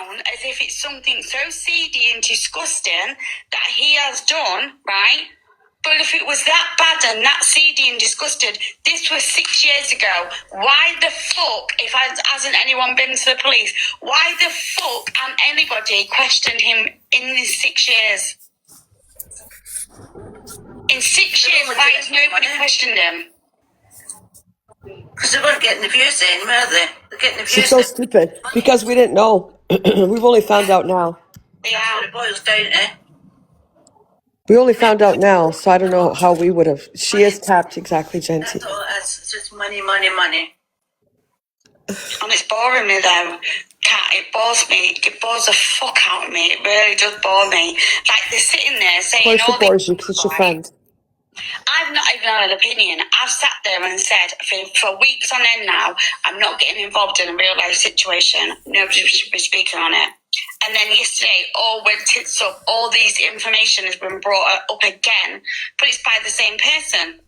around as if it's something so seedy and disgusting that he has done, right? But if it was that bad and that seedy and disgusted, this was 6 years ago. Why the fuck, hasn't anyone been to the police, why the fuck hasn't anybody questioned him in these 6 years? In 6 years, why has nobody questioned him? Because they weren't getting the views in, were they? They're getting the views She's so stupid because we didn't know. We've only found out now. Yeah, what it boils down to. We only found out now, so I don't know how we would have. She is tapped, exactly, Genty. That's all it is. It's just money, money, money. And it's boring me though. Cat, it bores me. It bores the fuck out of me. It really does bore me. Like they're sitting there saying Of course it bores you because it's your friend. I've not even had an opinion. I've sat there and said for weeks on end now, I'm not getting involved in a real life situation. Nobody should be speaking on it. And then yesterday, all went tits up. All these information has been brought up again, but it's by the same person.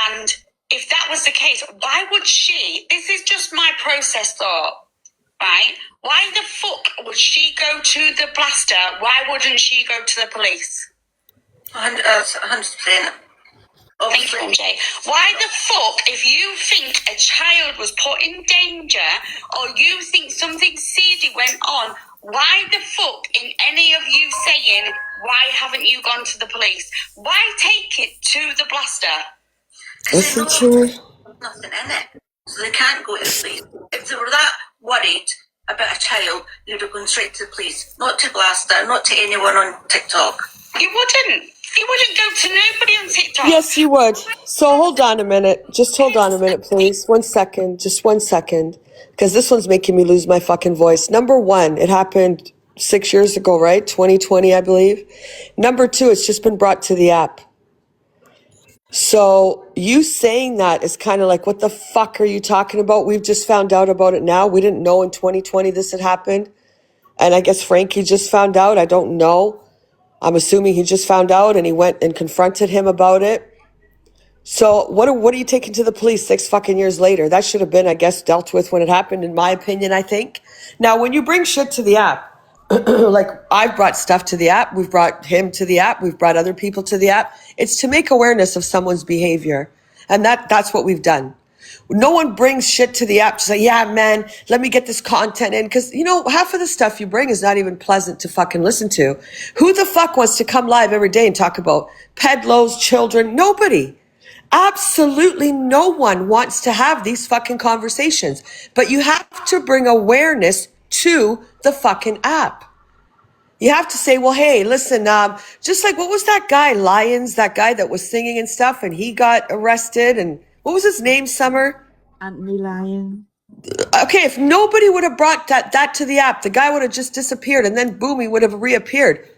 And if that was the case, why would she? This is just my process thought, right? Why the fuck would she go to the blaster? Why wouldn't she go to the police? 100%. Thank you, MJ. Why the fuck, if you think a child was put in danger or you think something seedy went on, why the fuck in any of you saying, why haven't you gone to the police? Why take it to the blaster? Listen to her. Nothing in it. So they can't go to the police. If they were that worried about a child, they would have gone straight to the police. Not to Blaster, not to anyone on TikTok. You wouldn't. You wouldn't go to nobody on TikTok. Yes, you would. So hold on a minute. Just hold on a minute, please. 1 second. Just 1 second. Because this one's making me lose my fucking voice. Number one, it happened 6 years ago, right? 2020, I believe. Number two, it's just been brought to the app. So you saying that is kind of like, what the fuck are you talking about? We've just found out about it now. We didn't know in 2020 this had happened. And I guess Frankie just found out. I don't know. I'm assuming he just found out and he went and confronted him about it. So what are you taking to the police 6 fucking years later? That should have been, I guess, dealt with when it happened, in my opinion, I think. Now, when you bring shit to the app, like I've brought stuff to the app, we've brought him to the app, we've brought other people to the app. It's to make awareness of someone's behavior. And that's what we've done. No one brings shit to the app to say, yeah, man, let me get this content in. Because, you know, half of the stuff you bring is not even pleasant to fucking listen to. Who the fuck wants to come live every day and talk about pedlos, children? Nobody. Absolutely no one wants to have these fucking conversations. But you have to bring awareness to the fucking app. You have to say, well, hey, listen, just like, what was that guy, Lyons, that guy that was singing and stuff, and he got arrested, and what was his name, Summer? Anthony Lyon. Okay, if nobody would have brought that to the app, the guy would have just disappeared, and then boom, he would have reappeared.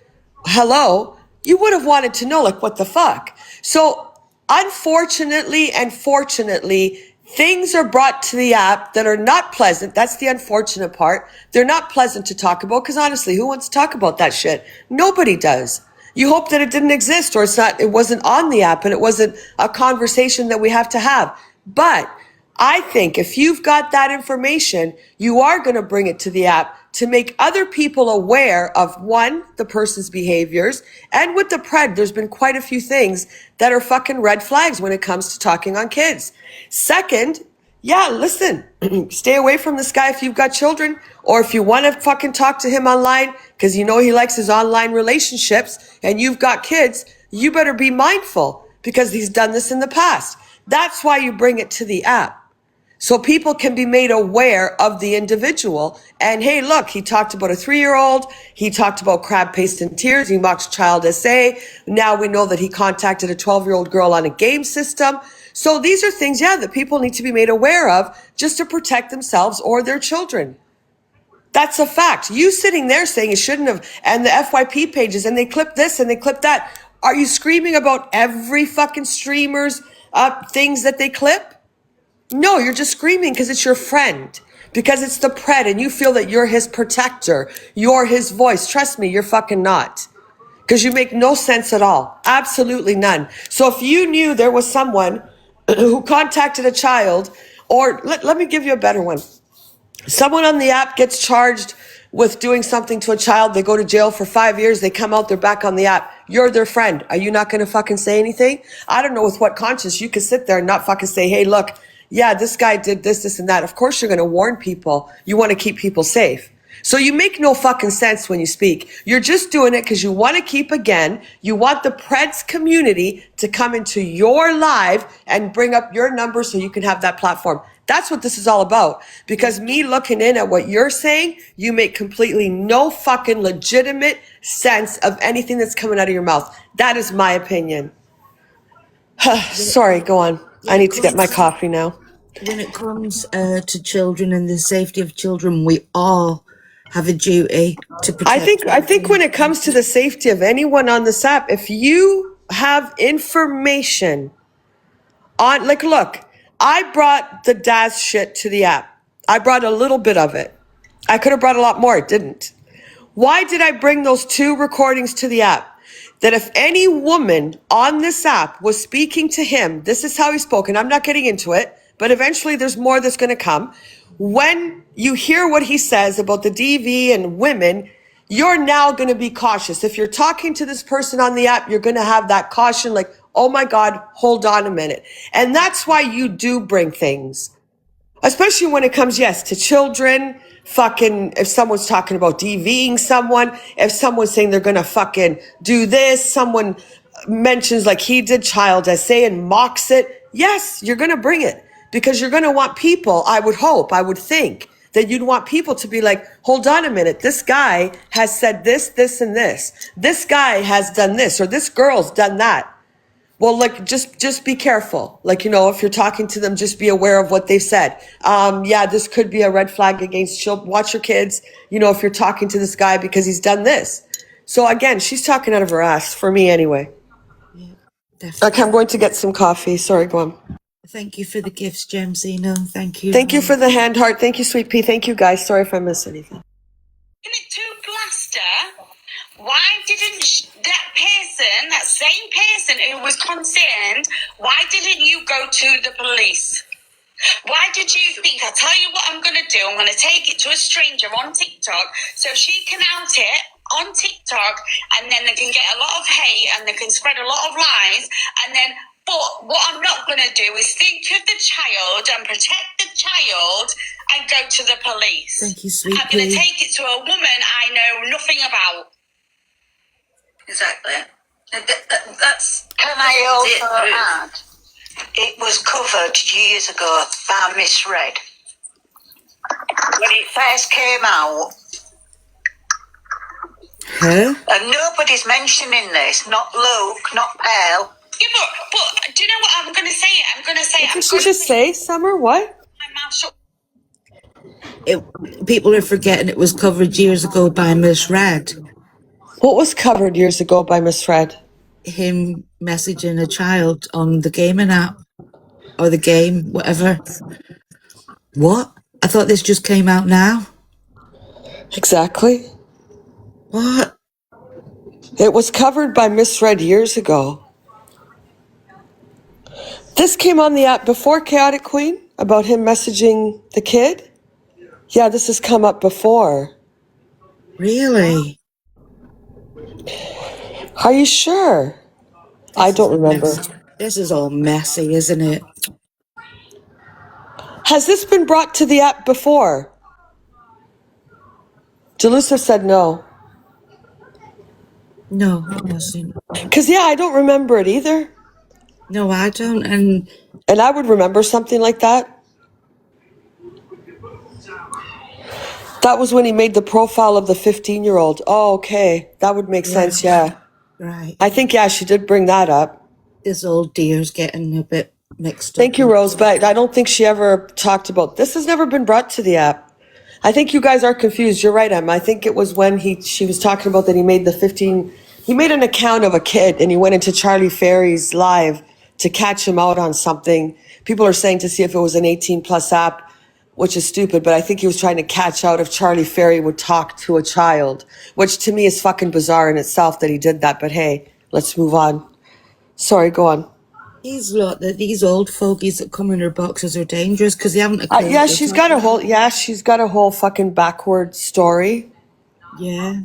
Hello? You would have wanted to know, like, what the fuck? So, unfortunately and fortunately, things are brought to the app that are not pleasant. That's the unfortunate part. They're not pleasant to talk about because honestly, who wants to talk about that shit? Nobody does. You hope that it didn't exist or it wasn't on the app and it wasn't a conversation that we have to have. But I think if you've got that information, you are going to bring it to the app to make other people aware of, one, the person's behaviors. And with the pred, there's been quite a few things that are fucking red flags when it comes to talking on kids. Second, yeah, listen, stay away from this guy if you've got children, or if you want to fucking talk to him online because you know he likes his online relationships and you've got kids, you better be mindful because he's done this in the past. That's why you bring it to the app. So people can be made aware of the individual. And hey, look, he talked about a 3-year-old. He talked about crab paste and tears. He mocked child SA. Now we know that he contacted a 12-year-old girl on a game system. So these are things, yeah, that people need to be made aware of just to protect themselves or their children. That's a fact. You sitting there saying you shouldn't have, and the FYP pages, and they clip this and they clip that. Are you screaming about every fucking streamer's things that they clip? No, you're just screaming because it's your friend, because it's the pred and you feel that you're his protector. You're his voice. Trust me, you're fucking not, because you make no sense at all. Absolutely none. So if you knew there was someone who contacted a child, or let me give you a better one. Someone on the app gets charged with doing something to a child. They go to jail for 5 years. They come out, they're back on the app. You're their friend. Are you not going to fucking say anything? I don't know with what conscience you could sit there and not fucking say, hey, look, yeah, this guy did this, and that. Of course you're going to warn people. You want to keep people safe. So you make no fucking sense when you speak. You're just doing it because you want to keep, again, you want the Preds community to come into your live and bring up your numbers so you can have that platform. That's what this is all about. Because me looking in at what you're saying, you make completely no fucking legitimate sense of anything that's coming out of your mouth. That is my opinion. Sorry, go on. I need to get my coffee now. When it comes to children and the safety of children, we all have a duty to protect. I think when it comes to the safety of anyone on this app, if you have information on, like, look, I brought the Daz shit to the app. I brought a little bit of it. I could have brought a lot more. It didn't. Why did I bring those 2 recordings to the app? That if any woman on this app was speaking to him, this is how he spoke, and I'm not getting into it, but eventually there's more that's going to come. When you hear what he says about the DV and women, you're now going to be cautious. If you're talking to this person on the app, you're going to have that caution, like, oh my God, hold on a minute. And that's why you do bring things, especially when it comes, yes, to children, fucking, if someone's talking about DVing someone, if someone's saying they're going to fucking do this, someone mentions like he did child essay and mocks it. Yes, you're going to bring it because you're going to want people, I would hope, I would think that you'd want people to be like, hold on a minute. This guy has said this, this, and this. This guy has done this, or this girl's done that. Well, like, just be careful. Like, you know, if you're talking to them, just be aware of what they've said. Yeah, this could be a red flag against children. Watch your kids, you know, if you're talking to this guy because he's done this. So again, she's talking out of her ass, for me anyway. Yeah, definitely. Okay, I'm going to get some coffee. Sorry, go on. Thank you for the gifts, Gemzino. Thank you. Thank you for the hand heart. Thank you, Sweet Pea. Thank you, guys. Sorry if I missed anything. To Blaster, why didn't that person, that same person who was concerned, why didn't you go to the police? Why did you think, I'll tell you what I'm going to do, I'm going to take it to a stranger on TikTok so she can out it on TikTok, and then they can get a lot of hate and they can spread a lot of lies, and then, but what I'm not going to do is think of the child and protect the child and go to the police. Thank you, Sweet I'm going to Pea. take it to a woman I know nothing about. Exactly. That's. Can I also add? It was covered years ago by Miss Red. When it first came out, Her? and nobody's mentioning this, not Luke, not Pearl. Yeah, but do you know what I'm going to say? I'm going to say. What did she just say, Summer? What? My mouth shut. People are forgetting it was covered years ago by Miss Red. What was covered years ago by Miss Fred? Him messaging a child on the gaming app or the game, whatever. What? I thought this just came out now. Exactly. What? It was covered by Miss Red years ago. This came on the app before Chaotic Queen about him messaging the kid. Yeah, this has come up before. Really? Are you sure? I don't remember. This is all messy, isn't it? Has this been brought to the app before? Jalusa said no. No, it wasn't. Because, yeah, I don't remember it either. No, I don't. And And I would remember something like that. That was when he made the profile of the 15-year-old. Oh, okay. That would make sense, yeah. right, I think, yeah, she did bring that up. this old dear's getting a bit mixed up. Thank you, Rose, but I don't think she ever talked about this. Has never been brought to the app. I think you guys are confused. You're right, Em. I think it was when she was talking about that he made he made an account of a kid and he went into Charlie Ferry's live to catch him out on something. People are saying to see if it was an 18 plus app, which is stupid, but I think he was trying to catch out if Charlie Ferry would talk to a child, which to me is fucking bizarre in itself that he did that. But hey, let's move on. Sorry, go on. These old fogies that come in her boxes are dangerous because they haven't. Yeah, she's got a whole fucking backward story. Yeah.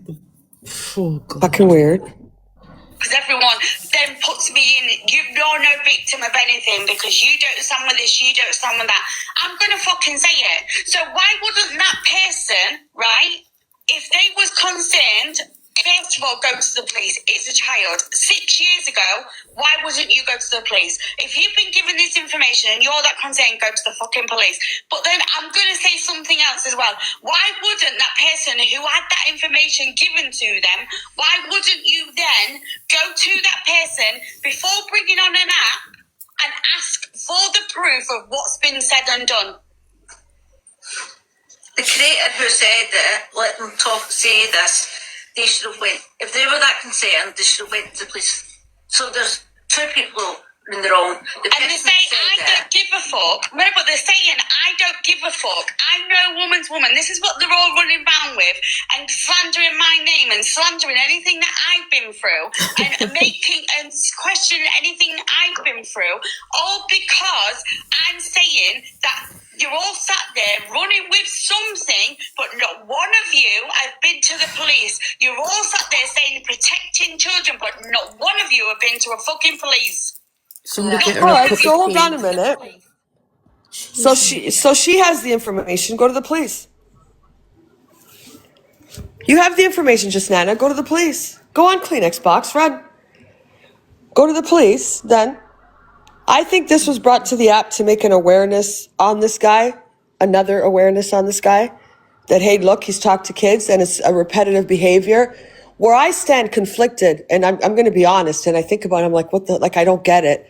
Oh, God. Fucking weird. Because everyone then puts me in, you're no victim of anything because you don't stand with this, you don't stand with that. I'm going to fucking say it. So why wouldn't that person, right, if they was concerned, first of all, go to the police. It's a child. 6 years ago, why wouldn't you go to the police? If you've been given this information and you're that concerned, go to the fucking police. But then I'm going to say something else as well. Why wouldn't that person who had that information given to them, why wouldn't you then go to that person before bringing on an app and ask for the proof of what's been said and done? The creator who said it, let them talk, say this, they should have went, if they were that concerned, they should have went to the police. So there's two people in the wrong. The And they person say, that I said don't it, give a fuck. No, but they're saying, I don't give a fuck. I know woman's woman. This is what they're all running around with and slandering my name and slandering anything that I've been through and making and questioning anything that I've been through, all because I'm saying that you're all sat there running with something, but not one of you has been to the police. You're all sat there saying protecting children, but not one of you have been to a fucking police. Somebody get her All a right, cup so of hold on a tea. minute. So she has the information. Go to the police. You have the information, just Nana. Go to the police. Go on Kleenex box, run. Go to the police. Then I think this was brought to the app to make an awareness on this guy, another awareness on this guy. That hey, look, he's talked to kids and it's a repetitive behavior. Where I stand conflicted, and I'm going to be honest, and I think about it, I'm like, what the, like, I don't get it.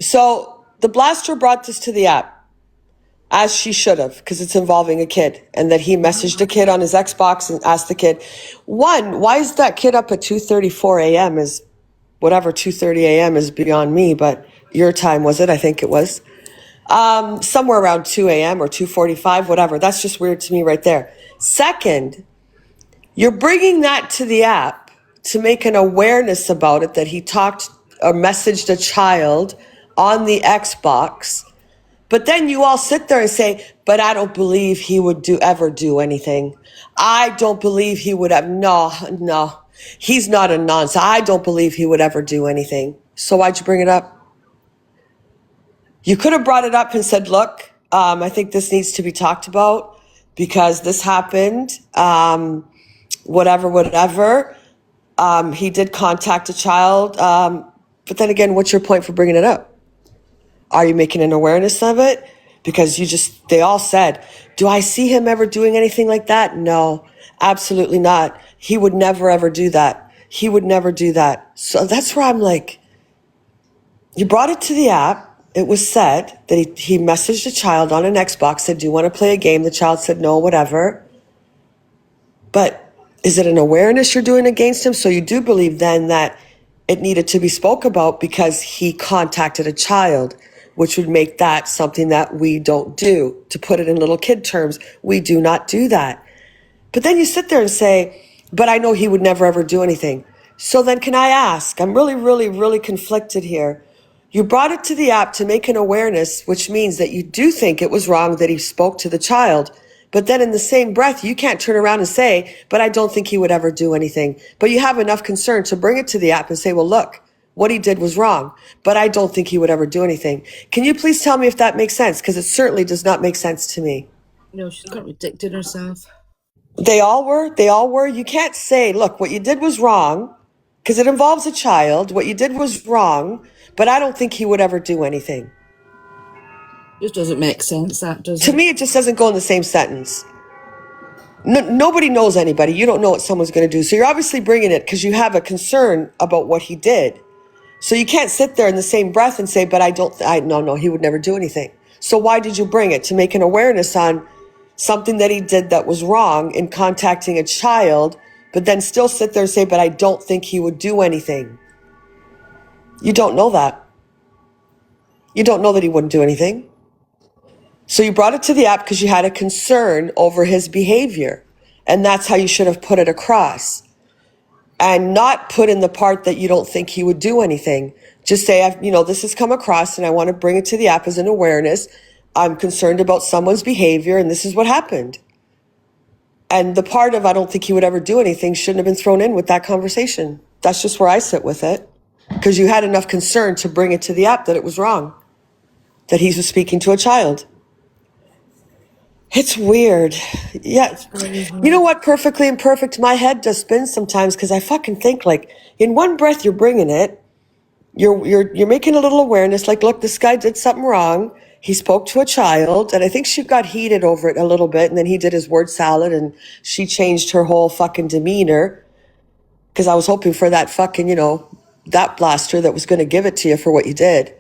So the blaster brought this to the app, as she should have, because it's involving a kid, and that he messaged a kid on his Xbox and asked the kid, one, why is that kid up at 2:34 a.m. is whatever 2:30 a.m. is beyond me, but your time was it? I think it was. Somewhere around 2 a.m. or 2:45, whatever. That's just weird to me right there. Second, you're bringing that to the app to make an awareness about it, that he talked or messaged a child on the Xbox. But then you all sit there and say, but I don't believe he would ever do anything. I don't believe he would have, no, he's not a nonce. I don't believe he would ever do anything. So why'd you bring it up? You could have brought it up and said, look, I think this needs to be talked about because this happened, whatever. He did contact a child. But then again, what's your point for bringing it up? Are you making an awareness of it? Because they all said, do I see him ever doing anything like that? No, absolutely not. He would never, ever do that. He would never do that. So that's where I'm like, you brought it to the app. It was said that he messaged a child on an Xbox, said, do you want to play a game? The child said, no, whatever. But is it an awareness you're doing against him? So you do believe then that it needed to be spoke about because he contacted a child, which would make that something that we don't do. To put it in little kid terms, we do not do that. But then you sit there and say, but I know he would never, ever do anything. So then can I ask, I'm really, really, really conflicted here. You brought it to the app to make an awareness, which means that you do think it was wrong that he spoke to the child. But then in the same breath, you can't turn around and say, but I don't think he would ever do anything. But you have enough concern to bring it to the app and say, well, look, what he did was wrong, but I don't think he would ever do anything. Can you please tell me if that makes sense? Because it certainly does not make sense to me. No, she's contradicting herself. They all were. You can't say, look, what you did was wrong, because it involves a child. What you did was wrong, but I don't think he would ever do anything. Just doesn't make sense, that does To it? me, it just doesn't go in the same sentence. Nobody knows anybody. You don't know what someone's going to do. So you're obviously bringing it because you have a concern about what he did. So you can't sit there in the same breath and say, but no, he would never do anything. So why did you bring it? To make an awareness on something that he did that was wrong in contacting a child, but then still sit there and say, but I don't think he would do anything. You don't know that. You don't know that he wouldn't do anything. So you brought it to the app because you had a concern over his behavior. And that's how you should have put it across. And not put in the part that you don't think he would do anything. Just say, this has come across and I want to bring it to the app as an awareness. I'm concerned about someone's behavior and this is what happened. And the part of I don't think he would ever do anything shouldn't have been thrown in with that conversation. That's just where I sit with it. Because you had enough concern to bring it to the app that it was wrong, that he was speaking to a child. It's weird. Yeah. You know what? Perfectly imperfect. My head just spins sometimes because I fucking think like in one breath you're bringing it. You're making a little awareness like, look, this guy did something wrong. He spoke to a child, and I think she got heated over it a little bit, and then he did his word salad, and she changed her whole fucking demeanor because I was hoping for that fucking, that blaster that was going to give it to you for what you did.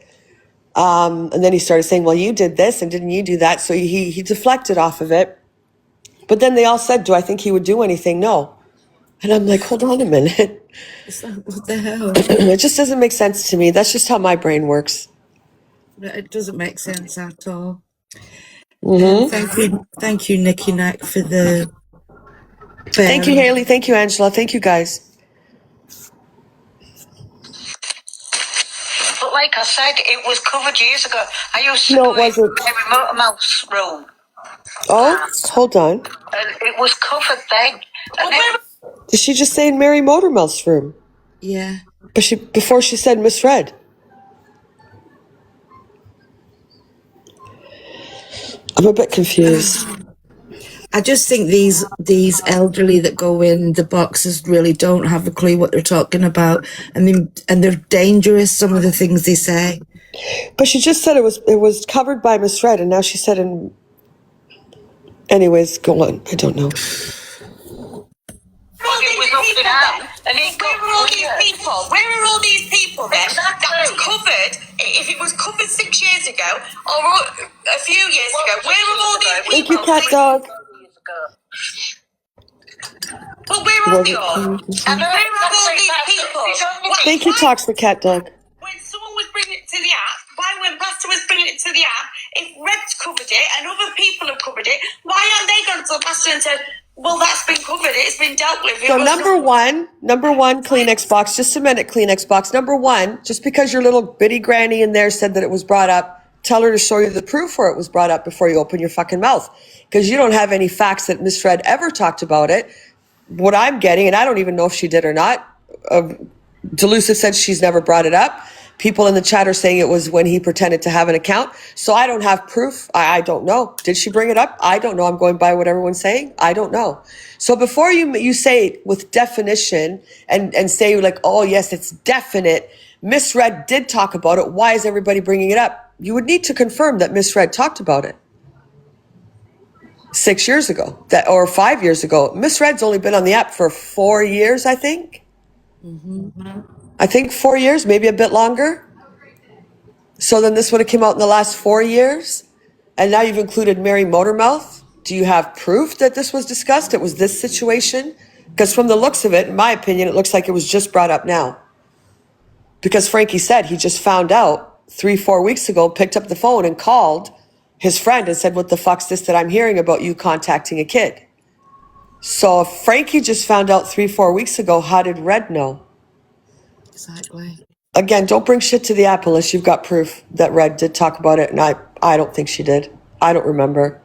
And then he started saying, well, you did this, and didn't you do that? So he deflected off of it. But then they all said, do I think he would do anything? No. And I'm like, hold on a minute. It's like, what the hell? It just doesn't make sense to me. That's just how my brain works. It doesn't make sense at all. Mm-hmm. Thank you, Nicky Nack, for the. Thank you, Haley. Thank you, Angela. Thank you, guys. But like I said, it was covered years ago. I used to No, go it wasn't. in Mary Motormouth's room, Oh, hold on. and it was covered then. And then Did she just say in Mary Motormouth's room? Yeah. But before she said misread. I'm a bit confused. I just think these elderly that go in the boxes really don't have a clue what they're talking about, and they're dangerous. Some of the things they say. But she just said it was covered by misread, and now she said in. Anyways, go on. I don't know. it was up and down, and it got Where are all these weird. people? Where are all these people then? Exactly. That was covered. If it was covered 6 years ago or a few years ago, where are all these Thank you, people? cat dog. But where are they all? And Where are all these people? Thank you, Toxic Cat Dog. When someone was bringing it to the app, when Pastor was bringing it to the app, if Red's covered it and other people have covered it, why aren't they gone to the Pastor and said, well, that's been covered, it's been dealt with. So number one, Kleenex box. Just a minute, Kleenex box. Number one, just because your little bitty granny in there said that it was brought up, tell her to show you the proof where it was brought up before you open your fucking mouth. Because you don't have any facts that Miss Fred ever talked about it. What I'm getting, and I don't even know if she did or not, Delusa said she's never brought it up. People in the chat are saying it was when he pretended to have an account. So I don't have proof. I don't know. Did she bring it up? I don't know. I'm going by what everyone's saying. I don't know. So before you say it with definition and say like, oh, yes, it's definite. Miss Red did talk about it. Why is everybody bringing it up? You would need to confirm that Miss Red talked about it 6 years ago or 5 years ago. Miss Red's only been on the app for 4 years, I think. I think 4 years, maybe a bit longer. So then this would have come out in the last 4 years. And now you've included Mary Motormouth. Do you have proof that this was discussed? It was this situation? Because from the looks of it, in my opinion, it looks like it was just brought up now. Because Frankie said he just found out 3-4 weeks ago, picked up the phone and called his friend and said, what the fuck's this that I'm hearing about you contacting a kid? So if Frankie just found out 3-4 weeks ago, how did Red know? Exactly. Again, don't bring shit to the app unless you've got proof that Red did talk about it, and I don't think she did. I don't remember.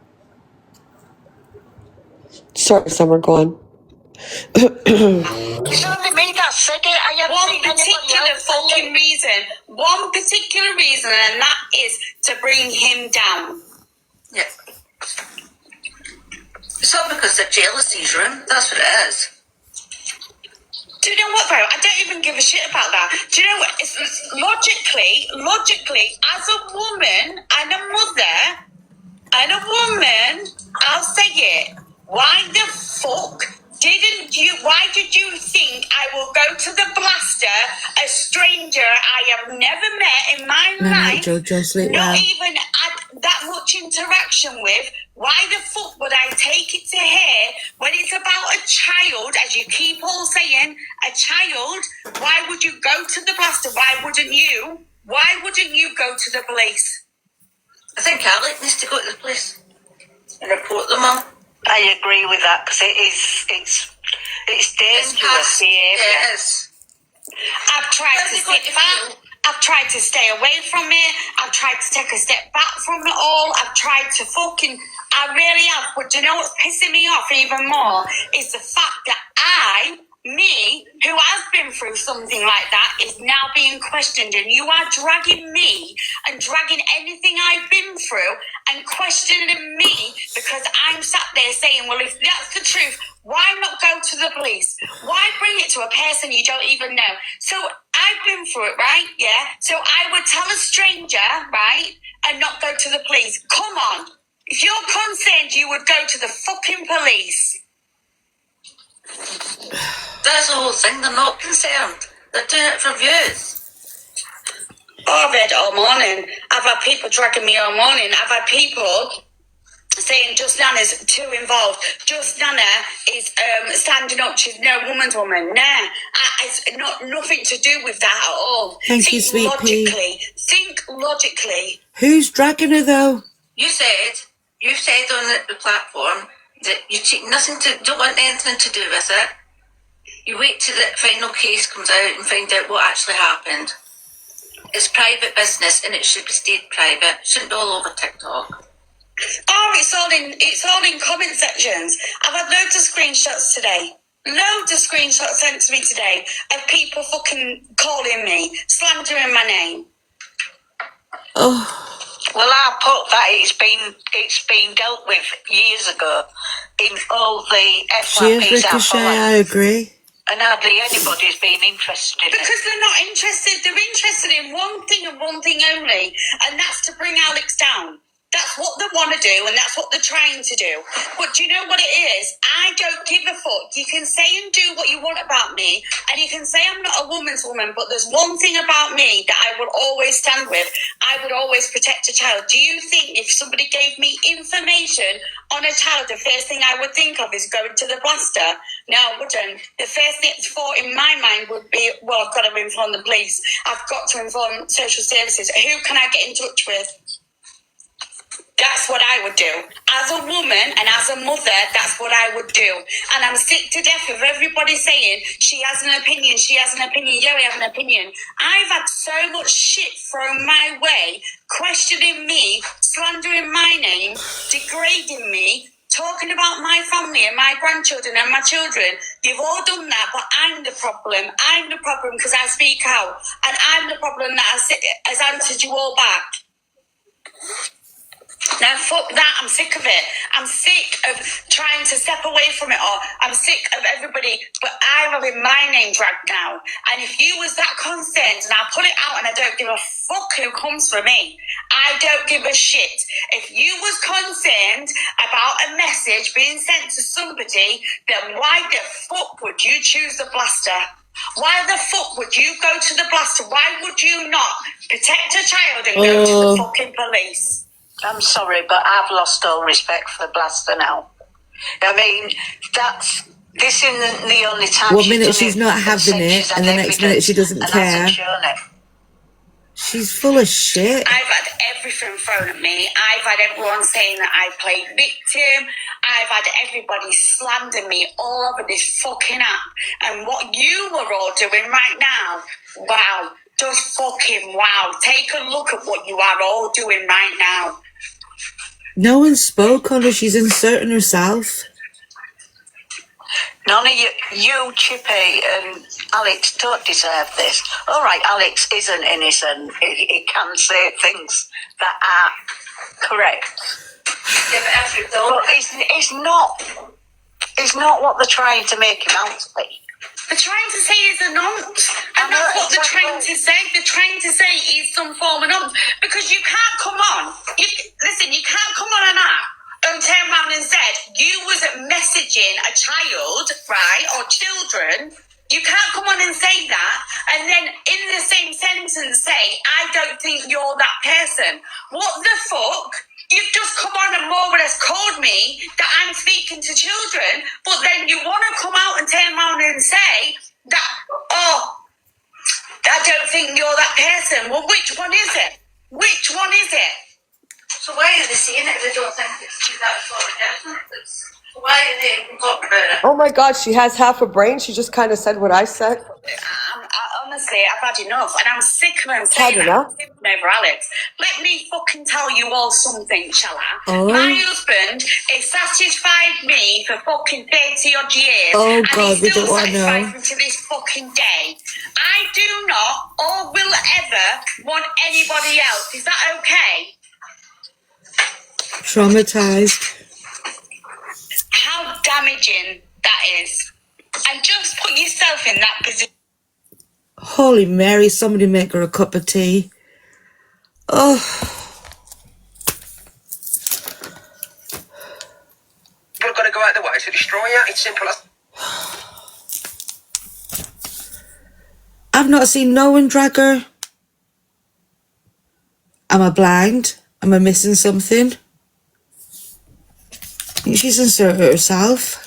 Sorry, Summer, go on. It's only me that said it. I haven't One seen anybody particular else say fucking it. reason, and that is to bring him down. Yeah. It's not because they're jealousy's room. That's what it is. Do you know what, though? I don't even give a shit about that. Do you know what? It's logically, as a woman and a mother and a woman, I'll say it. Why the fuck why did you think I will go to the blaster, a stranger I have never met in my life, Jojo, sleep not well. even had that much interaction with? Why the fuck would I take it to her when it's about a child, as you keep all saying, a child? Why would you go to the blaster? Why wouldn't you? Why wouldn't you go to the police? I think Alec needs to go to the police and report them all. I agree with that because it's dangerous behaviour. It is. I've tried to sit back. I've tried to stay away from it. I've tried to take a step back from it all. I've tried to fucking... I really have. But do you know what's pissing me off even more is the fact that me, who has been through something like that, is now being questioned, and you are dragging me and dragging anything I've been through and questioning me because I'm sat there saying, well, if that's the truth, why not go to the police? Why bring it to a person you don't even know? So I've been through it, right? Yeah. So I would tell a stranger, right, and not go to the police. Come on. If you're concerned, you would go to the fucking police. That's the whole thing. They're not concerned. They're doing it for views. I've read all morning. I've had people dragging me all morning. I've had people saying Just Nana's too involved. Just Nana is standing up. She's no woman's woman. Nah, it's nothing to do with that at all. Thank you, sweet pea. Think logically. Who's dragging her though? You said on the platform that you take nothing to, don't want anything to do with it. You wait till the final case comes out and find out what actually happened. It's private business and it should be stayed private. It shouldn't be all over TikTok. Oh, it's all in comment sections. I've had loads of screenshots today. Loads of screenshots sent to me today of people fucking calling me, slandering my name. Oh, Well, I put that it's been dealt with years ago in all the cheers, FYPs Ricochet. I agree. and hardly anybody's been interested in it. Because they're not interested. They're interested in one thing and one thing only, and that's to bring Alex down. That's what they want to do, and that's what they're trying to do. But do you know what it is? I don't give a fuck. You can say and do what you want about me, and you can say I'm not a woman's woman, but there's one thing about me that I will always stand with. I would always protect a child. Do you think if somebody gave me information on a child, the first thing I would think of is going to the blaster? No, I wouldn't. The first thought in my mind would be, well, I've got to inform the police. I've got to inform social services. Who can I get in touch with? That's what I would do. As a woman and as a mother, that's what I would do. And I'm sick to death of everybody saying, she has an opinion, she has an opinion, yeah, we have an opinion. I've had so much shit thrown my way, questioning me, slandering my name, degrading me, talking about my family and my grandchildren and my children. You've all done that, but I'm the problem. I'm the problem because I speak out. And I'm the problem that has answered you all back. Now, fuck that. I'm sick of it. I'm sick of trying to step away from it all. I'm sick of everybody, but I'm having my name dragged now. And if you was that concerned, and I put it out and I don't give a fuck who comes for me, I don't give a shit. If you was concerned about a message being sent to somebody, then why the fuck would you choose the blaster? Why the fuck would you go to the blaster? Why would you not protect a child and go to the fucking police? I'm sorry, but I've lost all respect for the blaster now. I mean, this isn't the only time. One minute she's not having it, and the next minute she doesn't care. She's full of shit. I've had everything thrown at me. I've had everyone saying that I play victim. I've had everybody slander me all over this fucking app. And what you were all doing right now, wow, just fucking wow. Take a look at what you are all doing right now. No one spoke on her. She's inserting herself. None of you, Chippy and Alex don't deserve this. All right, Alex isn't innocent. He can say things that are correct. Yeah, but it's not what they're trying to make him out to be. They're trying to say he's a nonce. And that's what they're trying to say. They're trying to say he's some form of nonce. Because you can't come on. You can't come on an app and turn around and said you was messaging a child, right, or children. You can't come on and say that and then in the same sentence say, I don't think you're that person. What the fuck? You've just come on and more or less called me that I'm speaking to children, but then you want to come out and turn around and say that, oh, I don't think you're that person. Well, which one is it? Which one is it? So why are they saying it if they don't think it's that sort of difference? Why are they even talking about it? Oh my God, she has half a brain. She just kind of said what I said. honestly, I've had enough, and I'm sick of them Had saying enough? that over Alex. Let me fucking tell you all something, shall I? Oh. My husband has satisfied me for fucking 30 odd years, Oh, and God, he's we still don't wanna satisfied know. me to this fucking day. I do not or will ever want anybody else. Is that okay? Traumatized. How damaging that is. And just put yourself in that position. Holy Mary, somebody make her a cup of tea. Oh, People are going to go out of the way to destroy you. It's simple as... I've not seen no one drag her. Am I blind? Am I missing something? She's inserted herself.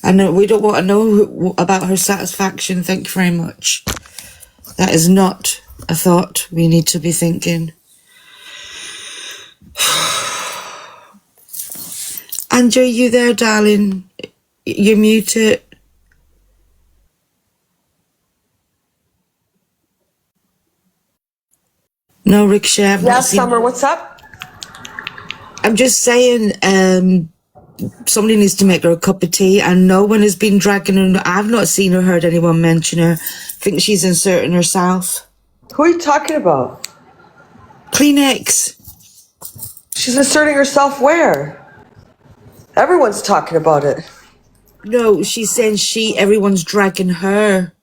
And we don't want to know about her satisfaction. Thank you very much. That is not a thought we need to be thinking. Andrew, you there, darling? You're muted. No, Ricochet, I've Yeah, not seen... Summer, what's up? I'm just saying, somebody needs to make her a cup of tea, and no one has been dragging her. I've not seen or heard anyone mention her. I think she's inserting herself. Who are you talking about? Kleenex. She's asserting herself where? Everyone's talking about it. No, she's saying everyone's dragging her.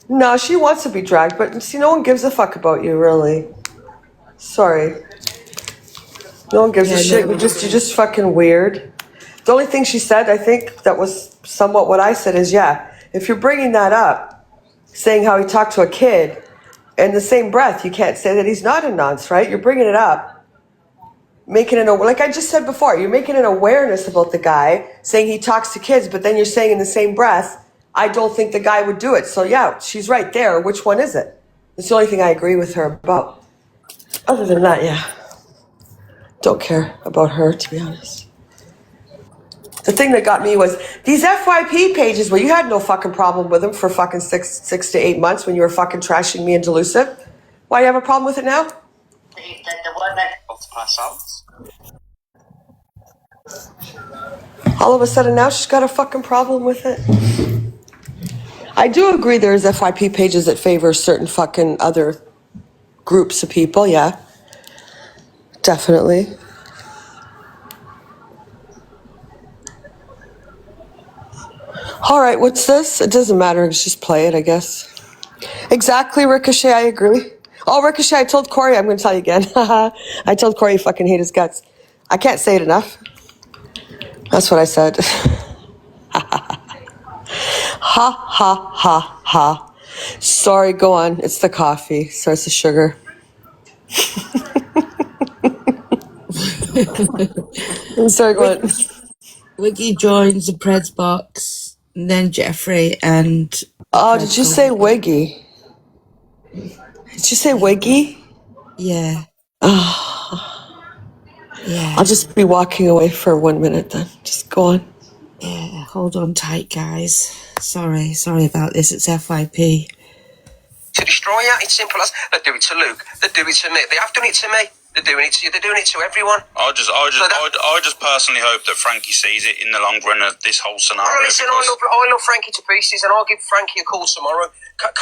No, she wants to be dragged, but see, no one gives a fuck about you, really. Sorry. No one gives a shit. no. You're just fucking weird. The only thing she said, I think, that was somewhat what I said is, yeah, if you're bringing that up, saying how he talked to a kid, in the same breath, you can't say that he's not a nonce, right? You're bringing it up, making it, like I just said before, you're making an awareness about the guy, saying he talks to kids, but then you're saying in the same breath, I don't think the guy would do it. So yeah, she's right there. Which one is it? It's the only thing I agree with her about. Other than that, yeah. Don't care about her, to be honest. The thing that got me was these FYP pages where you had no fucking problem with them for fucking six to 8 months when you were fucking trashing me and Delusive. Why do you have a problem with it now? The one that All of a sudden now she's got a fucking problem with it. I do agree there's FYP pages that favor certain fucking other groups of people, yeah. Definitely. All right, what's this? It doesn't matter. Just play it, I guess. Exactly, Ricochet. I agree. Oh, Ricochet, I told Corey. I'm going to tell you again. I told Corey you fucking hate his guts. I can't say it enough. That's what I said. Ha, ha, ha, ha. Sorry, go on. It's the coffee. So it's the sugar. I'm sorry, go on. Wiggy joins the Preds box, and then Jeffrey and... Oh, did you say Wiggy? Did you say Wiggy? Yeah. Yeah. I'll just be walking away for 1 minute then. Just go on. Yeah, hold on tight, guys. Sorry about this. It's FYP. To destroy you, it's simple as... They do it to Luke. They do it to me. They have done it to me. They're doing it to you. They're doing it to everyone. I just personally hope that Frankie sees it in the long run of this whole scenario. Oh, listen, I love Frankie to pieces, and I'll give Frankie a call tomorrow.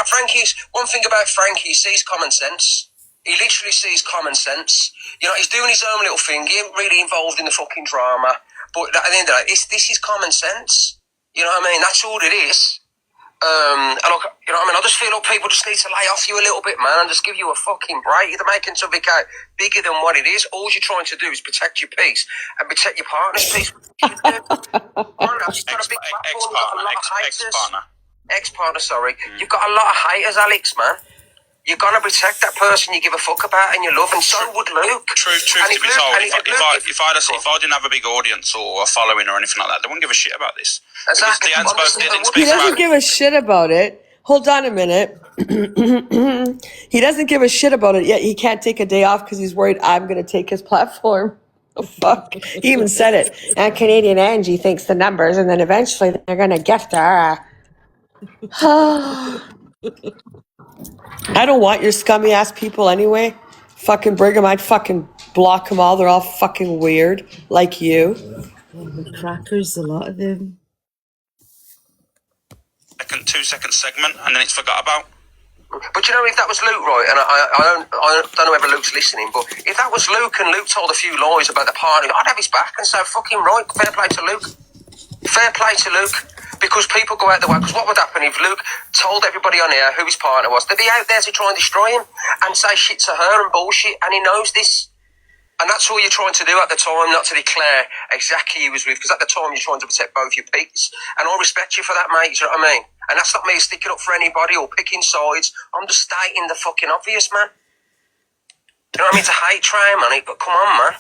Frankie's one thing about Frankie, he sees common sense. He literally sees common sense. You know, he's doing his own little thing. He ain't really involved in the fucking drama. But at the end of the day, this is common sense. You know what I mean? That's all it is. And look, you know what I mean? I just feel like people just need to lay off you a little bit, man, and just give you a fucking break. You're making something out bigger than what it is. All you're trying to do is protect your peace and protect your partner's peace. Ex-partner, sorry. You've got a lot of haters, Alex, man. You're gonna protect that person you give a fuck about and you love, and so would Luke. Truth to be told, if I didn't have a big audience or a following or anything like that, they wouldn't give a shit about this. Exactly. He doesn't give a shit about it. Hold on a minute. He doesn't give a shit about it, yet he can't take a day off because he's worried I'm going to take his platform. Oh, fuck. He even said it. And Canadian Angie thinks the numbers, and then eventually they're going to get there. I don't want your scummy ass people anyway. Fucking bring them. I'd fucking block them all. They're all fucking weird, like you. Oh, the crackers, a lot of them. 2-second segment, and then it's forgot about. But you know, if that was Luke, right, and I don't know whether Luke's listening, but if that was Luke and Luke told a few lies about the party, I'd have his back and say, fucking right, fair play to Luke. Fair play to Luke. Because people go out the way, because what would happen if Luke told everybody on here who his partner was? They'd be out there to try and destroy him and say shit to her and bullshit, and he knows this. And that's all you're trying to do at the time, not to declare exactly who he was with, because at the time you're trying to protect both your peaks. And I respect you for that, mate, you know what I mean? And that's not me sticking up for anybody or picking sides. I'm just stating the fucking obvious, man. You know what I mean? It's a hate train, man, but come on, man.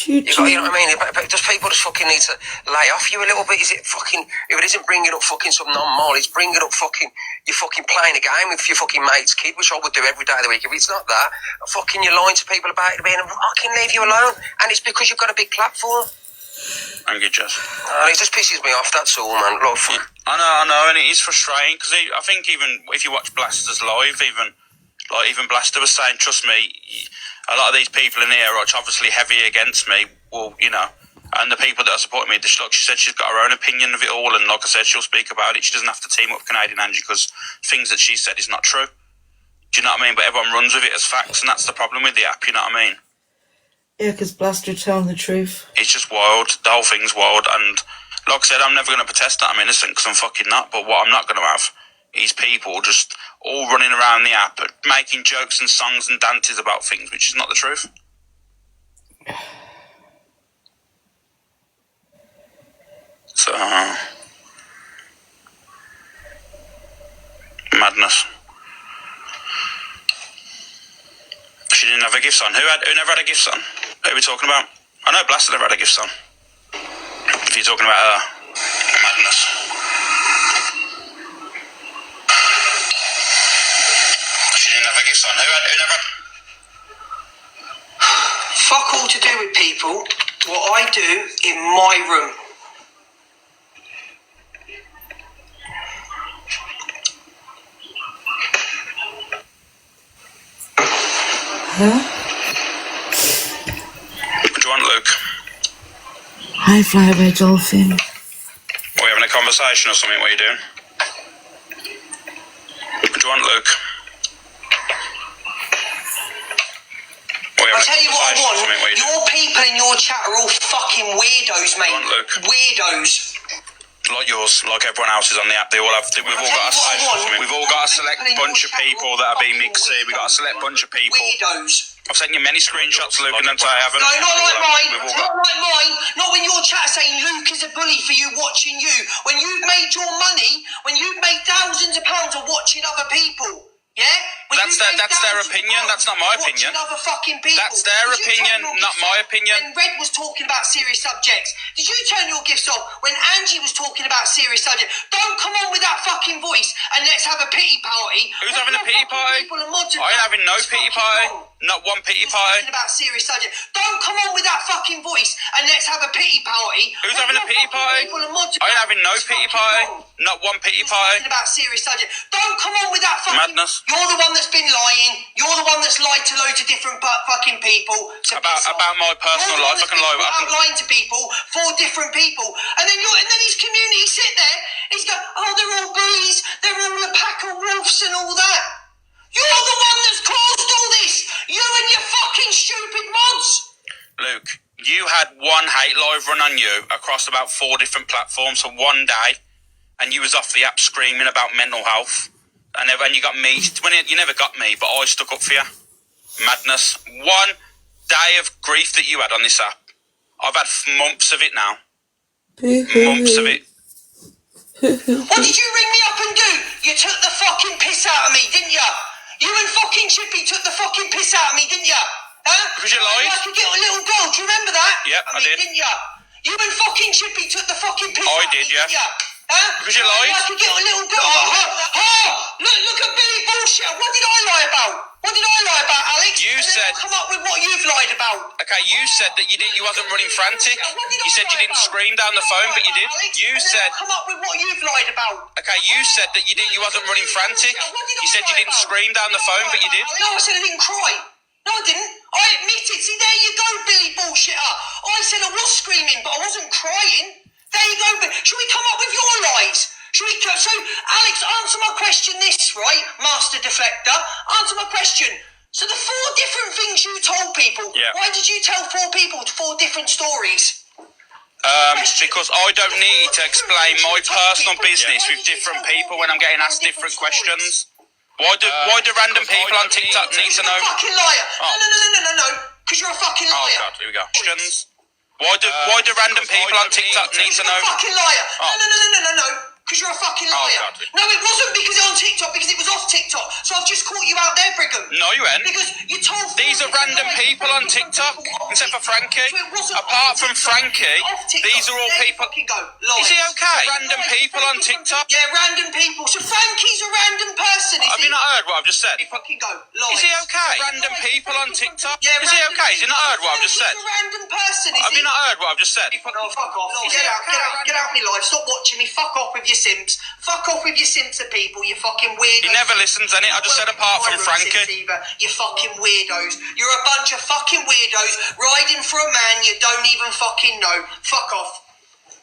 You know what I mean? Just people just fucking need to lay off you a little bit. Is it fucking, if it isn't bringing up fucking some non-moral, it's bringing up fucking, you're fucking playing a game with your fucking mate's kid, which I would do every day of the week. If it's not that, fucking you're lying to people about it being, I can leave you alone. And it's because you've got a big platform. Thank you, Jess. It just pisses me off, that's all, man. Like, I know, and it is frustrating, because I think even if you watch Blasters live, even Blaster was saying, trust me, a lot of these people in here are obviously heavy against me. Well, you know, and the people that are supporting me, like she said, she's got her own opinion of it all, and like I said, she'll speak about it. She doesn't have to team up with Canadian Angie because things that she said is not true. Do you know what I mean? But everyone runs with it as facts, and that's the problem with the app. You know what I mean? Yeah, because Blaster telling the truth. It's just wild. The whole thing's wild, and like I said, I'm never going to protest that I'm innocent because I'm fucking not. But what I'm not going to have is people just all running around the app making jokes and songs and dances about things, which is not the truth. So, madness. She didn't have a gift on. Who never had a gift on? Who are we talking about? I know Blaster never had a gift on. If you're talking about her, madness. She didn't have a gift on. Who never? Fuck all to do with people. What I do in my room. What do you want, Luke? Hi, Flyaway Dolphin. Are we having a conversation or something? What are you doing? What do you want, Luke? I'll tell you what I want. Your people in your chat are all fucking weirdos, mate. Go on, Luke. Weirdos. Like yours, like everyone else is on the app. We've all got a select bunch of people that are being mixed here. We've got a select bunch of people. Weirdos. I've sent you many screenshots, Luke, and I haven't. No, not like mine. Not like mine. Not when your chat saying Luke is a bully for you watching you. When you've made your money, when you've made thousands of pounds of watching other people. Yeah? That's their opinion. That's not my opinion. Other fucking people. That's their opinion, not my opinion. When Red was talking about serious subjects, did you turn your gifts off? When Angie was talking about serious subjects, don't come on with that fucking voice and let's have a pity party. Who's having a pity party? I ain't having no pity party. Not one pity party. Talking about serious subjects. Don't come on with that fucking voice and let's have a pity party. Who's having a pity party? I ain't having no pity party. Not one pity party. Talking about serious subjects. Don't come on with that fucking madness. You're the one that's been lying. You're the one that's lied to loads of different fucking people. About my personal life, I can lie about. Lying to people for different people, and then his community sit there. He's going, oh, they're all bullies. They're all a pack of wolves and all that. You're the one that's caused all this. You and your fucking stupid mods. Luke, you had one hate live run on you across about 4 different platforms for one day, and you was off the app screaming about mental health. And then you got me. You never got me, but I stuck up for you. Madness. One day of grief that you had on this app. I've had months of it now. Months of it. What did you ring me up and do? You took the fucking piss out of me, didn't you? You and fucking Chippy took the fucking piss out of me, didn't you? Huh? Because you lied. Like a little girl, do you remember that? Yep, I did. Didn't you? You and fucking Chippy took the fucking piss out of me, yeah. didn't you? Huh? Because you lied. I could get a little bit. Look at Billy bullshit. What did I lie about? What did I lie about, Alex? You And then said- I'll come up with what you've lied about. Okay, you said that you wasn't running frantic. What did You I said you lie didn't about? scream down the What phone, I but you lie did. about, Alex? You And then said. I'll come up with what you've lied about. Okay, you said that you wasn't running frantic. You said you didn't scream down the phone, but you did. No, I said I didn't cry. No, I didn't. I admit it. See, there you go, Billy bullshitter. I said I was screaming, but I wasn't crying. There you go. Should we come up with your lies? Should we? So, Alex, answer my question. This, right, Master Deflector. Answer my question. So the 4 different things you told people. Yeah. Why did you tell 4 people 4 different stories? Because I don't need to explain my personal business with different people when I'm getting asked different questions. Why do random people on TikTok need to know? You're a fucking liar. Oh. No. Because you're a fucking Oh liar. God, here we go. Questions. Why do random people on TikTok need to You're know? a fucking liar. Oh. No. Because you're a fucking Oh, liar. God. No, it wasn't because it was on TikTok, because it was off TikTok. So I've just caught you out there, Brigham. No, you ain't. Because you told These are random people on TikTok, except for Frankie. Apart from Frankie, these are all people. Is he okay? Random people on TikTok. Yeah, random people. So Frankie's a random person, is Have he? you not heard what I've just said? Fucking go. Lies. Is he okay? Random people on TikTok. Yeah, Is he random okay? Has he not people. heard what I've just said? Frankie's a random person, is Have he? you not heard what I've just said? No, fuck off. Get out me live. Stop watching me. Fuck off with your simps. Fuck off with your simps of people, you fucking weirdos. He never listens, any. I just said apart from Frankie. You fucking weirdos. You're a bunch of fucking weirdos riding for a man you don't even fucking know. Fuck off.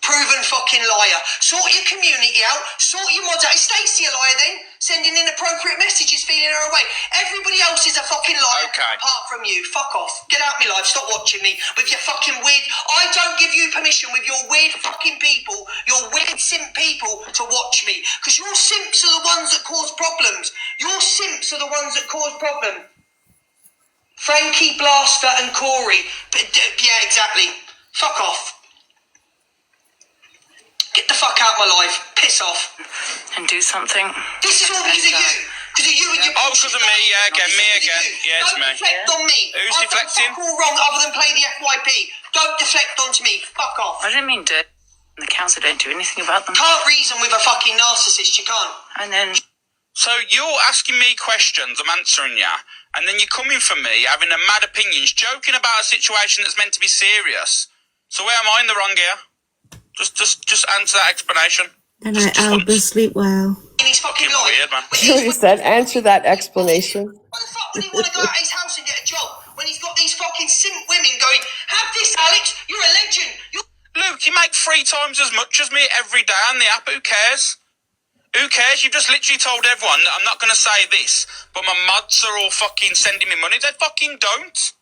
Proven fucking liar. Sort your community out. Sort your mods out. Is Stacey a liar then? Sending inappropriate messages, feeling her away. Everybody else is a fucking liar. Okay. Apart from you. Fuck off. Get out my life. Stop watching me with your fucking weird. I don't give you permission with your weird fucking people, your weird simp people, to watch me. Because your simps are the ones that cause problems. Your simps are the ones that cause problems. Frankie, Blaster, and Corey. Yeah, exactly. Fuck off. Get the fuck out of my life. Piss off. And do something. This is all because of you. Because of you and your Oh, because of me, yeah, again, me again. Yeah, it's Don't me. deflect on me. Who's I've done deflecting? fuck all wrong other than play the FYP. Don't deflect onto me. Fuck off. I didn't mean to. The council don't do anything about them. Can't reason with a fucking narcissist. You can't. And then So you're asking me questions, I'm answering you, and then you're coming for me, having a mad opinions, joking about a situation that's meant to be serious. So where am I in the wrong here? Just answer that explanation. And Albert, sleep well. In his fucking Fucking life. weird, man. You know what he said? Answer that explanation. Why the fuck would he want to go out his house and get a job when he's got these fucking simp women going, have this, Alex, you're a legend. Luke, you make 3 times as much as me every day on the app. Who cares? Who cares? You've just literally told everyone that I'm not going to say this, but my mods are all fucking sending me money. They fucking don't.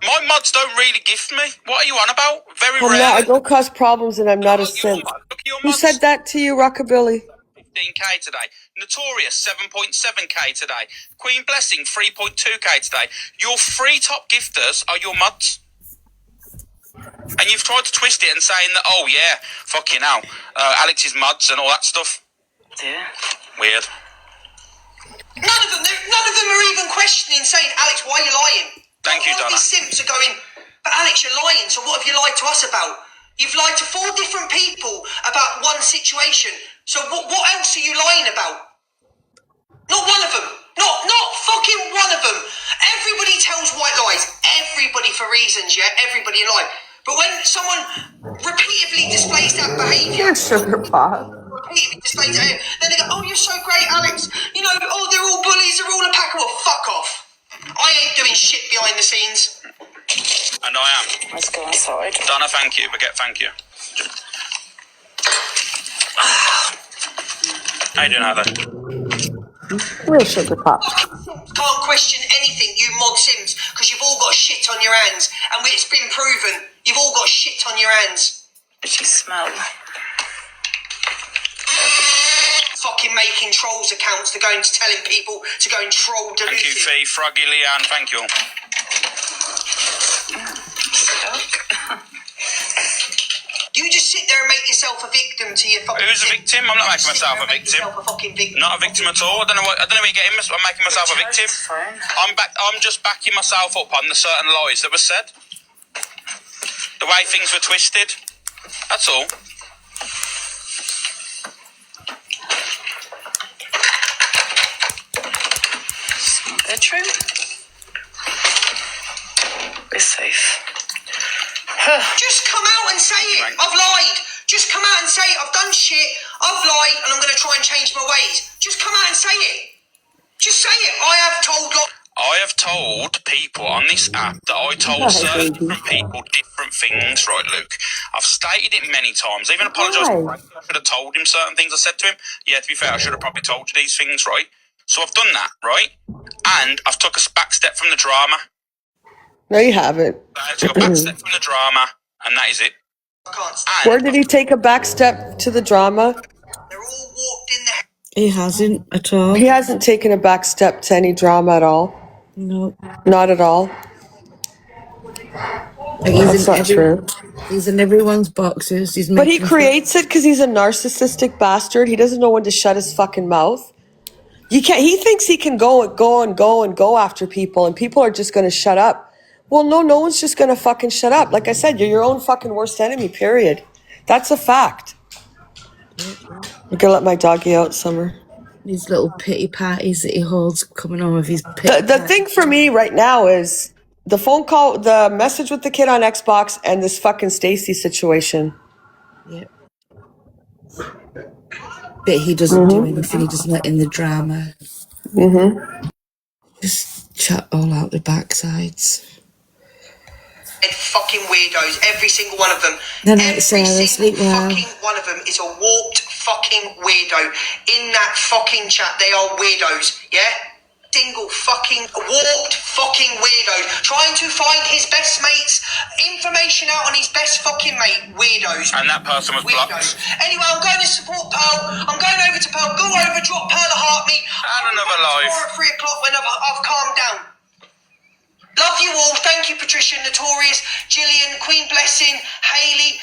My mods don't really gift me. What are you on about? Very I rare. don't cause problems and I'm not a simp. Look at your Who mods. said that to you, Rockabilly? 15k today. Notorious 7.7k today. Queen Blessing 3.2k today. Your 3 top gifters are your mods. And you've tried to twist it and saying that, oh yeah, fucking hell, Alex's mods and all that stuff. yeah. Weird. None of them are even questioning, saying, Alex, why are you lying? Thank you, All Donna. these simps are going, but Alex, you're lying, so what have you lied to us about? You've lied to 4 different people about one situation. So what else are you lying about? Not one of them. Not fucking one of them. Everybody tells white lies. Everybody for reasons, yeah? Everybody in life. But when someone repeatedly displays that behaviour, Sugar pop. then they go, oh, you're so great, Alex. You know, oh, they're all bullies, they're all a pack of, well, fuck off. I ain't doing shit behind the scenes. And I am. Let's go inside. Donna, thank you. But thank you. How you doing, Heather? Real sugar pop. Can't question anything, you mod sims, because you've all got shit on your hands. And it's been proven, you've all got shit on your hands. Did you smell? Fucking making trolls accounts to go and telling people to go and troll Thank you, Duluth. Fee, Froggy, Leanne. Thank you. You just sit there and make yourself a victim to your fucking Who's a sim. victim? I'm not making Sit myself there a and make victim. yourself a fucking victim. Not a victim at all. I don't know where you're getting. I'm making myself a victim. Phone. I'm just backing myself up on the certain lies that were said. The way things were twisted. That's all. bedroom. We're safe. Just come out and say it. Right. I've lied. Just come out and say it. I've done shit. I've lied, and I'm going to try and change my ways. Just come out and say it. Just say it. I have told I have told people on this app that I told certain different people different things, right, Luke? I've stated it many times. I even apologised to Frankie. I should have told him certain things. I said to him, yeah, to be fair, I should have probably told you these things, right? So I've done that, right? And I've took a back step from the drama. No, you haven't. I took a back step from the drama, and that is it. I can't stand. Where did he take a back step to the drama? They're all walked in the He hasn't at all. He hasn't taken a back step to any drama at all. No. Not at all. Like That's not true. He's in everyone's boxes. He's But he making creates it because he's a narcissistic bastard. He doesn't know when to shut his fucking mouth. You can't. He thinks he can go after people, and people are just going to shut up. Well, no one's just going to fucking shut up. Like I said, you're your own fucking worst enemy. Period. That's a fact. I'm gonna let my doggy out, Summer. these little pity parties that he holds coming on with his pity The thing for me right now is the phone call, the message with the kid on Xbox, and this fucking Stacy situation. Yeah. But he doesn't do anything. He doesn't let in the drama. Just chat all out the backsides. fucking weirdos, every single one of them. Good night, Every Sarah. single Sleep well. fucking one of them is a warped fucking weirdo. In that fucking chat, they are weirdos, yeah? Single fucking warped fucking weirdo trying to find his best mate's information out on his best fucking mate. Weirdos. And that person was Weirdos. blocked. Anyway, I'm going to support Pearl. I'm going over to Pearl. Go over, drop Pearl a heartbeat. And another live. Tomorrow at 3 o'clock when I've calmed down. Love you all. Thank you, Patricia, Notorious, Gillian, Queen Blessing, Hayley.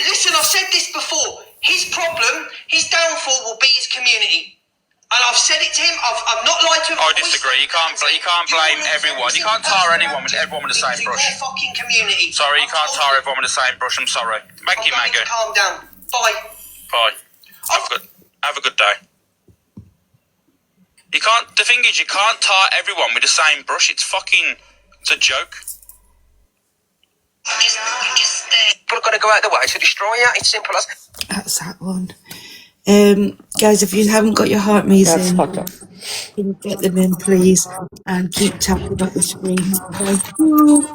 Listen, I've said this before. His problem, his downfall will be his community. And I've said it to him. I've not lied to him. I disagree. You can't blame everyone. You can't tar everyone with the same brush. Your fucking community. Sorry, you can't tar everyone with the same brush. I'm sorry. Thank you, I'm going to Maggie. calm down. Bye. Bye. Have a good day. You can't. The thing is, you can't tar everyone with the same brush. It's a joke. People are going to go out of the way to destroy you. It's simple as. That's that one. Guys, if you haven't got your heart maze That's in, fucked up. can you get them in, please? And keep tapping up the screen. Thank you.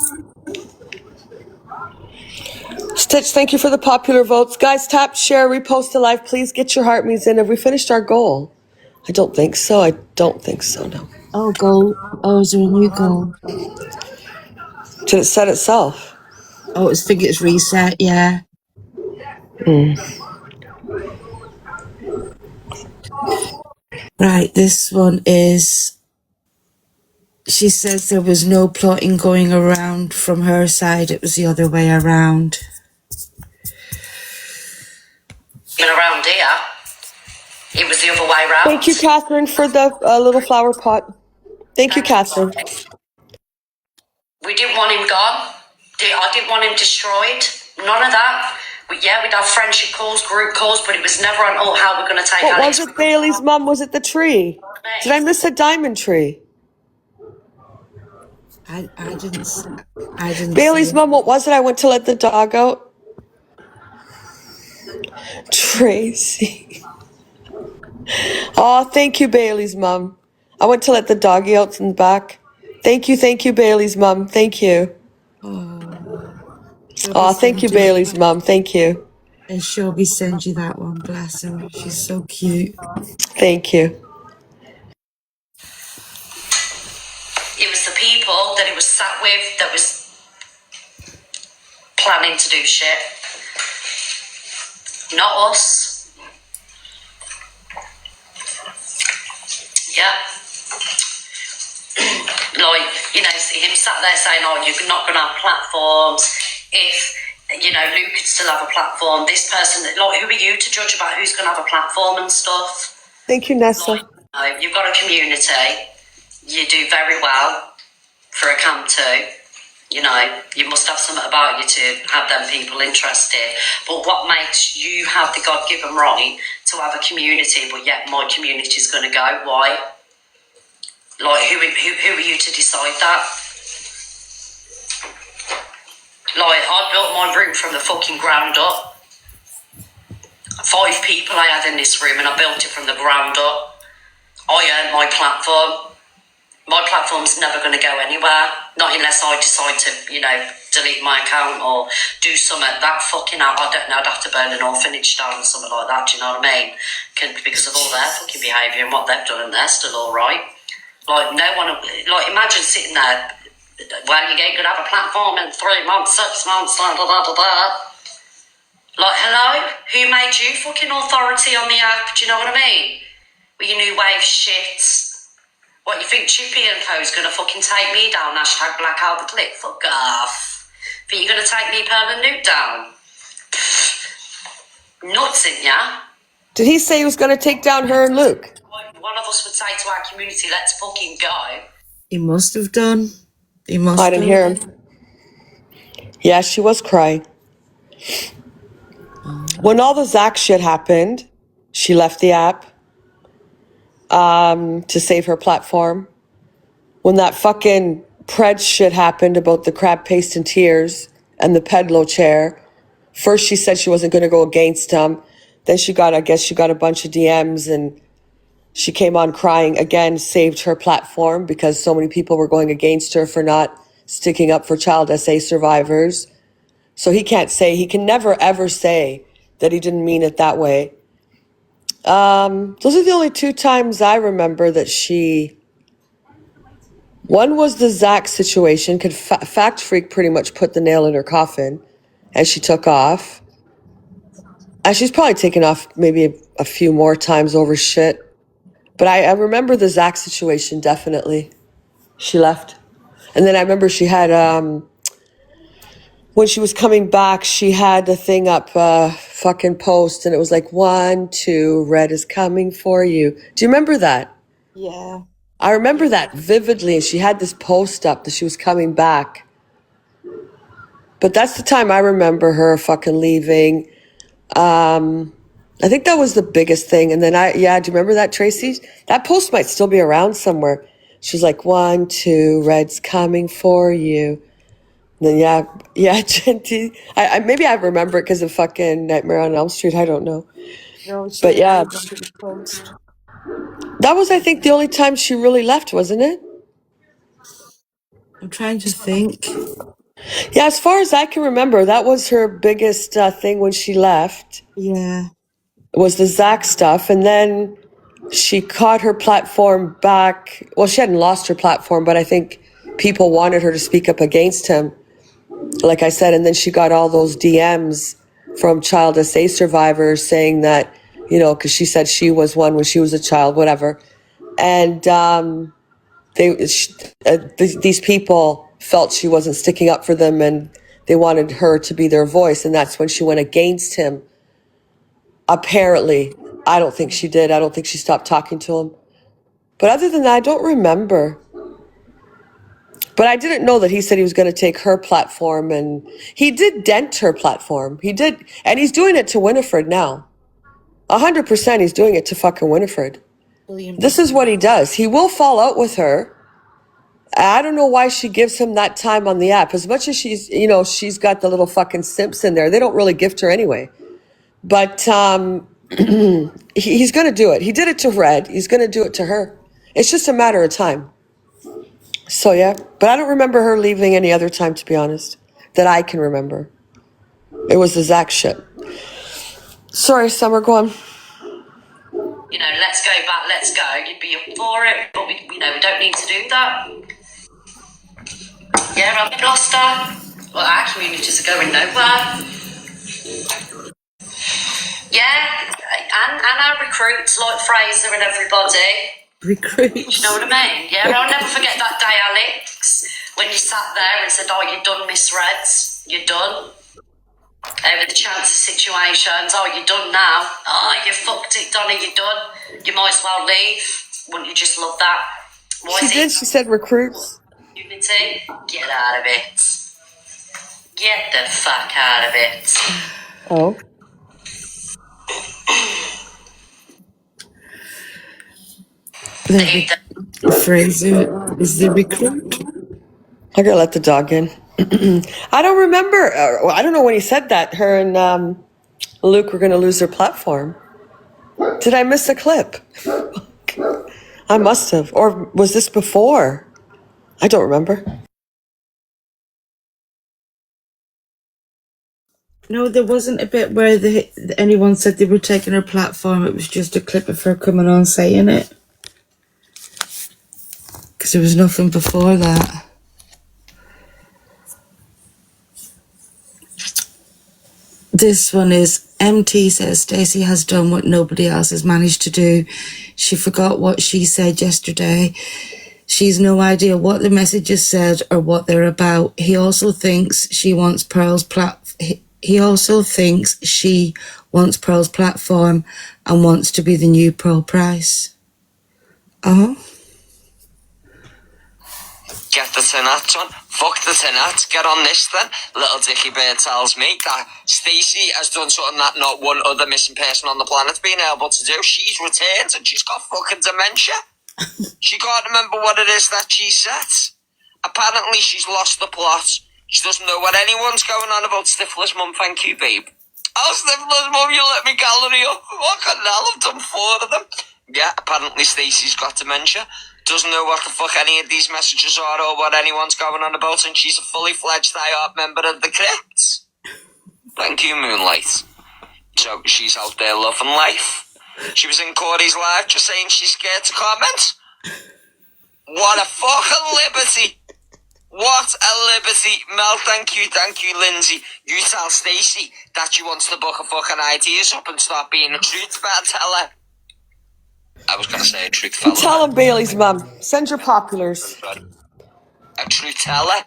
Stitch, thank you for the popular votes. Guys, tap, share, repost to live. Please get your heart maze in. Have we finished our goal? I don't think so. No. Oh, goal. Oh, is there a new goal? Did it set itself? Oh, I think it's reset, yeah. Right, this one is... She says there was no plotting going around from her side. It was the other way around. Been around here. It was the other way round. Thank you, Catherine, for the little flower pot. Thank you, Catherine. We didn't want him gone. I didn't want him destroyed. None of that. We'd have friendship calls, group calls, but it was never on, how we're going to take What Alex. was it, Bailey's mum? Was it the tree? Did I miss a diamond tree? I didn't Bailey's see mum, what was it? I went to let the dog out. Tracy. Oh, thank you, Bailey's mum. I went to let the doggy out in the back. Thank you, Bailey's mum. Thank you. Oh, thank you, Bailey's mum. Thank you. And Shelby send you that one, bless her. She's so cute. Thank you. It was the people that it was sat with that was planning to do shit. Not us. Yeah. See him sat there saying, you're not going to have platforms. If, Luke could still have a platform, this person, who are you to judge about who's going to have a platform and stuff? Thank you, Nessa. You've got a community. You do very well for a Camp 2. You must have something about you to have them people interested. But what makes you have the God-given right to have a community, but yet my community is going to go? Why? Like, who are you to decide that? Like, I built my room from the fucking ground up. 5 people I had in this room, and I built it from the ground up. I earned my platform. My platform's never going to go anywhere, not unless I decide to, you know, delete my account or do something that fucking out. I don't know, I'd have to burn an orphanage down or something like that, do you know what I mean? Because of all their fucking behaviour and what they've done, and they're still alright. Like, no one, like, imagine sitting there, well, you ain't going to have a platform in 3 months, 6 months, da da da da da. Like, hello? Who made you fucking authority on the app, do you know what I mean? With your new wave shit. What, you think Chippy and Co.'s gonna fucking take me down? Hashtag Black Albert Click. Fuck off. Think you're gonna take me, Pearl and Nuke down? Nuts in ya? Did he say he was going to take down her and Luke? One of us would say to our community, let's fucking go. He must have done. He must I didn't have. hear him. Yeah, she was crying. When all the Zach shit happened, she left the app to save her platform. When that fucking Pred shit happened about the crab paste and tears and the Pedlo chair, first she said she wasn't going to go against him. Then I guess she got a bunch of DMs and she came on crying again, saved her platform because so many people were going against her for not sticking up for child SA survivors. So he can never ever say that he didn't mean it that way. Those are the only 2 times I remember that one was the Zach situation, because Fact Freak pretty much put the nail in her coffin and she took off. And she's probably taken off maybe a few more times over shit. But I remember the Zach situation, definitely. She left. And then I remember she had, when she was coming back, she had the thing up, fucking post, and it was like, 1, 2, red is coming for you. Do you remember that? Yeah. I remember that vividly, and she had this post up that she was coming back. But that's the time I remember her fucking leaving. I think that was the biggest thing. And then do you remember that, Tracy? That post might still be around somewhere. She's like, 1, 2, red's coming for you. And then Genty. Maybe I remember it because of fucking Nightmare on Elm Street. I don't know. No, But yeah, post. that was, I think, the only time she really left, wasn't it? I'm trying to think. Yeah, as far as I can remember, that was her biggest thing when she left, Yeah. was the Zach stuff. And then she caught her platform back. Well, she hadn't lost her platform, but I think people wanted her to speak up against him, like I said. And then she got all those DMs from child SA survivors saying that, you know, because she said she was one when she was a child, whatever. And these people felt she wasn't sticking up for them, and they wanted her to be their voice. And that's when she went against him. Apparently, I don't think she did. I don't think she stopped talking to him. But other than that, I don't remember. But I didn't know that he said he was going to take her platform, and he did dent her platform. He did. And he's doing it to Winifred now. 100% he's doing it to fucking Winifred. This is what he does. He will fall out with her. I don't know why she gives him that time on the app. As much as she's got the little fucking simps in there. They don't really gift her anyway. But he's going to do it. He did it to Red. He's going to do it to her. It's just a matter of time. So, yeah. But I don't remember her leaving any other time, to be honest, that I can remember. It was the Zach shit. Sorry, Summer, go on. You know, let's go back, let's go. You'd be up for it, but we don't need to do that. Yeah, I'm Gloucester. Well, our communities are going nowhere. Yeah, and our recruits like Fraser and everybody. Recruits. You know what I mean? Yeah, I'll never forget that day, Alex, when you sat there and said, "Oh, you're done, Miss Reds. You're done." Over the chance of situations. "Oh, you're done now. Oh, you fucked it, Donna. You're done. You might as well leave." Wouldn't you just love that? Why She did. She said recruits. Unity, get out of it. Get the fuck out of it. Oh. Fraser is the recruit. I gotta let the dog in. I don't remember. I don't know when he said that. Her and Luke were gonna lose their platform. Did I miss a clip? I must have. Or was this before? I don't remember. No, there wasn't a bit where anyone said they were taking her platform. It was just a clip of her coming on saying it. Because there was nothing before that. This one is MT says Stacey has done what nobody else has managed to do. She forgot what she said yesterday. She's no idea what the messages said or what they're about. He also thinks she wants Pearl's platform and wants to be the new Pearl Price. Get the Tinat, son. Fuck the Tinat. Get on this then. Little Dicky Bird tells me that Stacey has done something that not one other missing person on the planet's been able to do. She's returned and she's got fucking dementia. She can't remember what it is that she said. Apparently she's lost the plot. She doesn't know what anyone's going on about Stifler's mum. Thank you, babe. Oh, Stifler's mum, you let me gallery up. Fucking hell, I've done 4 of them. Yeah, apparently Stacey's got dementia. Doesn't know what the fuck any of these messages are or what anyone's going on about, and she's a fully fledged IARP member of the Crypt. Thank you, Moonlight. So she's out there loving life. She was in Corey's live just saying she's scared to comment. What a fucking liberty. What a liberty. Mel, thank you, Lindsay. You tell Stacey that she wants to book her fucking ideas up and start being a truth teller. I was going to say a truth fella. Tell him Bailey's mum. Send your populars. A truth teller.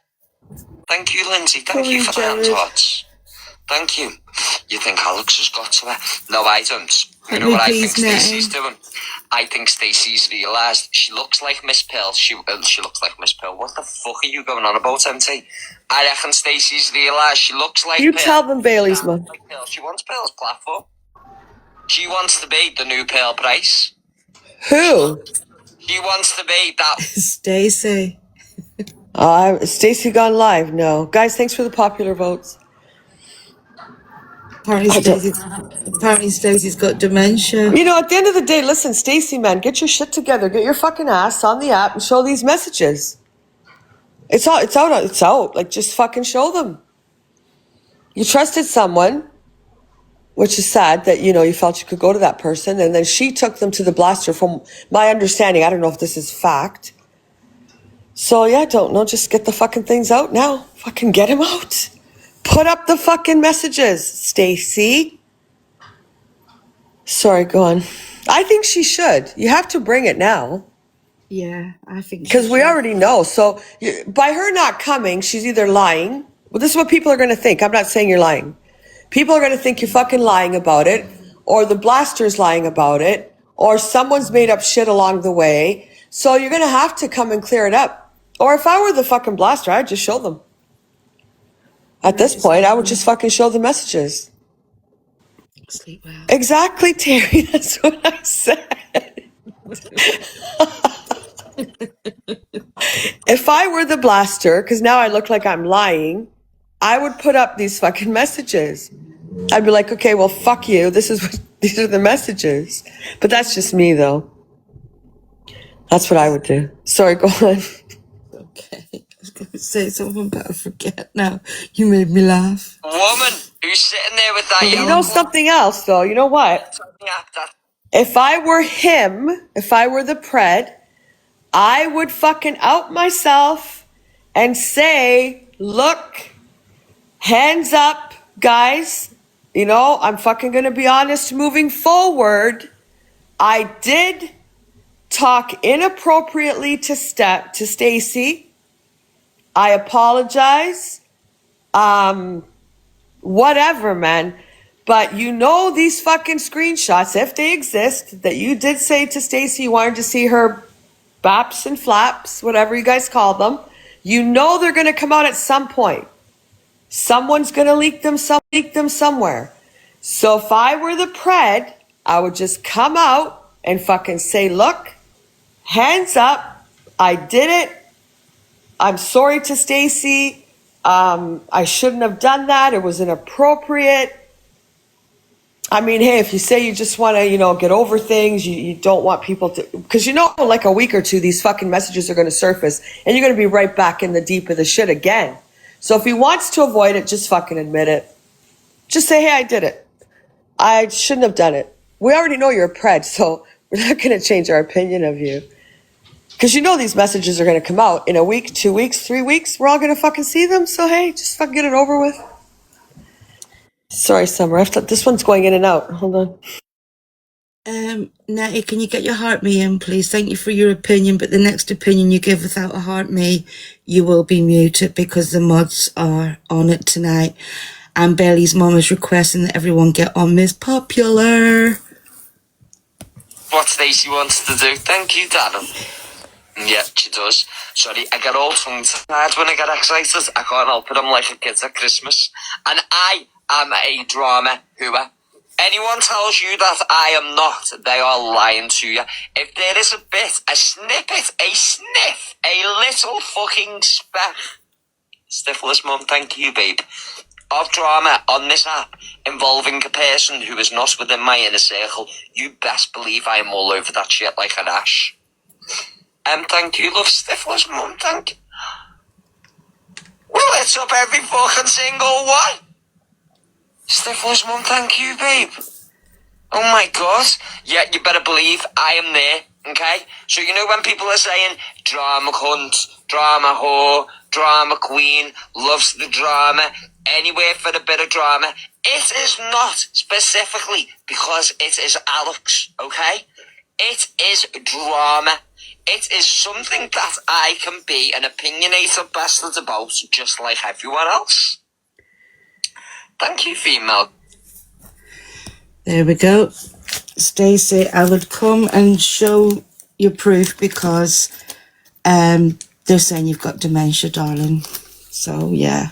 Thank you, Lindsay. Thank you for the hand hearts. Thank you. You think Alex has got to her? No, I don't. You know what I think Stacey's doing? I think Stacey's realised she looks like Miss Pill. She looks like Miss Pill. What the fuck are you going on about, MT? I reckon Stacey's realised she looks like You Pill. tell them Bailey's mum. Like Pill. She wants Pill's platform. She wants to be the new Pearl Price. Who? She wants to be that. Stacey. Stacey gone live? No. Guys, thanks for the popular votes. Apparently Stacey's got dementia. You know, at the end of the day, listen, Stacey, man, get your shit together. Get your fucking ass on the app and show these messages. It's out. Like, just fucking show them. You trusted someone, which is sad that, you know, you felt you could go to that person, and then she took them to the blaster from my understanding. I don't know if this is fact. So, yeah, I don't know. Just get the fucking things out now. Fucking get them out. Put up the fucking messages, Stacey. Sorry, go on. I think she should. You have to bring it now. Yeah, I think because we already know. So by her not coming, she's either lying. Well, this is what people are going to think. I'm not saying you're lying. People are going to think you're fucking lying about it, or the blaster's lying about it, or someone's made up shit along the way. So you're going to have to come and clear it up. Or if I were the fucking blaster, I'd just show them. At this point, I would just fucking show the messages. Sleep well. Exactly, Terry. That's what I said. If I were the blaster, because now I look like I'm lying, I would put up these fucking messages. I'd be like, okay, well, fuck you. These are the messages. But that's just me, though. That's what I would do. Sorry, go on. Okay. I was going to say something, but I forget now. You made me laugh. Woman who's sitting there with that You know something else, though? You know what? If I were him, if I were the pred, I would fucking out myself and say, look, hands up, guys. You know, I'm fucking going to be honest moving forward. I did talk inappropriately to Stacey. I apologize. Whatever, man. But you know these fucking screenshots, if they exist, that you did say to Stacey you wanted to see her baps and flaps, whatever you guys call them. You know they're going to come out at some point. Someone's going to leak them somewhere. So if I were the pred, I would just come out and fucking say, look, hands up. I did it. I'm sorry to Stacy. I shouldn't have done that. It was inappropriate. I mean, hey, if you say you just want to, get over things, you don't want people to, because like a week or two, these fucking messages are going to surface and you're going to be right back in the deep of the shit again. So if he wants to avoid it, just fucking admit it. Just say, hey, I did it. I shouldn't have done it. We already know you're a pred, so we're not going to change our opinion of you. Because these messages are going to come out in a week, 2 weeks, 3 weeks. We're all going to fucking see them. So, hey, just fucking get it over with. Sorry, Summer. This one's going in and out. Hold on. Natty, can you get your heart me in, please? Thank you for your opinion, but the next opinion you give without a heart me, you will be muted because the mods are on it tonight. And Bailey's mom is requesting that everyone get on Miss Popular. What Stacey wants to do. Thank you, Darren. Yeah, she does. Sorry, I get all tongue-tied when I get excited. I can't help it. I'm like a kid at Christmas. And I am a drama hooer. Anyone tells you that I am not, they are lying to you. If there is a bit, a snippet, a sniff, a little fucking speck, Stifler's mum, thank you, babe, of drama on this app involving a person who is not within my inner circle, you best believe I am all over that shit like an ash. Thank you, love, Stifler's mum, thank you. Well, it's up every fucking single one. Stifler's mum, thank you, babe. Oh my God. Yeah, you better believe I am there, okay? So when people are saying drama cunt, drama whore, drama queen, loves the drama, anywhere for a bit of drama, it is not specifically because it is Alex, okay? It is drama. It is something that I can be an opinionated bastard about, just like everyone else. Thank you, female. There we go. Stacey, I would come and show your proof because they're saying you've got dementia, darling. So, yeah.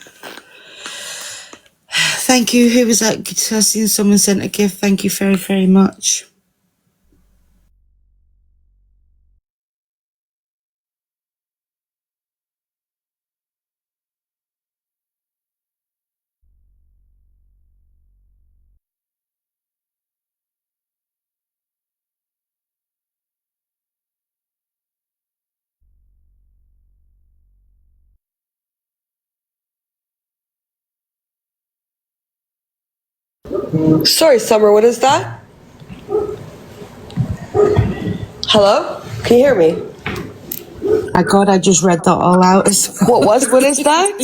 Thank you. Who was that? I've seen someone sent a gift. Thank you very, very much. Sorry, Summer, what is that? Hello? Can you hear me? I just read that all out. What is that?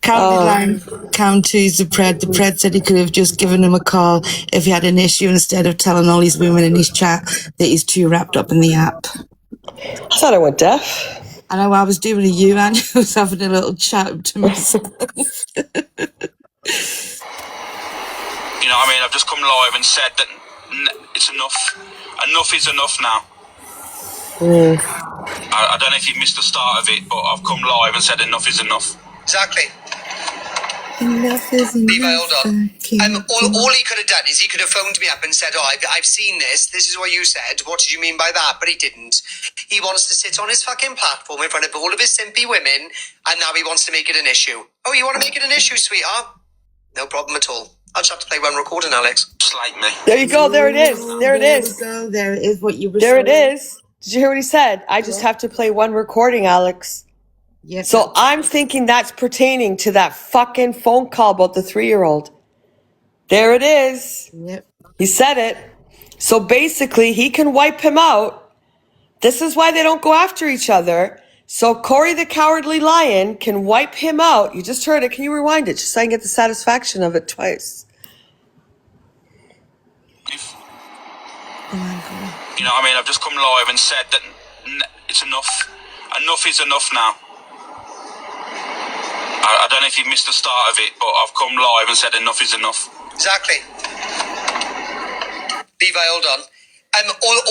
Count two's the Pred. The Pred said he could have just given him a call if he had an issue instead of telling all these women in his chat that he's too wrapped up in the app. I thought I went deaf. I know I was doing a you and I was having a little chat to myself. I've just come live and said that it's enough. Enough is enough now. I don't know if you missed the start of it, but I've come live and said enough is enough. Exactly. Enough is enough. Levi, hold on. All he could have done is he could have phoned me up and said, I've seen this. This is what you said. What did you mean by that? But he didn't. He wants to sit on his fucking platform in front of all of his simpy women, and now he wants to make it an issue. Oh, you want to make it an issue, sweetheart? No problem at all. I'll just have to play one recording, Alex. Just like me. There you go. There it is. There it is. There it is what you were There saying. it is. Did you hear what he said? I just have to play one recording, Alex. Yes. So I'm thinking that's pertaining to that fucking phone call about the 3-year-old. There it is. Yep. He said it. So basically, he can wipe him out. This is why they don't go after each other. So Corey the Cowardly Lion can wipe him out. You just heard it. Can you rewind it just so I can get the satisfaction of it twice? Oh my God. I've just come live and said that it's enough. Enough is enough now. I don't know if you missed the start of it, but I've come live and said enough is enough. Exactly. Levi, hold on.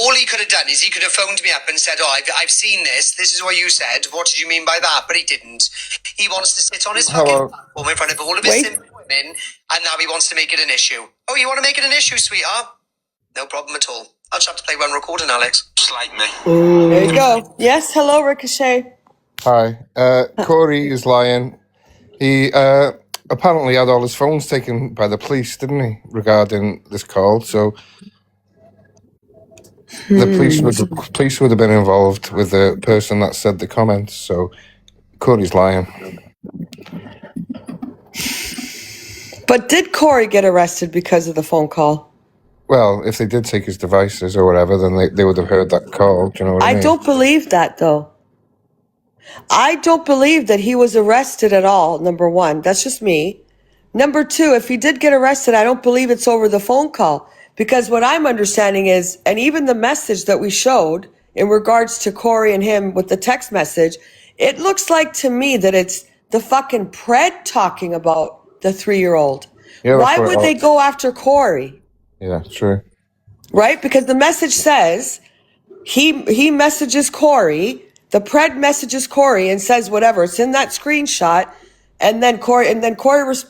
All he could have done is he could have phoned me up and said, I've seen this. This is what you said. What did you mean by that? But he didn't. He wants to sit on his fucking platform in front of all of his simpy women, and now he wants to make it an issue. Oh, you want to make it an issue, sweetheart? No problem at all. I'll just have to play one recording, Alex. just like me. There you go. Yes, hello, Ricochet. Hi. Corey is lying. He apparently had all his phones taken by the police, didn't he, regarding this call? So the police would have been involved with the person that said the comments. So Corey's lying. But did Corey get arrested because of the phone call? Well, if they did take his devices or whatever, then they would have heard that call. Do you know what I mean? I don't believe that, though. I don't believe that he was arrested at all, number one. That's just me. Number two, if he did get arrested, I don't believe it's over the phone call. Because what I'm understanding is, and even the message that we showed in regards to Corey and him with the text message, it looks like to me that it's the fucking pred talking about the 3-year-old. Yeah, Why would they go after Corey? Yeah, true. Right? Because the message says he messages Corey, the pred messages Corey and says whatever. It's in that screenshot. And then Corey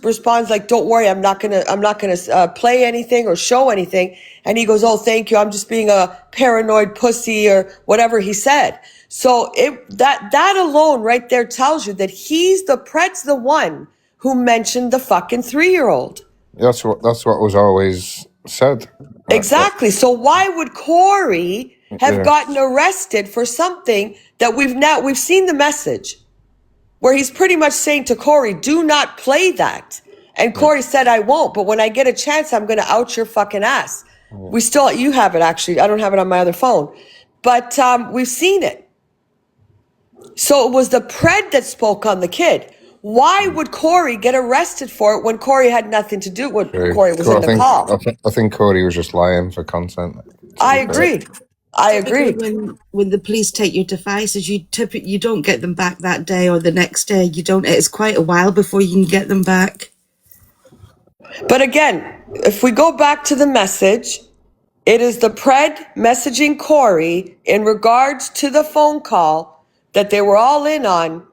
responds like, "Don't worry, I'm not gonna play anything or show anything." And he goes, "Oh, thank you. I'm just being a paranoid pussy," or whatever he said. So that alone right there tells you that the pred's the one who mentioned the fucking 3-year-old. That's what was always said. Exactly. So why would Corey have gotten arrested for something that we've seen the message where he's pretty much saying to Corey, "Do not play that." And Corey said, "I won't, but when I get a chance, I'm going to out your fucking ass." You have it actually. I don't have it on my other phone, but we've seen it. So it was the pred that spoke on the kid. Why would Corey get arrested for it when Corey had nothing to do with Corey was in the call? I think Corey was just lying for content. I agree. When the police take your devices, you don't get them back that day or the next day. You don't. It's quite a while before you can get them back. But again, if we go back to the message, it is the pred messaging Corey in regards to the phone call that they were all in on,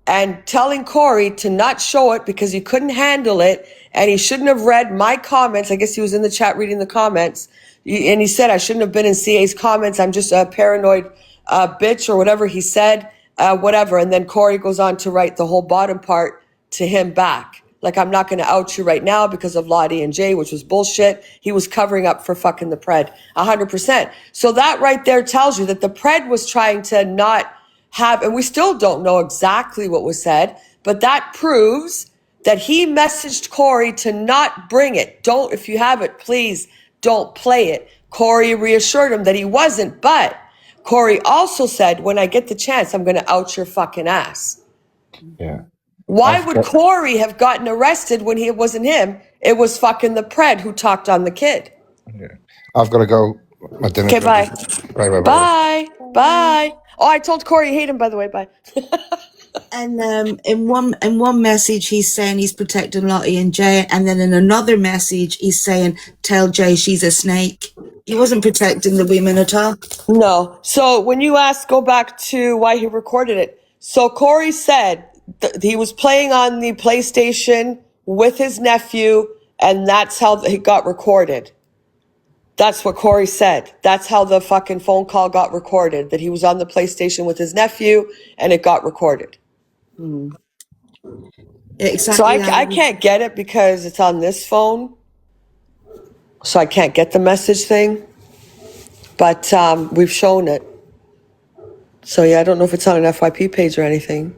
and telling Corey to not show it because he couldn't handle it and he shouldn't have read my comments. I guess he was in the chat reading the comments. And he said, "I shouldn't have been in CA's comments. I'm just a paranoid bitch," or whatever he said, whatever. And then Corey goes on to write the whole bottom part to him back. Like, "I'm not going to out you right now because of Lottie and Jay," which was bullshit. He was covering up for fucking the pred 100%. So that right there tells you that the pred was trying to not have, and we still don't know exactly what was said, but that proves that he messaged Corey to not bring it. If you have it, please don't play it. Corey reassured him that he wasn't, but Corey also said, "When I get the chance, I'm going to out your fucking ass." Yeah. Why would Corey have gotten arrested when it wasn't him? It was fucking the pred who talked on the kid. Yeah. I've got to go. My dinner. Okay, bye. Bye. Bye. Oh, I told Corey you hate him, by the way. Bye. And in one message he's saying he's protecting Lottie and Jay, and then in another message he's saying, "Tell Jay she's a snake." He wasn't protecting the women at all. No. So when you go back to why he recorded it. So Corey said he was playing on the PlayStation with his nephew, and that's how he got recorded. That's what Corey said. That's how the fucking phone call got recorded, that he was on the PlayStation with his nephew and it got recorded. Exactly. So I can't get it because it's on this phone. So I can't get the message thing. But we've shown it. So yeah, I don't know if it's on an FYP page or anything.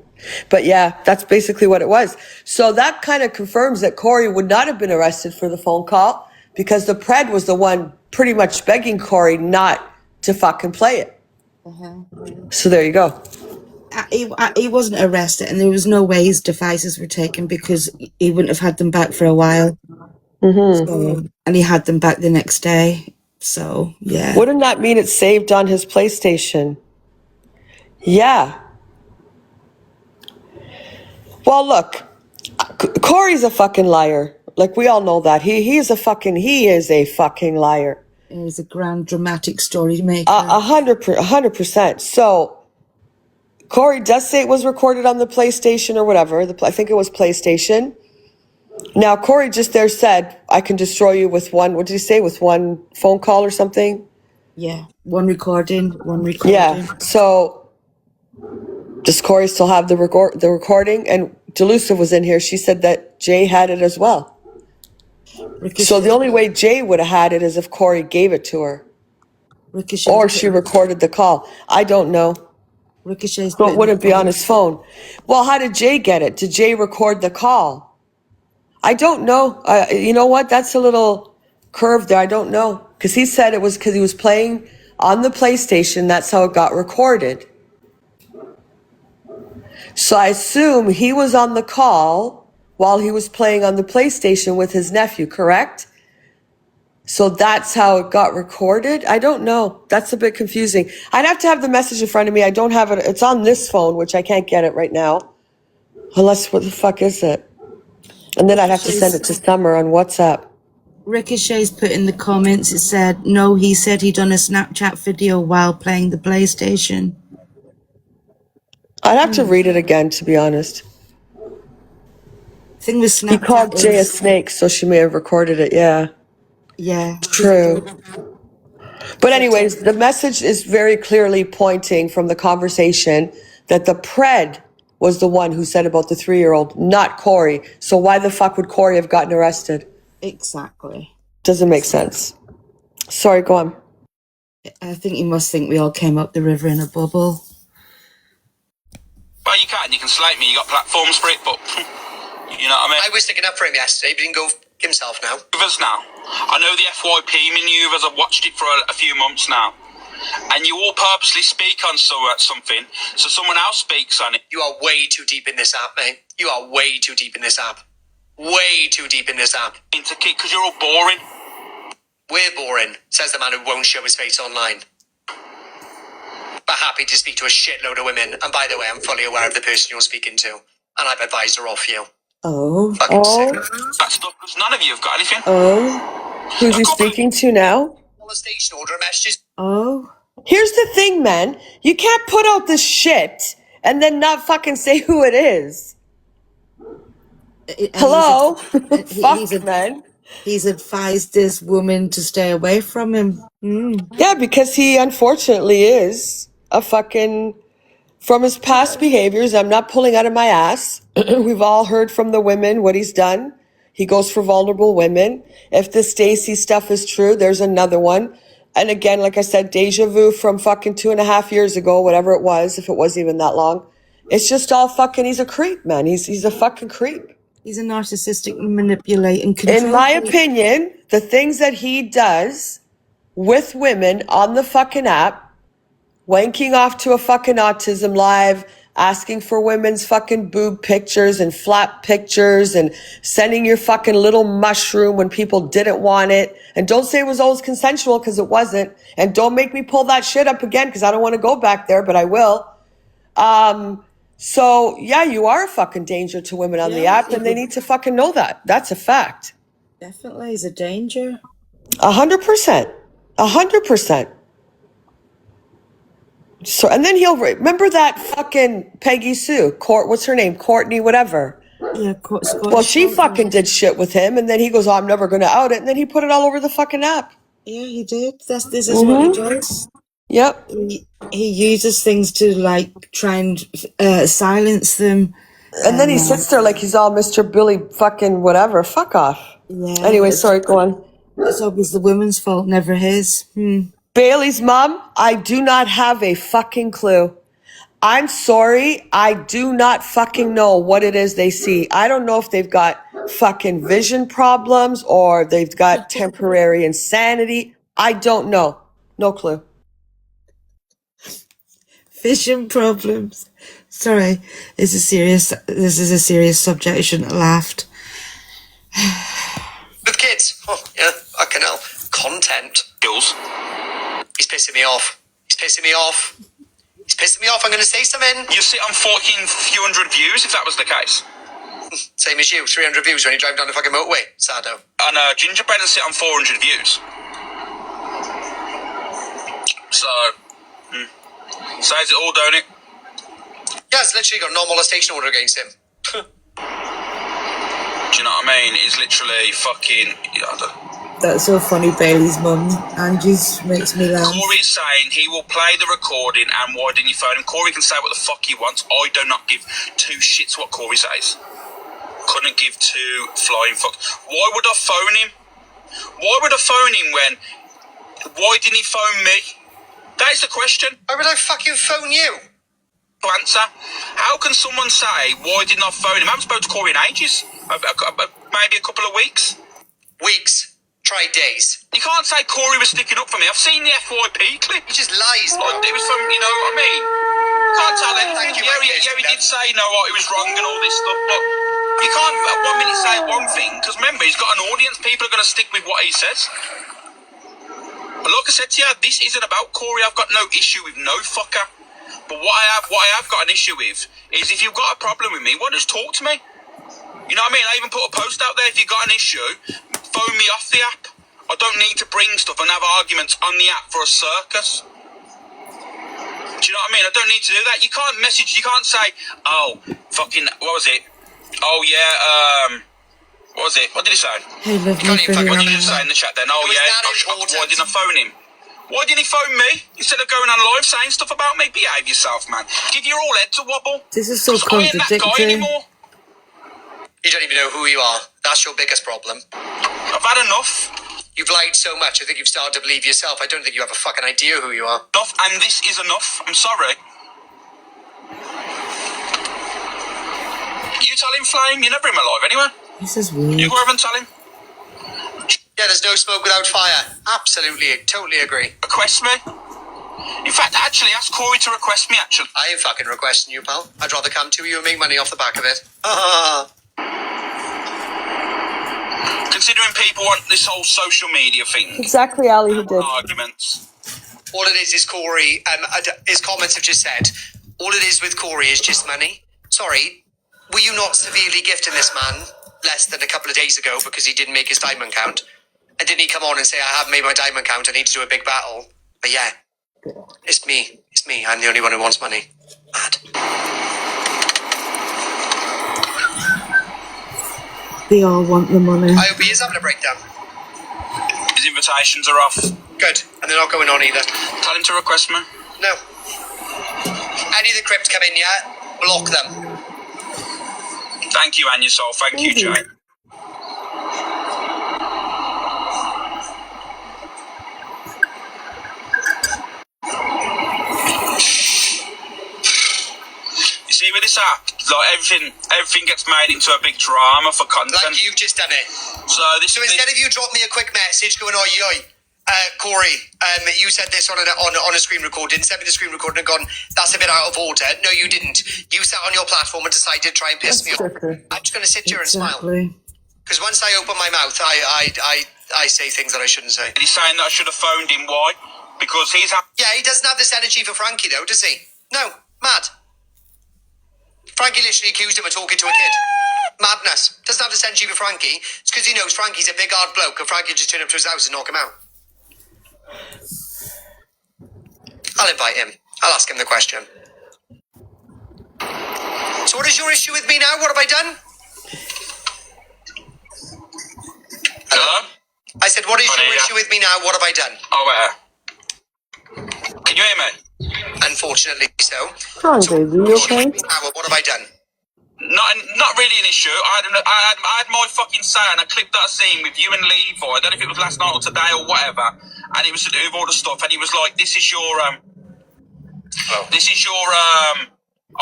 But yeah, that's basically what it was. So that kind of confirms that Corey would not have been arrested for the phone call because the pred was the one pretty much begging Corey not to fucking play it. So there you go. He wasn't arrested, and there was no way his devices were taken because he wouldn't have had them back for a while. So, and he had them back the next day. So yeah. Wouldn't that mean it's saved on his PlayStation? Yeah. Well, look, Corey's a fucking liar. Like, we all know that. He is a fucking liar. It's a grand dramatic story maker. 100%. So Corey does say it was recorded on the PlayStation or whatever. I think it was PlayStation. Now, Corey just there said, "I can destroy you with one," what did he say? With one phone call or something? Yeah. One recording. Yeah. So does Corey still have the recording? And Delusive was in here. She said that Jay had it as well. So the only way Jay would have had it is if Corey gave it to her. Ricochet. Or she recorded the call. I don't know. Ricochet's So it wouldn't be on his phone. Well, how did Jay get it? Did Jay record the call? I don't know. You know what? That's a little curve there. I don't know. Because he said it was because he was playing on the PlayStation. That's how it got recorded. So I assume he was on the call while he was playing on the PlayStation with his nephew, correct? So that's how it got recorded? I don't know. That's a bit confusing. I'd have to have the message in front of me. I don't have it. It's on this phone, which I can't get it right now. Unless, what the fuck is it? And then I'd have to send it to Summer on WhatsApp. Ricochet's put in the comments, it said, no, he said he done a Snapchat video while playing the PlayStation. I'd have to read it again, to be honest. Thing with Snapchat He called Jay a snake, so she may have recorded it, yeah. Yeah. True. But anyways, the message is very clearly pointing from the conversation that the pred was the one who said about the 3-year-old, not Corey. So why the fuck would Corey have gotten arrested? Exactly. Doesn't make sense. Sorry, go on. I think he must think we all came up the river in a bubble. Well, you can slate me, you got platforms for it, but you know what I mean? I was sticking up for him yesterday, but he can go himself now. Us now. I know the FYP manoeuvres, I've watched it for a few months now. And you all purposely speak on something, so someone else speaks on it. You are way too deep in this app, mate. You are way too deep in this app. Way too deep in this app. Because you're all boring. We're boring, says the man who won't show his face online. But happy to speak to a shitload of women. And by the way, I'm fully aware of the person you're speaking to. And I've advised her off you. Oh. Fucking sick. That stuff, because none of you have got anything. Oh. Who's he speaking to now? Molestation order messages. Oh. Here's the thing, man. You can't put out this shit and then not fucking say who it is. Hello? Fuck, man. He's advised this woman to stay away from him. Yeah, because he unfortunately is a fucking... From his past behaviors, I'm not pulling out of my ass. We've all heard from the women what he's done. He goes for vulnerable women. If the Stacey stuff is true, there's another one. And again, like I said, deja vu from fucking 2.5 years ago, whatever it was, if it was even that long. It's just all fucking, he's a creep, man. He's a fucking creep. He's a narcissistic, manipulating, control. In my opinion, the things that he does with women on the fucking app, wanking off to a fucking autism live, asking for women's fucking boob pictures and flap pictures and sending your fucking little mushroom when people didn't want it. And don't say it was always consensual, because it wasn't. And don't make me pull that shit up again, because I don't want to go back there, but I will. So yeah, you are a fucking danger to women on the app, and they need to fucking know that. That's a fact. Definitely is a danger. 100%. 100%. So, and then he'll remember that fucking Peggy Sue, what's her name? Courtney, whatever. Yeah, well, she fucking did shit with him, and then he goes, "Oh, I'm never gonna out it," and then he put it all over the fucking app. Yeah, he did. This is what he does. Yep. He uses things to like try and silence them. And then he sits there like he's all Mr. Billy fucking whatever. Fuck off. Yeah. Anyway, sorry, go on. It's always the woman's fault, never his. Bailey's mom, I do not have a fucking clue. I'm sorry. I do not fucking know what it is they see. I don't know if they've got fucking vision problems or they've got temporary insanity. I don't know. No clue. Vision problems. Sorry, this is a serious subject. I shouldn't have laughed. With kids. Oh, yeah, fucking hell. Content. Jules. He's pissing me off. He's pissing me off. He's pissing me off. I'm going to say something. You sit on few hundred views, if that was the case. Same as you. 300 views when you drive down the fucking motorway. Sado. And Gingerbread will sit on 400 views. So, says it all, don't it? Yeah, it's literally got a non-molestation order against him. Do you know what I mean? It's literally fucking... That's so funny, Bailey's mum. Angie's makes me laugh. Corey's saying he will play the recording, and why didn't you phone him? Corey can say what the fuck he wants. I do not give two shits what Corey says. Couldn't give two flying fucks. Why would I phone him? Why would I phone him when... Why didn't he phone me? That is the question. Why would I fucking phone you? To answer. How can someone say, why didn't I phone him? I haven't spoken to Corey in ages. Maybe a couple of weeks. Weeks. Try days. You can't say Corey was sticking up for me. I've seen the FYP clip. He just lies, Like, it was from, you know what I mean? You can't tell anything. Thank you, He did say, you know what, it was wrong and all this stuff, but you can't at 1 minute say one thing, because remember, he's got an audience. People are going to stick with what he says. But like I said to you, this isn't about Corey. I've got no issue with no fucker. But what I have got an issue with is if you've got a problem with me, why don't you just talk to me? You know what I mean? I even put a post out there. If you've got an issue, phone me off the app. I don't need to bring stuff and have arguments on the app for a circus. Do you know what I mean? I don't need to do that. You can't message, you can't say, oh, fucking, what was it? Oh, yeah, what was it? What did he say? Hey, love me for What did hearing he say in the chat then? Oh, It was yeah, that why didn't I phone him? Why didn't he phone me? Instead of going on live saying stuff about me, behave yourself, man. Give your all heads a wobble. This is so 'Cause I ain't that guy contradictory. anymore. You don't even know who you are. That's your biggest problem. I've had enough. You've lied so much, I think you've started to believe yourself. I don't think you have a fucking idea who you are. Enough, and this is enough. I'm sorry. You tell him, Flame. You're never in my life anyway. This is weird. You go over and tell him. Yeah, there's no smoke without fire. Absolutely, totally agree. Request me. In fact, actually, ask Corey to request me, actually. I ain't fucking requesting you, pal. I'd rather come to you and make money off the back of it. Considering people want this whole social media thing. Exactly, Ali, he did. Arguments. All it is Corey, his comments have just said, all it is with Corey is just money. Sorry, were you not severely gifting this man less than a couple of days ago because he didn't make his diamond count? And didn't he come on and say, I haven't made my diamond count, I need to do a big battle? But yeah, it's me. It's me. I'm the only one who wants money. Mad. They all want the money. I hope he is having a breakdown. His invitations are off. Good. And they're not going on either. Tell him to request me. No. Any of the crypts come in yet? Block them. Thank you, Anya Soul. Thank you, Jay. You see, with this app, like everything gets made into a big drama for content. Like you've just done it. So instead of you drop me a quick message going, oi, oi, Corey, you said this on a screen recording, sent me the screen recording and gone, that's a bit out of order. No, you didn't. You sat on your platform and decided to try and piss me off. I'm just going to sit here and smile. Because once I open my mouth, I say things that I shouldn't say. He's saying that I should have phoned him. Why? Because he's... Yeah, he doesn't have this energy for Frankie, though, does he? No, mad. Frankie literally accused him of talking to a kid. Madness. Doesn't have this energy for Frankie. It's because he knows Frankie's a big hard bloke and Frankie just turn up to his house and knock him out. I'll invite him. I'll ask him the question. So what is your issue with me now? What have I done? Hello? I said, what is your issue with me now? What have I done? Oh, can you hear me? Unfortunately so. Hi, baby. You okay? What have I done? Not really an issue. I had my fucking say, and I clipped that scene with you and Levi. I don't know if it was last night or today or whatever. And it was to do with all the stuff. And he was like, "This is your I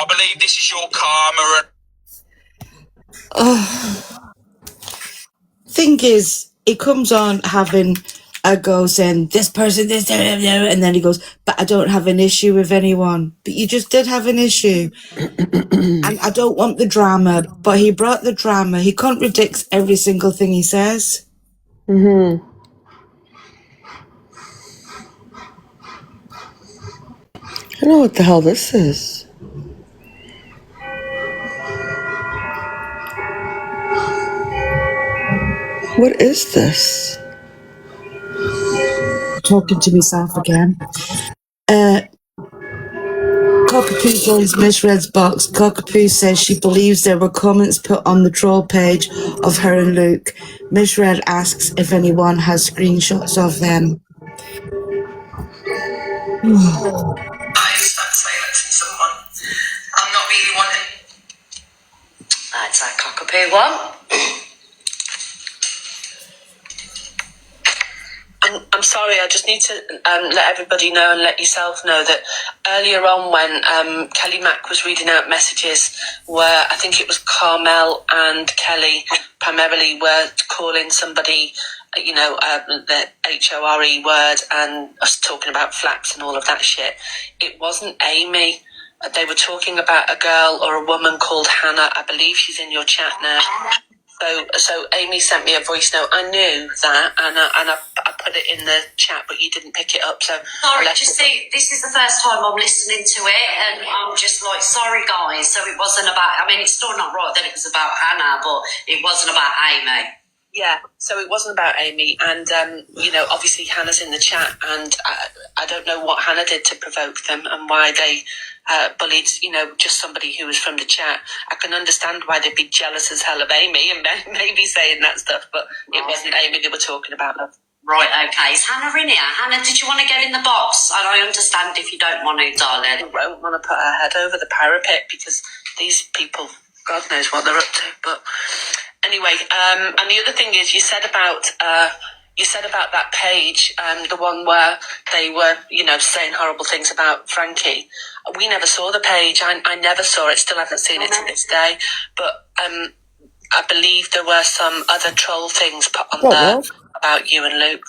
believe this is your karma." Thing is, he comes on having a go saying this person, this, and then he goes, but I don't have an issue with anyone. But you just did have an issue. And I don't want the drama, but he brought the drama. He contradicts every single thing he says. Mm-hmm. I don't know what the hell this is. What is this? Talking to myself again. Cockapoo joins Miss Red's box. Cockapoo says she believes there were comments put on the troll page of her and Luke. Miss Red asks if anyone has screenshots of them. I start silencing someone. I'm not really wanting. That's that Cockapoo one. I'm sorry, I just need to let everybody know and let yourself know that earlier on when Kelly Mack was reading out messages where I think it was Carmel and Kelly primarily were calling somebody, the HORE word and us talking about flaps and all of that shit. It wasn't Amy. They were talking about a girl or a woman called Hannah. I believe she's in your chat now. So Amy sent me a voice note. I knew that, and I put it in the chat, but you didn't pick it up. So Sorry, just see, this is the first time I'm listening to it, and I'm just like, sorry guys. So it wasn't about. I mean, it's still not right that it was about Hannah, but it wasn't about Amy. Yeah, so it wasn't about Amy, and obviously Hannah's in the chat, and I don't know what Hannah did to provoke them and why they bullied, just somebody who was from the chat. I can understand why they'd be jealous as hell of Amy and maybe saying that stuff, but it wasn't Amy they were talking about. Right, okay. Is Hannah in here? Hannah, did you want to get in the box? And I understand if you don't want to, darling. I don't want to put her head over the parapet because these people, God knows what they're up to, but. Anyway, and the other thing is, you said about that page, the one where they were, saying horrible things about Frankie. We never saw the page. I never saw it. Still haven't seen it to this day. But I believe there were some other troll things put on there about you and Luke.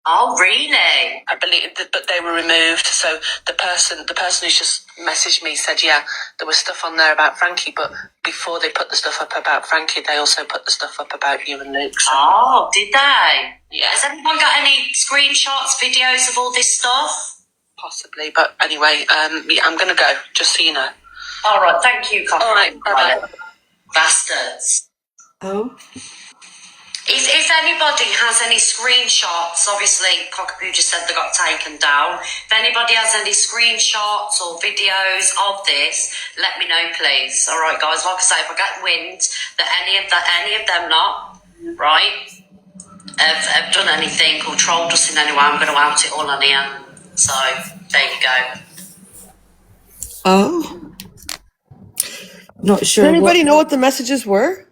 Oh, really? I believe, but they were removed. So the person who's just messaged me said, yeah, there was stuff on there about Frankie, but before they put the stuff up about Frankie, they also put the stuff up about you and Luke. So. Oh, did they? Yeah. Has anyone got any screenshots, videos of all this stuff? Possibly, but anyway, I'm going to go, just so you know. All right, thank you, Cockapoo. All right, bye-bye. Bastards. Oh? If anybody has any screenshots, obviously Cockapoo just said they got taken down. If anybody has any screenshots or videos of this, let me know, please. All right, guys. Like I say, if I get wind that any of them not right have done anything or trolled us in any way, I'm going to out it all on here. So there you go. Oh? Not sure. Does anybody know what the messages were?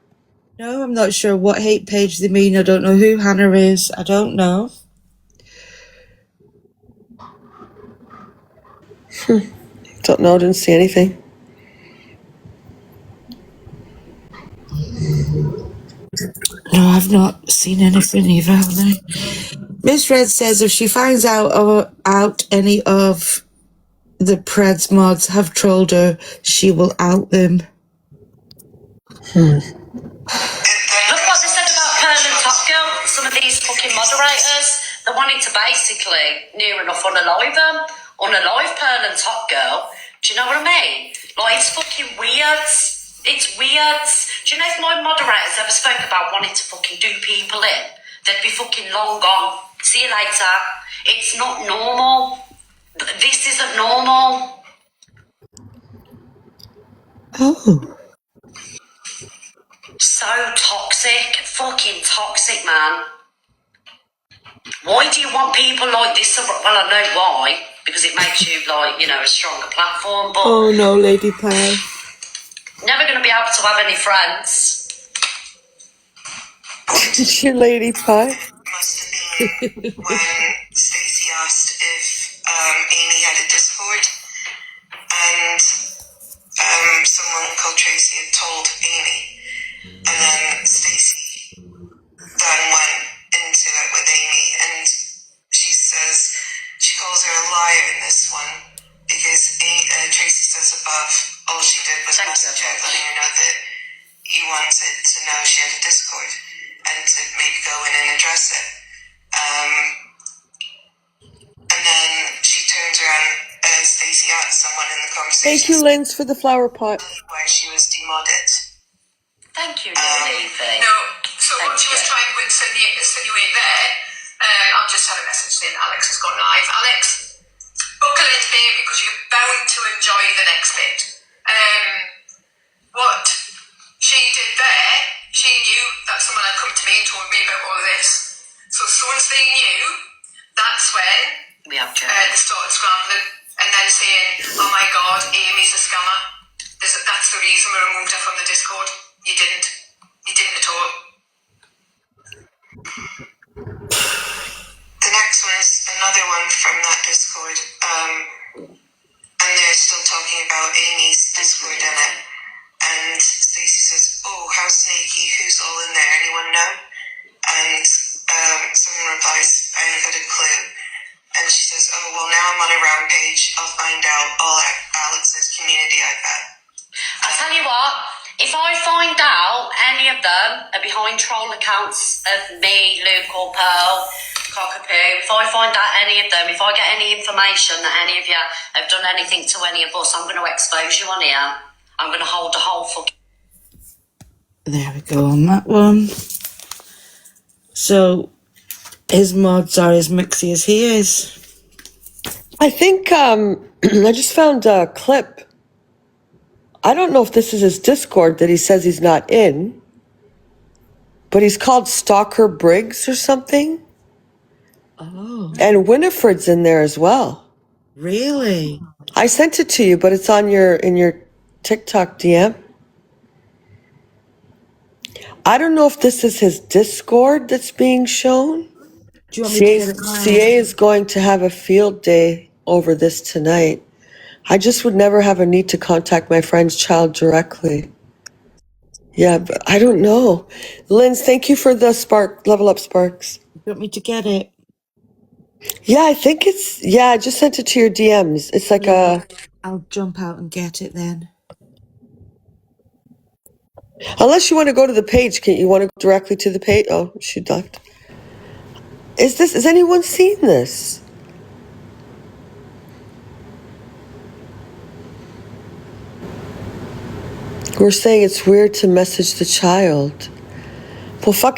No, I'm not sure what hate page they mean. I don't know who Hannah is. I don't know. Don't know. Didn't see anything. No, I've not seen anything either, have I? Miss Red says if she finds out any of the Preds mods have trolled her, she will out them. Look what they said about Pearl and Top Girl. Some of these fucking moderators, they wanted to basically near enough unalive Pearl and Top Girl. Do you know what I mean? Like, it's fucking weird. It's weird. Do you know if my moderators ever spoke about wanting to fucking do people in, they'd be fucking long gone. See you later. It's not normal. This isn't normal. Oh. So toxic. Fucking toxic, man. Why do you want people like this? Well, I know why. Because it makes you, like, a stronger platform. But Oh no, Lady Pie. never going to be able to have any friends. Your lady pie. Must have been when Stacey asked if Amy had a Discord, and someone called Tracy had told Amy, and then Stacey then went into it with Amy, and she says she calls her a liar in this one because Tracy says above all she did was message her letting her know that he wanted to know she had a Discord and to maybe go in and address it. And then she turns around and Stacey asked someone in the conversation. Thank you, Linz, for the flower pot. Why she was demodded. Thank you, Lily. No, so what she was trying to insinuate there, I've just had a message saying Alex has gone live. Alex, buckle in today because you're bound to enjoy the next bit. What she did there, she knew that someone had come to me and told me about all of this. So as soon as they knew, that's when We have they started scrambling and then saying, oh my God, Amy's a scammer. That's the reason we removed her from the Discord. You didn't. You didn't at all. The next one is another one from that Discord. And they're still talking about Amy's Discord in it. And Stacey says, oh, how sneaky, who's all in there, anyone know? And someone replies, I ain't got a clue. And she says, oh, well, now I'm on a rampage, I'll find out all Alex's community, I bet. I'll tell you what, if I find out any of them are behind troll accounts of me, Luke or Pearl, Cockapoo, if I find out any of them, if I get any information that any of you have done anything to any of us, I'm going to expose you on here. I'm going to hold the whole fucking... There we go on that one. So, his mods are as mixy as he is. I think I just found a clip. I don't know if this is his Discord that he says he's not in, but he's called Stalker Briggs or something. Oh. And Winifred's in there as well. Really? I sent it to you, but it's on in your TikTok DM. I don't know if this is his Discord that's being shown. Do you want me to get it now? CA is going to have a field day over this tonight. I just would never have a need to contact my friend's child directly. Yeah, but I don't know. Linz, thank you for the level up sparks. You want me to get it? Yeah, I think I just sent it to your DMs. It's like I'll jump out and get it then. unless you want to go to the page, you want to go directly to the page? Oh, she left. Has anyone seen this? We're saying it's weird to message the child. Well,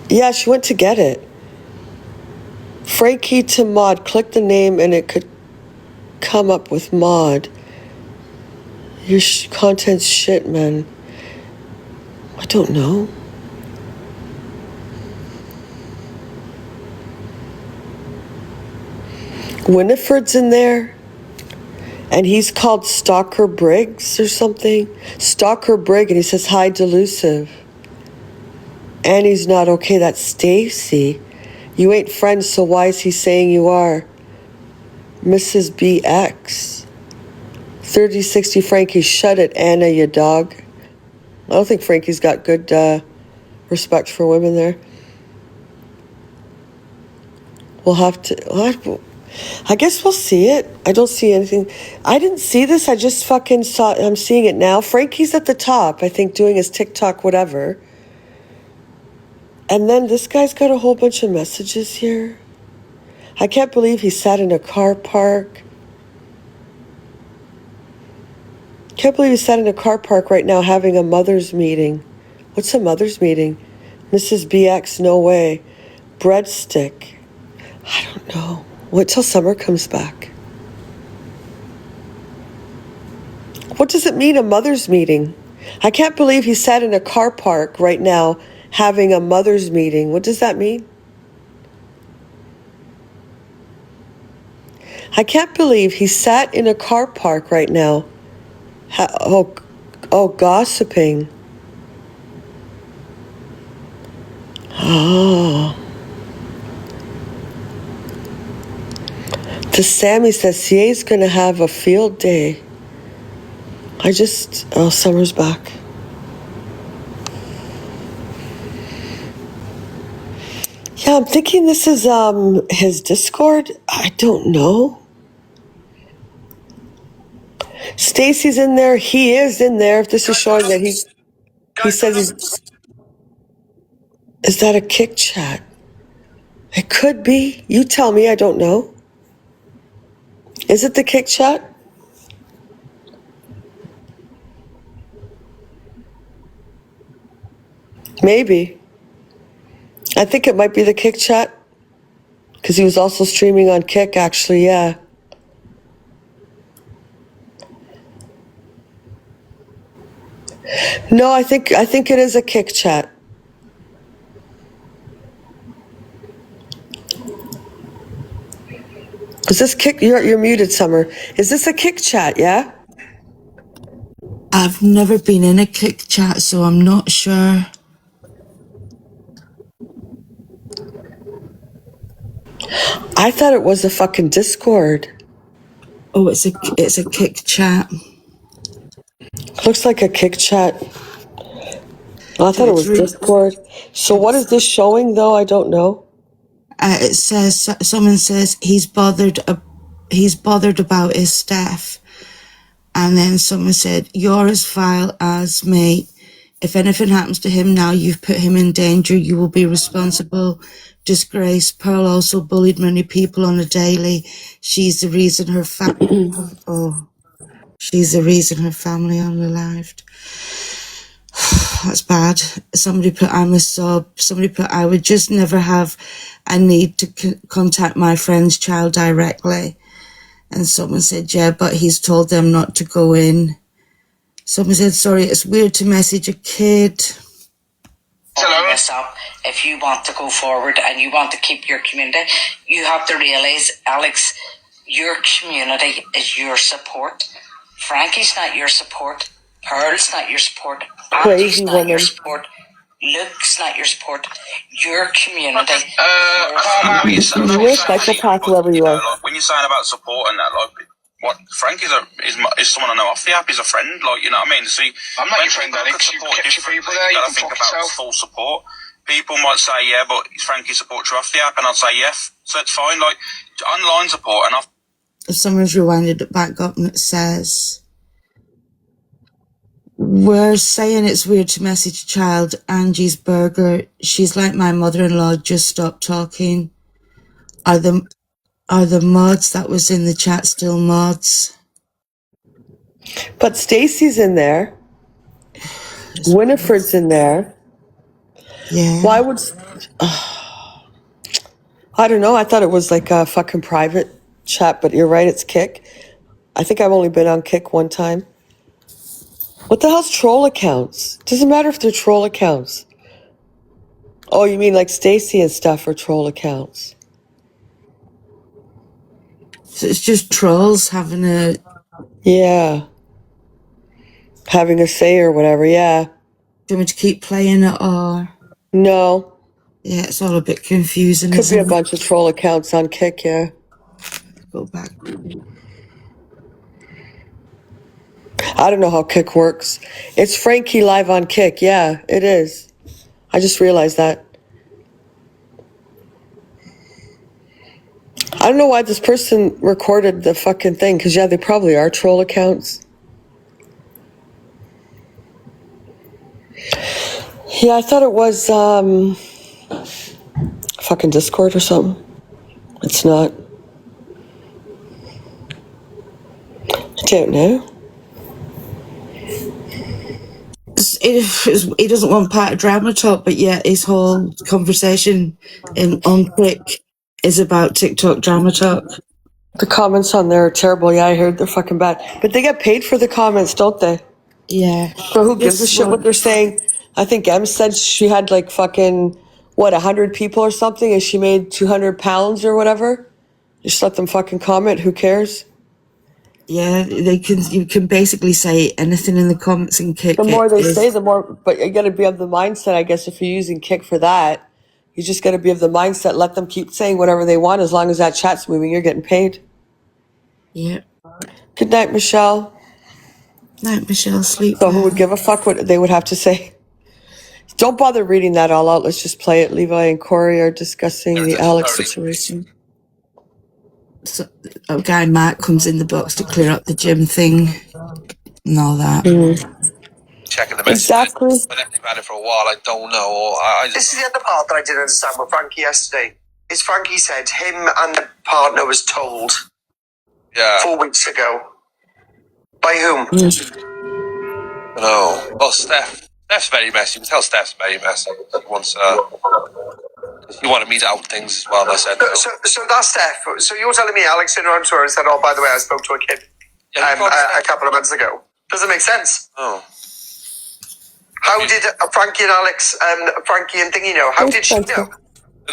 yeah, she went to get it. Frankie to mod. Click the name and it could come up with mod. Your content's shit, man. I don't know. Winifred's in there. And he's called Stalker Briggs or something. Stalker Brig, and he says, hi, delusive. And he's not okay. That's Stacy. You ain't friends, so why is he saying you are? Mrs. BX. 3060 Frankie, shut it, Anna, you dog. I don't think Frankie's got good respect for women there. I guess we'll see it. I don't see anything. I didn't see this. I just fucking saw it. I'm seeing it now. Frankie's at the top, I think, doing his TikTok whatever. And then this guy's got a whole bunch of messages here. I can't believe he sat in a car park. Can't believe he sat in a car park right now having a mother's meeting. What's a mother's meeting? Mrs. BX, no way. Breadstick. I don't know. Wait till summer comes back. What does it mean, a mother's meeting? I can't believe he sat in a car park right now having a mother's meeting. What does that mean? I can't believe he sat in a car park right now. Gossiping. Oh. To Sammy says, CA's going to have a field day. Summer's back. Yeah, I'm thinking this is his Discord. I don't know. Stacy's in there. He is in there. If this is showing that he says he's... Is that a kick chat? It could be. You tell me. I don't know. Is it the kick chat? Maybe. I think it might be the kick chat. Because he was also streaming on Kick, actually, yeah. No, I think it is a kick chat. Is this kick? You're muted, Summer. Is this a kick chat? Yeah. I've never been in a kick chat, so I'm not sure. I thought it was a fucking Discord. Oh, it's a kick chat. Looks like a kick chat. I thought it was Discord. So what is this showing though? I don't know. It says, someone says he's bothered about his staff. And then someone said, you're as vile as me. If anything happens to him now, you've put him in danger. You will be responsible. Disgrace. Pearl also bullied many people on a daily. She's the reason her family, she's the reason her family unalived. That's bad. Somebody put, I'm a sob. Somebody put, I would just never have a need to contact my friend's child directly. And someone said, yeah, but he's told them not to go in. Someone said, sorry, it's weird to message a kid. This up. If you want to go forward and you want to keep your community, you have to realise, Alex, your community is your support. Frankie's not your support. Pearl's not your support. Andy's not your support. Luke's not your support. Your community. You're a psychopath, whoever you are. Like, when you're saying about support and that, like, what Frank is someone I know off the app. He's a friend, like, you know what I mean. See, I'm not your friend, Alex. You kept your people there. You can think fuck about yourself. full support. People might say, yeah, but Frankie supports you off the app, and I'd say, yeah, so it's fine. Like, online support, and If someone's rewinded it back up and it says, we're saying it's weird to message a child. Angie's Burger. She's like my mother-in-law. Just stop talking. Are the mods that was in the chat still mods? But Stacy's in there. Winifred's in there. Yeah. Why would... I don't know. I thought it was like a fucking private chat, but you're right. It's Kick. I think I've only been on Kick one time. What the hell's troll accounts? Doesn't matter if they're troll accounts. Oh, you mean like Stacy and stuff are troll accounts? So it's just trolls having a... Yeah. Having a say or whatever, yeah. Do you want me to keep playing it or... No. Yeah, it's all a bit confusing. Could be a bunch of troll accounts on Kick, yeah. Go back. I don't know how Kick works. It's Frankie live on Kick, yeah, it is. I just realized that. I don't know why this person recorded the fucking thing, because yeah, they probably are troll accounts. Yeah, I thought it was fucking Discord or something. It's not. I don't know. He doesn't want part of Drama Talk, but yet his whole conversation on Kick is about TikTok Drama Talk. The comments on there are terrible. Yeah, I heard they're fucking bad. But they get paid for the comments, don't they? Yeah. So who gives a shit what they're saying? I think Em said she had like fucking, 100 people or something, and she made £200 or whatever. Just let them fucking comment. Who cares? Yeah, you can basically say anything in the comments and Kick. The more they say, the more, but you gotta be of the mindset, I guess, if you're using Kick for that. You just gotta be of the mindset, let them keep saying whatever they want, as long as that chat's moving, you're getting paid. Yeah. Good night, Michelle. Night, Michelle. Sleep. So who would give a fuck what they would have to say? Don't bother reading that all out. Let's just play it. Levi and Corey are discussing the Alex situation. So, a guy Matt comes in the box to clear up the gym thing and all that. Checking the message. Exactly. But if they've had it for a while, I don't know. This is the other part that I didn't understand with Frankie yesterday. Is Frankie said him and the partner was told 4 weeks ago. By whom? No. Well, Steph's very messy. You can tell Steph's very messy. She wants she wanted me to out things as well, and I said no. So that's Steph. So you're telling me Alex turned around to her and said, oh, by the way, I spoke to a kid a couple of months ago. Does it make sense? Oh. How did Frankie and Alex, Frankie and Thingy know? How did she know?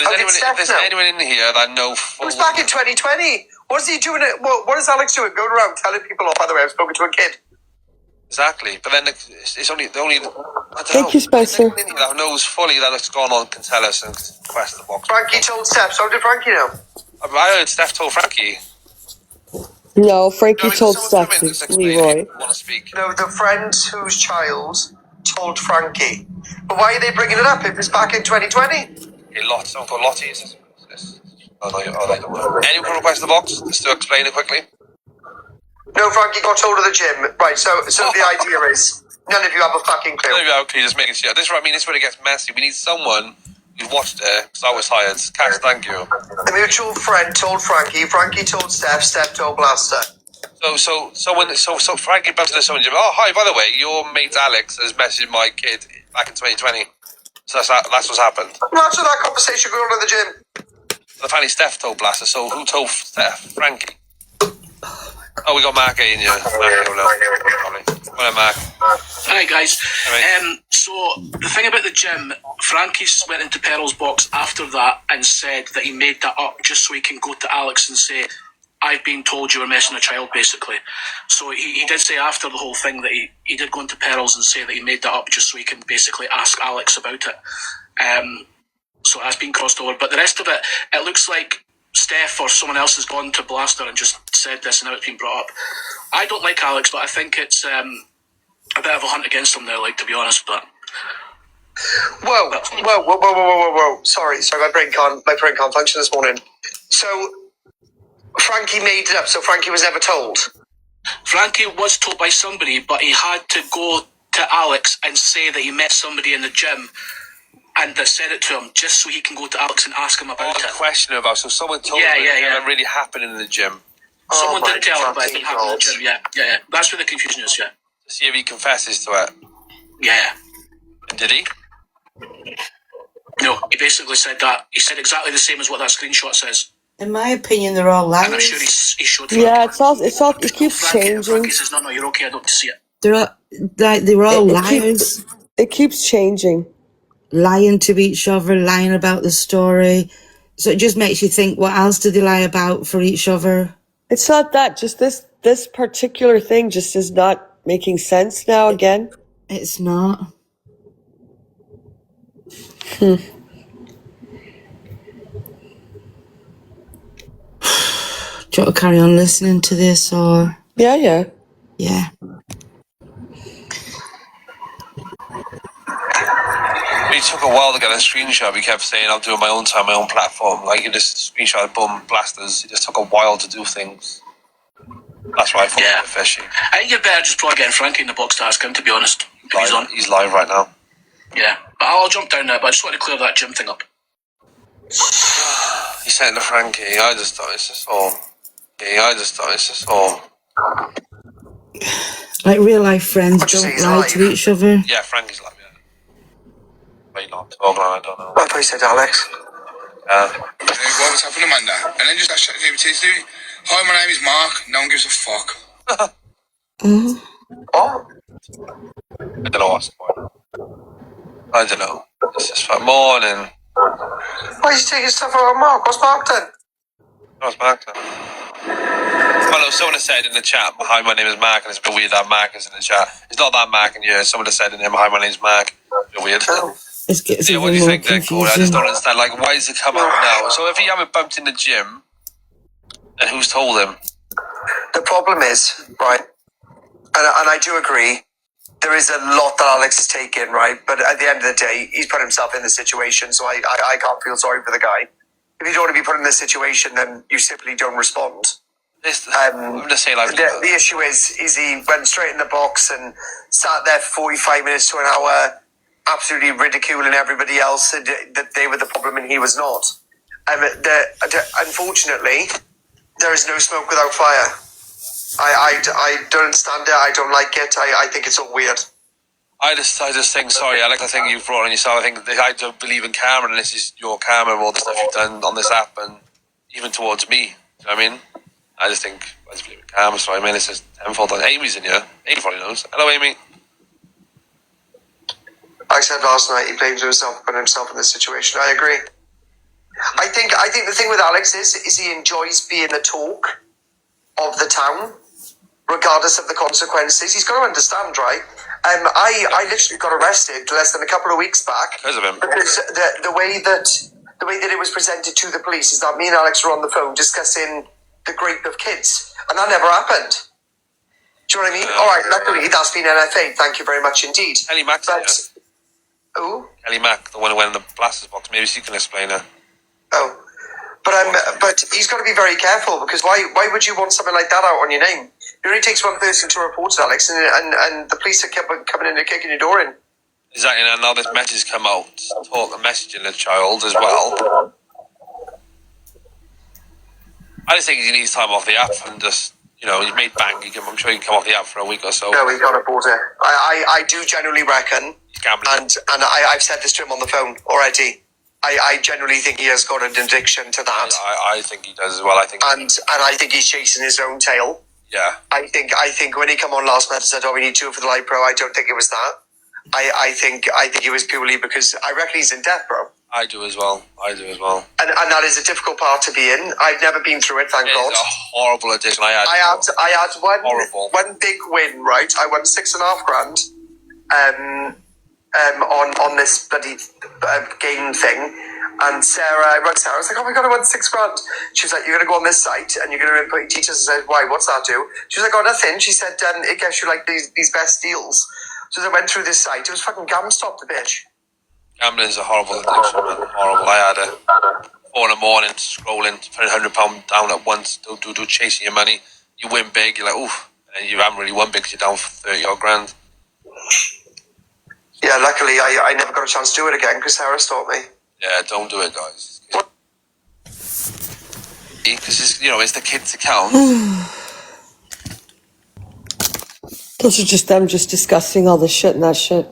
If there's anyone in here that know... It was back in 2020. What is he doing? What is Alex doing? Going around telling people, oh, by the way, I've spoken to a kid. Exactly. But then it's only... I don't Thank you, Spicer. Anyone in here that knows fully that it's gone on can tell us and request the box. Frankie told Steph. So how did Frankie know? I heard Steph told Frankie. No, Frankie told Steph. Leroy. Want to speak? No, the friend whose child told Frankie. But why are they bringing it up if it's back in 2020? Someone called Lottie. Anyone can request the box? Just to explain it quickly. No, Frankie got hold of the gym. Right, so the idea is none of you have a fucking clue. None of you have a clue, just making sure. This is what I mean, this is where it gets messy. We need someone who's watched it, because I was hired. Cash, thank you. The mutual friend told Frankie, Frankie told Steph, Steph told Blaster. So Frankie bumped into someone, oh, hi, by the way, your mate Alex has messaged my kid back in 2020. So that's what's happened. Imagine that conversation going on in the gym. Apparently Steph told Blaster, so who told Steph? Frankie. Oh, we got Mark in here. Well, Mark. Hi guys. So the thing about the gym, Frankie went into Pearl's box after that and said that he made that up just so he can go to Alex and say, I've been told you were messing a child, basically. So he did say after the whole thing that he did go into Pearl's and say that he made that up just so he can basically ask Alex about it. So that's been crossed over. But the rest of it, it looks like Steph or someone else has gone to Blaster and just said this and now it's been brought up. I don't like Alex, but I think it's a bit of a hunt against him now, like, to be honest, but... Whoa. Sorry, my brain can't function this morning. So, Frankie made it up, so Frankie was never told? Frankie was told by somebody, but he had to go to Alex and say that he met somebody in the gym and that said it to him just so he can go to Alex and ask him about it. Question about, so someone told him it really happened in the gym. Someone did tell him about it happened in the gym, yeah. That's where the confusion is, yeah. See if he confesses to it. Yeah. And did he? No, he basically said that. He said exactly the same as what that screenshot says. In my opinion, they're all liars. And I'm sure he showed. Yeah, it keeps changing. Frankie says, no, you're okay. I don't see it. They were all liars. It keeps changing. Lying to each other, lying about the story. So it just makes you think, what else did they lie about for each other? It's not that. Just this particular thing just is not making sense now again. It's not. Do you want to carry on listening to this or? Yeah. It took a while to get a screenshot. We kept saying, I'll do it my own time, my own platform. Like, you just screenshot, boom, Blasters. It just took a while to do things. That's why I thought it was fishy. I think you're better just probably getting Frankie in the box to ask him, to be honest. He's live right now. Yeah, but I'll jump down there, but I just want to clear that gym thing up. He said to Frankie, I just thought it's just all. Like real life friends don't lie to each other. Yeah, Frankie's live, yeah. Wait, not talking, I don't know. What said Alex? What was happening, Amanda? And then just that shit to hi, my name is Mark. No one gives a fuck. What? I don't know what's the point. I don't know. It's just for morning. Why is he taking stuff out of Mark? What's Mark done? What's Mark done? Hello, someone has said in the chat, hi, my name is Mark, and it's a bit weird that Mark is in the chat. It's not that Mark in here. Someone has said in him, hi, my name's Mark. It's a bit weird. It's getting what do you think then, Corey? I just don't understand. Like, why does it come up now? So if he haven't bumped in the gym, then who's told him? The problem is, right, and I do agree, there is a lot that Alex has taken, right? But at the end of the day, he's put himself in the situation, so I can't feel sorry for the guy. If you don't want to be put in this situation, then you simply don't respond. I'm just saying, like, the issue is he went straight in the box and sat there for 45 minutes to an hour, absolutely ridiculing everybody else that they were the problem and he was not. Unfortunately, there is no smoke without fire. I don't understand it. I don't like it. I think it's all weird. I just think, sorry, Alex, I think you've brought on yourself. I think I don't believe in karma, and this is your karma of all the stuff you've done on this app, and even towards me. You know what I mean? I just believe in karma, so I mean, it's just tenfold. And Amy's in here. Amy probably knows. Hello, Amy. I said last night he blames himself, put himself in this situation. I agree. I think the thing with Alex is he enjoys being the talk of the town, regardless of the consequences. He's got to understand, right? I literally got arrested less than a couple of weeks back because of him. Because the way that it was presented to the police is that me and Alex were on the phone discussing the grief of kids, and that never happened. Do you know what I mean? All right, luckily that's been NFA. Thank you very much indeed. Kelly Mack, who? Kelly Mack, the one who went in the blasters box. Maybe she can explain it. Oh, but he's got to be very careful, because why would you want something like that out on your name? It only takes one person to report it, Alex, and the police are coming in and kicking your door in. Exactly, and now this message come out, messaging the child as well. I just think he needs time off the app and just, he's made bank. I'm sure he can come off the app for a week or so. No, he's got to pause it. I do genuinely reckon, he's gambling. And I've said this to him on the phone already. I genuinely think he has got an addiction to that. I think he does as well. And I think he's chasing his own tail. Yeah. I think when he come on last night and said, we need 2 for the live pro, I don't think it was that. I think it was purely because I reckon he's in debt, bro. I do as well. And that is a difficult part to be in. I've never been through it, thank God. It's a horrible addiction. I had one big win, right? I won $6,500 on this bloody game thing. And I rang Sarah, I was like, oh my God, I won $6,000. She was like, you're going to go on this site and you're going to input your details. I said, why? What's that do? She was like, oh, nothing. She said, it gives you like these best deals. So I went through this site. It was fucking GamStop, the bitch. Gambling is a horrible addiction, man. Horrible. I had a 4 a.m. scrolling, putting £100 down at once, do chasing your money. You win big, you're like, oof. And you haven't really won big because you're down for 30 odd grand. Yeah, luckily I never got a chance to do it again because Sarah stopped me. Yeah, don't do it, guys. Because it's the kids' account. Those are just them just discussing all the shit and that shit.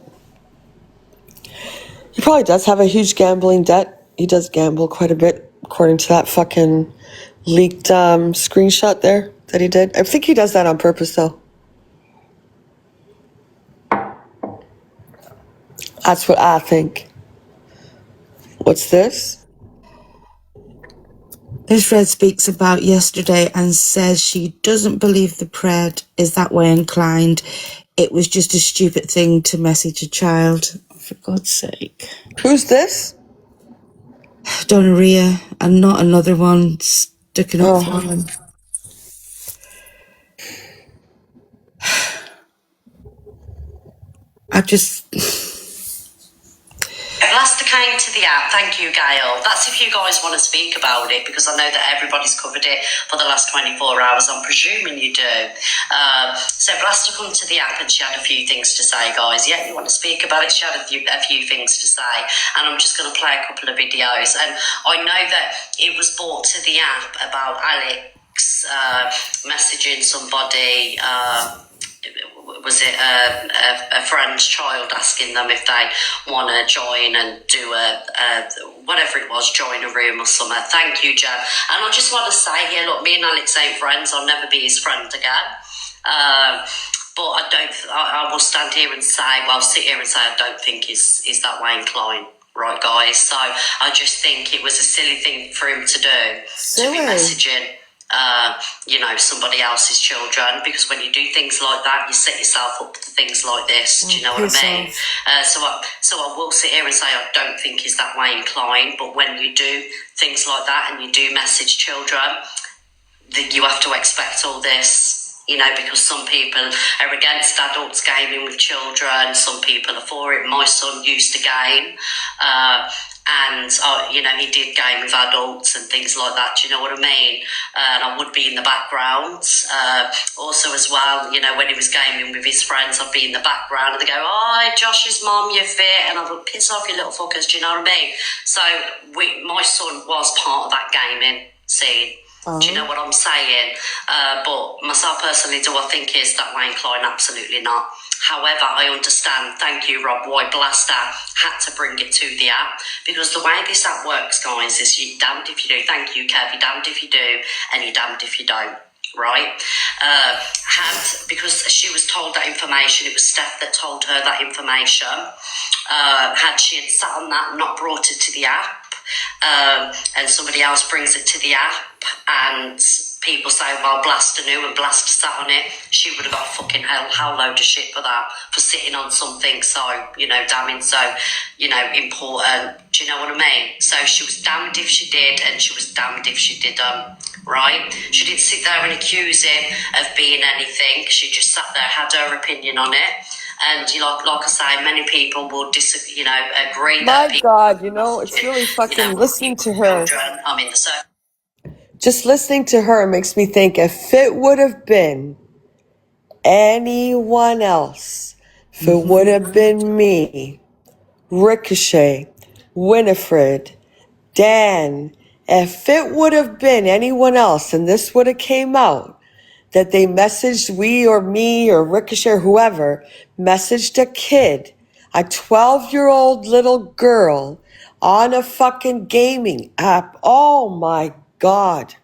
He probably does have a huge gambling debt. He does gamble quite a bit, according to that fucking leaked screenshot there that he did. I think he does that on purpose, though. That's what I think. What's this? This Fred speaks about yesterday and says she doesn't believe the Pred is that way inclined. It was just a stupid thing to message a child. For God's sake. Who's this? Donaria, and not another one sticking up for him. Blaster came to the app. Thank you, Gail. That's if you guys want to speak about it, because I know that everybody's covered it for the last 24 hours. I'm presuming you do. So Blaster come to the app and she had a few things to say, guys. Yeah, you want to speak about it? She had a few things to say, and I'm just going to play a couple of videos. And I know that it was brought to the app about Alex messaging somebody. Was it a friend's child asking them if they want to join and do whatever it was, join a room or something. Thank you, Jen. And I just want to say here, look, me and Alex ain't friends. I'll never be his friend again. But I will stand here and say, sit here and say I don't think he's that way inclined. Right, guys? So I just think it was a silly thing for him to do, to be messaging somebody else's children, because when you do things like that, you set yourself up for things like this. Do you know what I mean? So I will sit here and say I don't think he's that way inclined, but when you do things like that and you do message children, you have to expect all this. Because some people are against adults gaming with children, some people are for it. My son used to game, and he did game with adults and things like that. Do you know what I mean? And I would be in the background. Also, as well, when he was gaming with his friends, I'd be in the background, and they go, "Oh, Josh's mum, you're fit," and I would piss off, you little fuckers. Do you know what I mean? So my son was part of that gaming scene. Do you know what I'm saying? But myself personally, do I think is that way inclined? Absolutely not. However, I understand, thank you, Rob, why Blaster had to bring it to the app, because the way this app works, guys, is you're damned if you do. Thank you, Kev. You're damned if you do, and you're damned if you don't. Right? Because she was told that information, it was Steph that told her that information. had she had sat on that and not brought it to the app, and somebody else brings it to the app, and people say, well, Blaster knew and Blaster sat on it, she would have got a fucking hell load of shit for that, for sitting on something so, damning, so, important. Do you know what I mean? So she was damned if she did, and she was damned if she didn't, right? She didn't sit there and accuse him of being anything. She just sat there, had her opinion on it. And, like I say, many people will agree that My God, it's really fucking listening to her. children, Just listening to her makes me think if it would have been anyone else, if it would have been me, Ricochet, Winifred, Dan, if it would have been anyone else and this would have came out, that they messaged we or me or Ricochet or whoever, messaged a kid, a 12-year-old little girl on a fucking gaming app. Oh my God.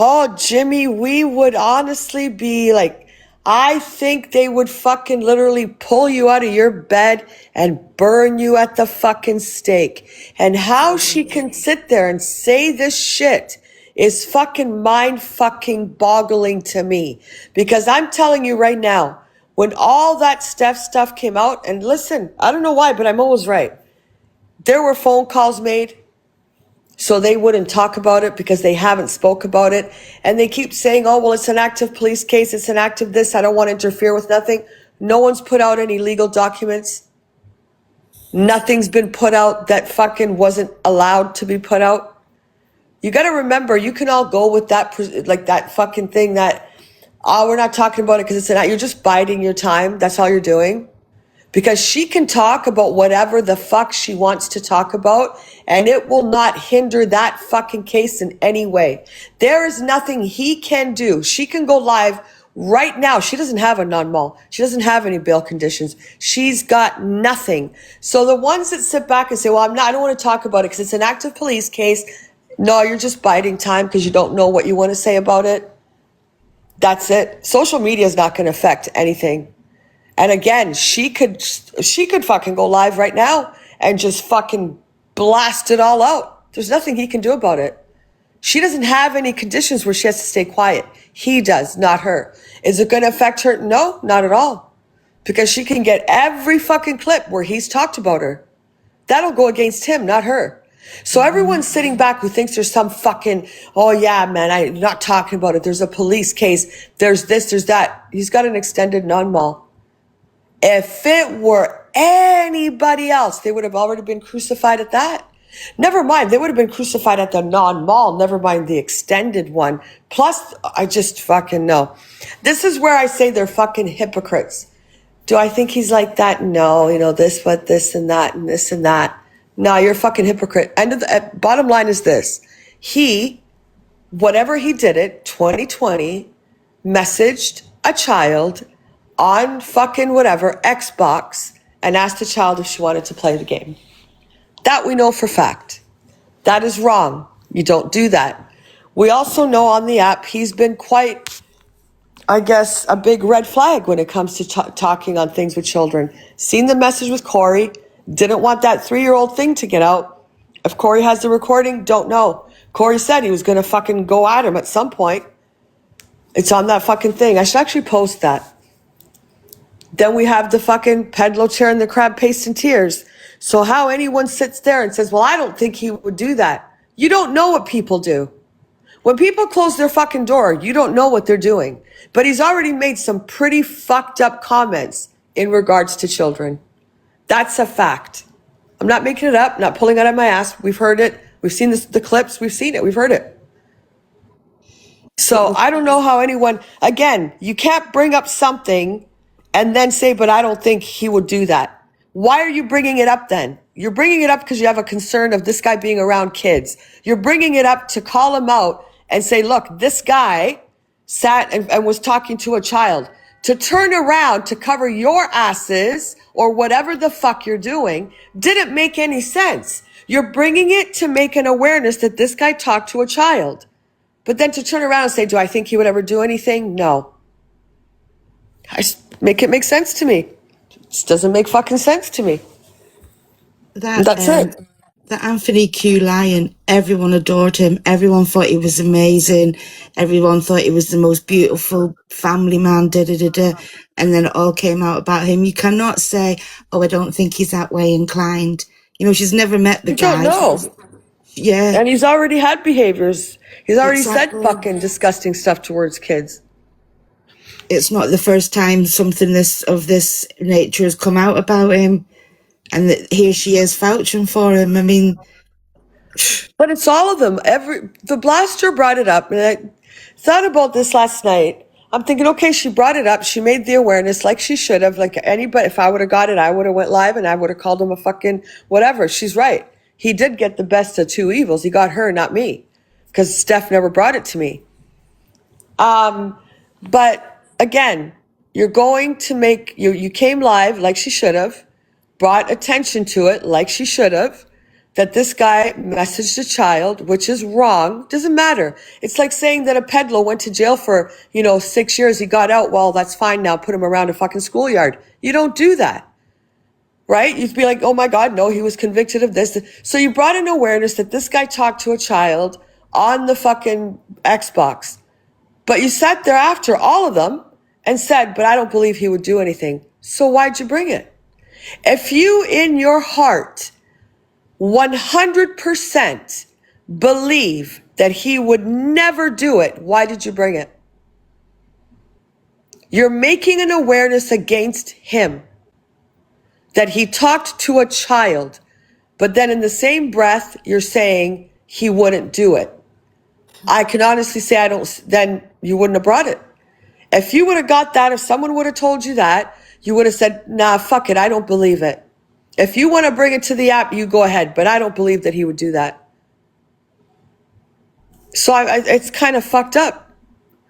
Oh, Jimmy, we would honestly be like, I think they would fucking literally pull you out of your bed and burn you at the fucking stake. And how she can sit there and say this shit is fucking mind fucking boggling to me. Because I'm telling you right now, when all that Steph stuff came out, and listen, I don't know why, but I'm always right. There were phone calls made so they wouldn't talk about it because they haven't spoke about it. And they keep saying, oh, well, it's an active police case. It's an active this. I don't want to interfere with nothing. No one's put out any legal documents. Nothing's been put out that fucking wasn't allowed to be put out. You got to remember, you can all go with that, like that fucking thing that, oh, we're not talking about it because it's an, you're just biding your time. That's all you're doing. Because she can talk about whatever the fuck she wants to talk about, and it will not hinder that fucking case in any way. There is nothing he can do. She can go live right now. She doesn't have a non-mall. She doesn't have any bail conditions. She's got nothing. So the ones that sit back and say, well, I don't want to talk about it because it's an active police case. No, you're just biding time because you don't know what you want to say about it. That's it. Social media is not going to affect anything. And again, she could fucking go live right now and just fucking blast it all out. There's nothing he can do about it. She doesn't have any conditions where she has to stay quiet. He does, not her. Is it going to affect her? No, not at all. Because she can get every fucking clip where he's talked about her. That'll go against him, not her. So everyone's sitting back who thinks there's some fucking, oh yeah, man, I'm not talking about it. There's a police case. There's this, there's that. He's got an extended non-mall. If it were anybody else, they would have already been crucified at that. Never mind, they would have been crucified at the non-mall, never mind the extended one. Plus, I just fucking know. This is where I say they're fucking hypocrites. Do I think he's like that? No, this, but this and that and this and that. No, you're a fucking hypocrite. Bottom line is this. He, whatever he did it, 2020, messaged a child on fucking whatever, Xbox, and asked the child if she wanted to play the game. That we know for fact. That is wrong. You don't do that. We also know on the app he's been quite, I guess, a big red flag when it comes to talking on things with children. Seen the message with Corey, didn't want that 3-year-old thing to get out. If Corey has the recording, don't know. Corey said he was going to fucking go at him at some point. It's on that fucking thing. I should actually post that. Then we have the fucking Pedlo chair and the crab paste and tears. So how anyone sits there and says, well, I don't think he would do that. You don't know what people do. When people close their fucking door, you don't know what they're doing. But he's already made some pretty fucked up comments in regards to children. That's a fact. I'm not making it up, not pulling it out of my ass. We've heard it. We've seen the clips. We've seen it. We've heard it. So I don't know how anyone, again, you can't bring up something and then say, but I don't think he would do that. Why are you bringing it up then? You're bringing it up because you have a concern of this guy being around kids. You're bringing it up to call him out and say, look, this guy sat and was talking to a child. To turn around to cover your asses or whatever the fuck you're doing didn't make any sense. You're bringing it to make an awareness that this guy talked to a child. But then to turn around and say, do I think he would ever do anything? No. Make it make sense to me. Just doesn't make fucking sense to me. That's it. That Anthony Q Lyon, everyone adored him. Everyone thought he was amazing. Everyone thought he was the most beautiful family man, And then it all came out about him. You cannot say, oh, I don't think he's that way inclined. You know, she's never met the You guy. don't know. Yeah. And he's already had behaviors. He's already Exactly. said fucking disgusting stuff towards kids. It's not the first time something of this nature has come out about him. And that here she is vouching for him. I mean, but it's all of them. The blaster brought it up, and I thought about this last night. I'm thinking, okay, she brought it up. She made the awareness like she should have. Like anybody, if I would have got it, I would have went live and I would have called him a fucking whatever. She's right. He did get the best of two evils. He got her, not me, because Steph never brought it to me. But again, you're going to make you came live like she should have. Brought attention to it like she should have, that this guy messaged a child, which is wrong. Doesn't matter. It's like saying that a peddler went to jail for, 6 years. He got out. Well, that's fine now. Put him around a fucking schoolyard. You don't do that. Right? You'd be like, oh my God, no, he was convicted of this. So you brought in awareness that this guy talked to a child on the fucking Xbox. But you sat there after all of them and said, but I don't believe he would do anything. So why'd you bring it? If you in your heart 100% believe that he would never do it, why did you bring it? You're making an awareness against him that he talked to a child, but then in the same breath, you're saying he wouldn't do it. I can honestly say then you wouldn't have brought it. If you would have got that, if someone would have told you that, you would have said, nah, fuck it, I don't believe it. If you want to bring it to the app, you go ahead, but I don't believe that he would do that. So it's kind of fucked up.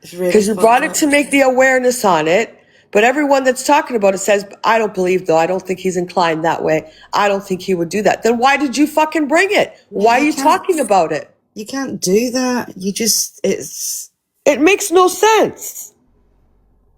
Because you brought it to make the awareness on it, but everyone that's talking about it says, I don't believe though, I don't think he's inclined that way. I don't think he would do that. Then why did you fucking bring it? Why are you talking about it? You can't do that. It makes no sense.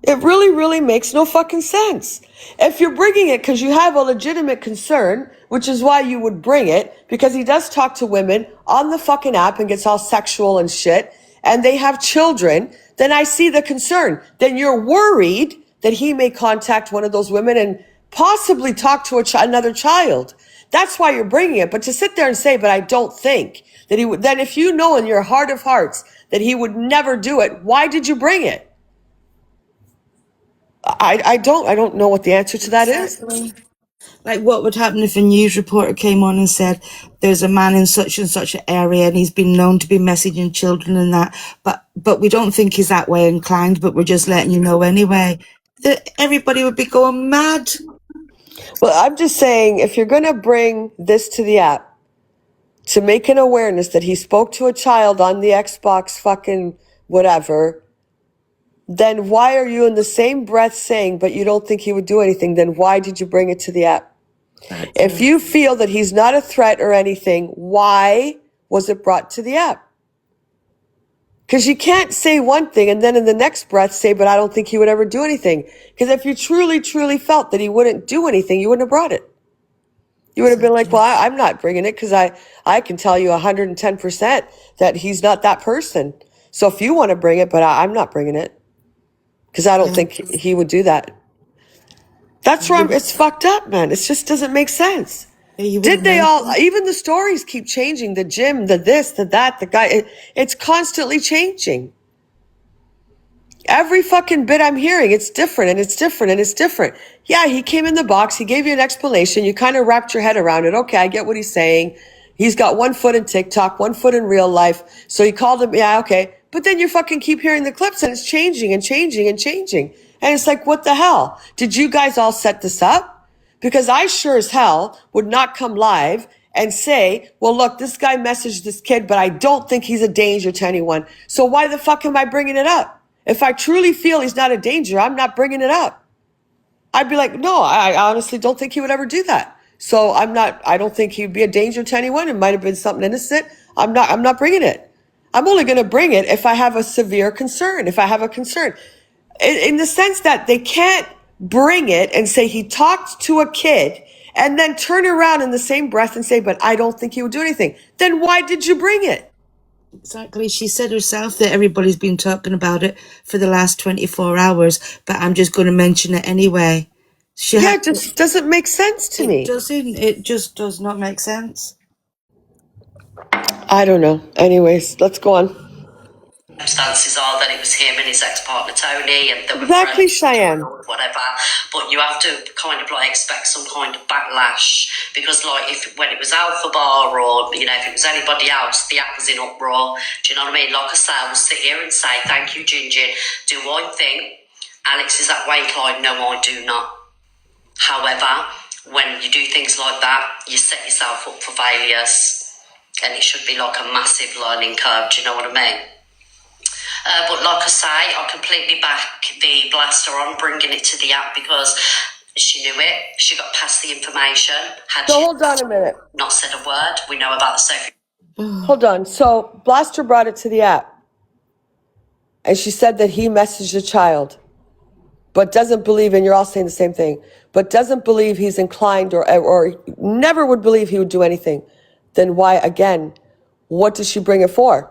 It really, really makes no fucking sense. If you're bringing it because you have a legitimate concern, which is why you would bring it, because he does talk to women on the fucking app and gets all sexual and shit, and they have children, then I see the concern. Then you're worried that he may contact one of those women and possibly talk to another child. That's why you're bringing it. But to sit there and say, but I don't think that he would, then if you know in your heart of hearts that he would never do it, why did you bring it? I don't know what the answer to that is. Like, what would happen if a news reporter came on and said, there's a man in such and such an area and he's been known to be messaging children and that, but we don't think he's that way inclined, but we're just letting you know anyway. Everybody would be going mad. Well, I'm just saying, if you're going to bring this to the app to make an awareness that he spoke to a child on the Xbox fucking whatever, then why are you in the same breath saying, but you don't think he would do anything? Then why did you bring it to the app? If you feel that he's not a threat or anything, why was it brought to the app? Because you can't say one thing and then in the next breath say, but I don't think he would ever do anything. Because if you truly, truly felt that he wouldn't do anything, you wouldn't have brought it. You would have been like, well, I'm not bringing it because I can tell you 110% that he's not that person. So if you want to bring it, but I'm not bringing it. Because I don't think he would do that. That's where it's fucked up, man. It just doesn't make sense. Did they all, even the stories keep changing, the gym, the this, the that, the guy, it's constantly changing. Every fucking bit I'm hearing, it's different and it's different and it's different. Yeah, he came in the box, he gave you an explanation, you kind of wrapped your head around it. Okay, I get what he's saying. He's got 1 foot in TikTok, 1 foot in real life. So you called him, yeah, okay. But then you fucking keep hearing the clips and it's changing and changing and changing. And it's like, what the hell? Did you guys all set this up? Because I sure as hell would not come live and say, well, look, this guy messaged this kid, but I don't think he's a danger to anyone. So why the fuck am I bringing it up? If I truly feel he's not a danger, I'm not bringing it up. I'd be like, no, I honestly don't think he would ever do that. So I don't think he'd be a danger to anyone. It might have been something innocent. I'm not bringing it. I'm only going to bring it if I have a severe concern, if I have a concern. In the sense that they can't bring it and say he talked to a kid and then turn around in the same breath and say, but I don't think he would do anything. Then why did you bring it? Exactly. She said herself that everybody's been talking about it for the last 24 hours, but I'm just going to mention it anyway. It just doesn't make sense to me. It just does not make sense. I don't know. Anyways, let's go on. Circumstances are that it was him and his ex-partner Tony, and they were Exactly, friends, Cheyenne. or whatever. But you have to kind of like expect some kind of backlash, because like when it was Alpha Bar, or you know, if it was anybody else, the app was in uproar. Do you know what I mean? Like I say, I will sit here and say thank you, Ginger. Do I think Alex is that way inclined? No, I do not. However, when you do things like that, you set yourself up for failures, and it should be like a massive learning curve. Do you know what I mean? But like I say, I completely back the blaster on bringing it to the app, because she knew it. She got past the information. So hold on a minute. Not said a word. We know about the Sophie. Hold on. So Blaster brought it to the app. And she said that he messaged a child, but doesn't believe, and you're all saying the same thing, but doesn't believe he's inclined or never would believe he would do anything. Then why, again, what does she bring it for?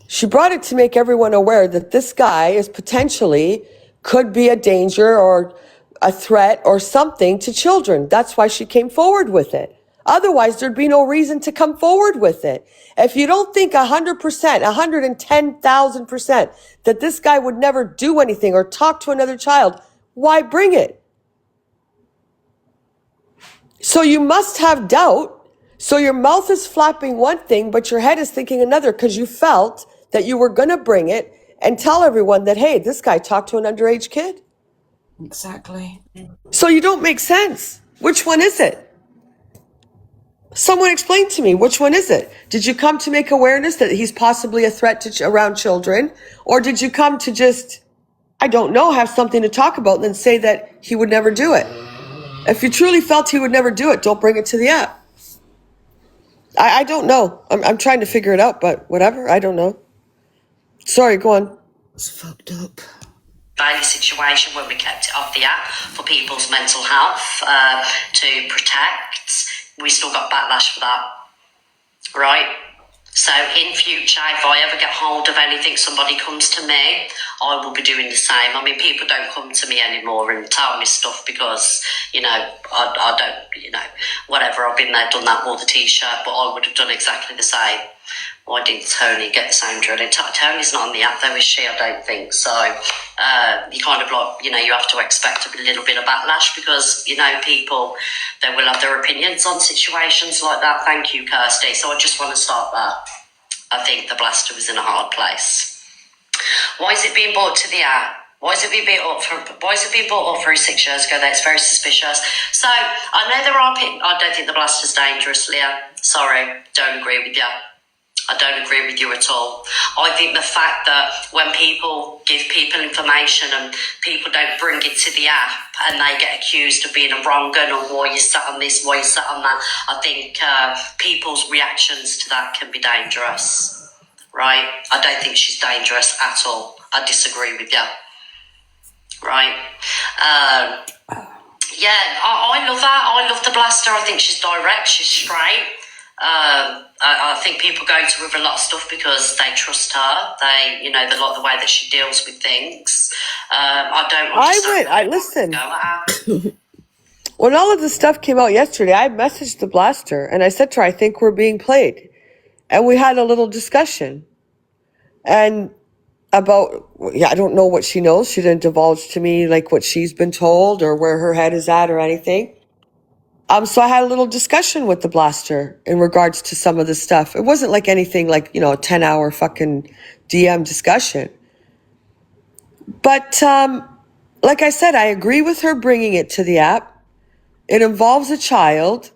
She brought it to make everyone aware that this guy is potentially could be a danger or a threat or something to children. That's why she came forward with it. Otherwise, there'd be no reason to come forward with it. If you don't think 100%, 110,000% that this guy would never do anything or talk to another child, why bring it? So you must have doubt. So your mouth is flapping one thing, but your head is thinking another, because you felt that you were going to bring it and tell everyone that, hey, this guy talked to an underage kid. Exactly. So you don't make sense. Which one is it? Someone explain to me, which one is it? Did you come to make awareness that he's possibly a threat to around children? Or did you come to just, I don't know, have something to talk about and then say that he would never do it? If you truly felt he would never do it, don't bring it to the app. I don't know. I'm trying to figure it out, but whatever. I don't know. Sorry, go on. It's fucked up. Bailey situation when we kept it off the app for people's mental health to protect. We still got backlash for that, right? So in future, if I ever get hold of anything, somebody comes to me, I will be doing the same. I mean, people don't come to me anymore and tell me stuff because, you know, I don't, you know, whatever. I've been there, done that, wore the T-shirt, but I would have done exactly the same. Why didn't Tony get the same drilling? Tony's not on the app though, is she? I don't think so. You kind of like, you know, you have to expect a little bit of backlash because, you know, people, they will have their opinions on situations like that. Thank you, Kirsty. So I just want to start there. I think the blaster was in a hard place. Why is it being brought to the app? Why is it being brought up through 6 years ago? That's very suspicious. So I know there are people, I don't think the blaster's dangerous, Leah. Sorry, don't agree with you. I don't agree with you at all. I think the fact that when people give people information and people don't bring it to the app and they get accused of being a wrong gun or why you sat on this, why you sat on that, I think people's reactions to that can be dangerous, right? I don't think she's dangerous at all. I disagree with you, right? Yeah, I love that. I love the blaster. I think she's direct, she's straight. I think people go to her with a lot of stuff because they trust her. They, you know, they like the way that she deals with things. Listen. When all of this stuff came out yesterday, I messaged the blaster and I said to her, I think we're being played. And we had a little discussion. And about, I don't know what she knows. She didn't divulge to me like what she's been told or where her head is at or anything. So I had a little discussion with the blaster in regards to some of the stuff. It wasn't like anything like, you know, a 10-hour fucking DM discussion. But like I said, I agree with her bringing it to the app. It involves a child.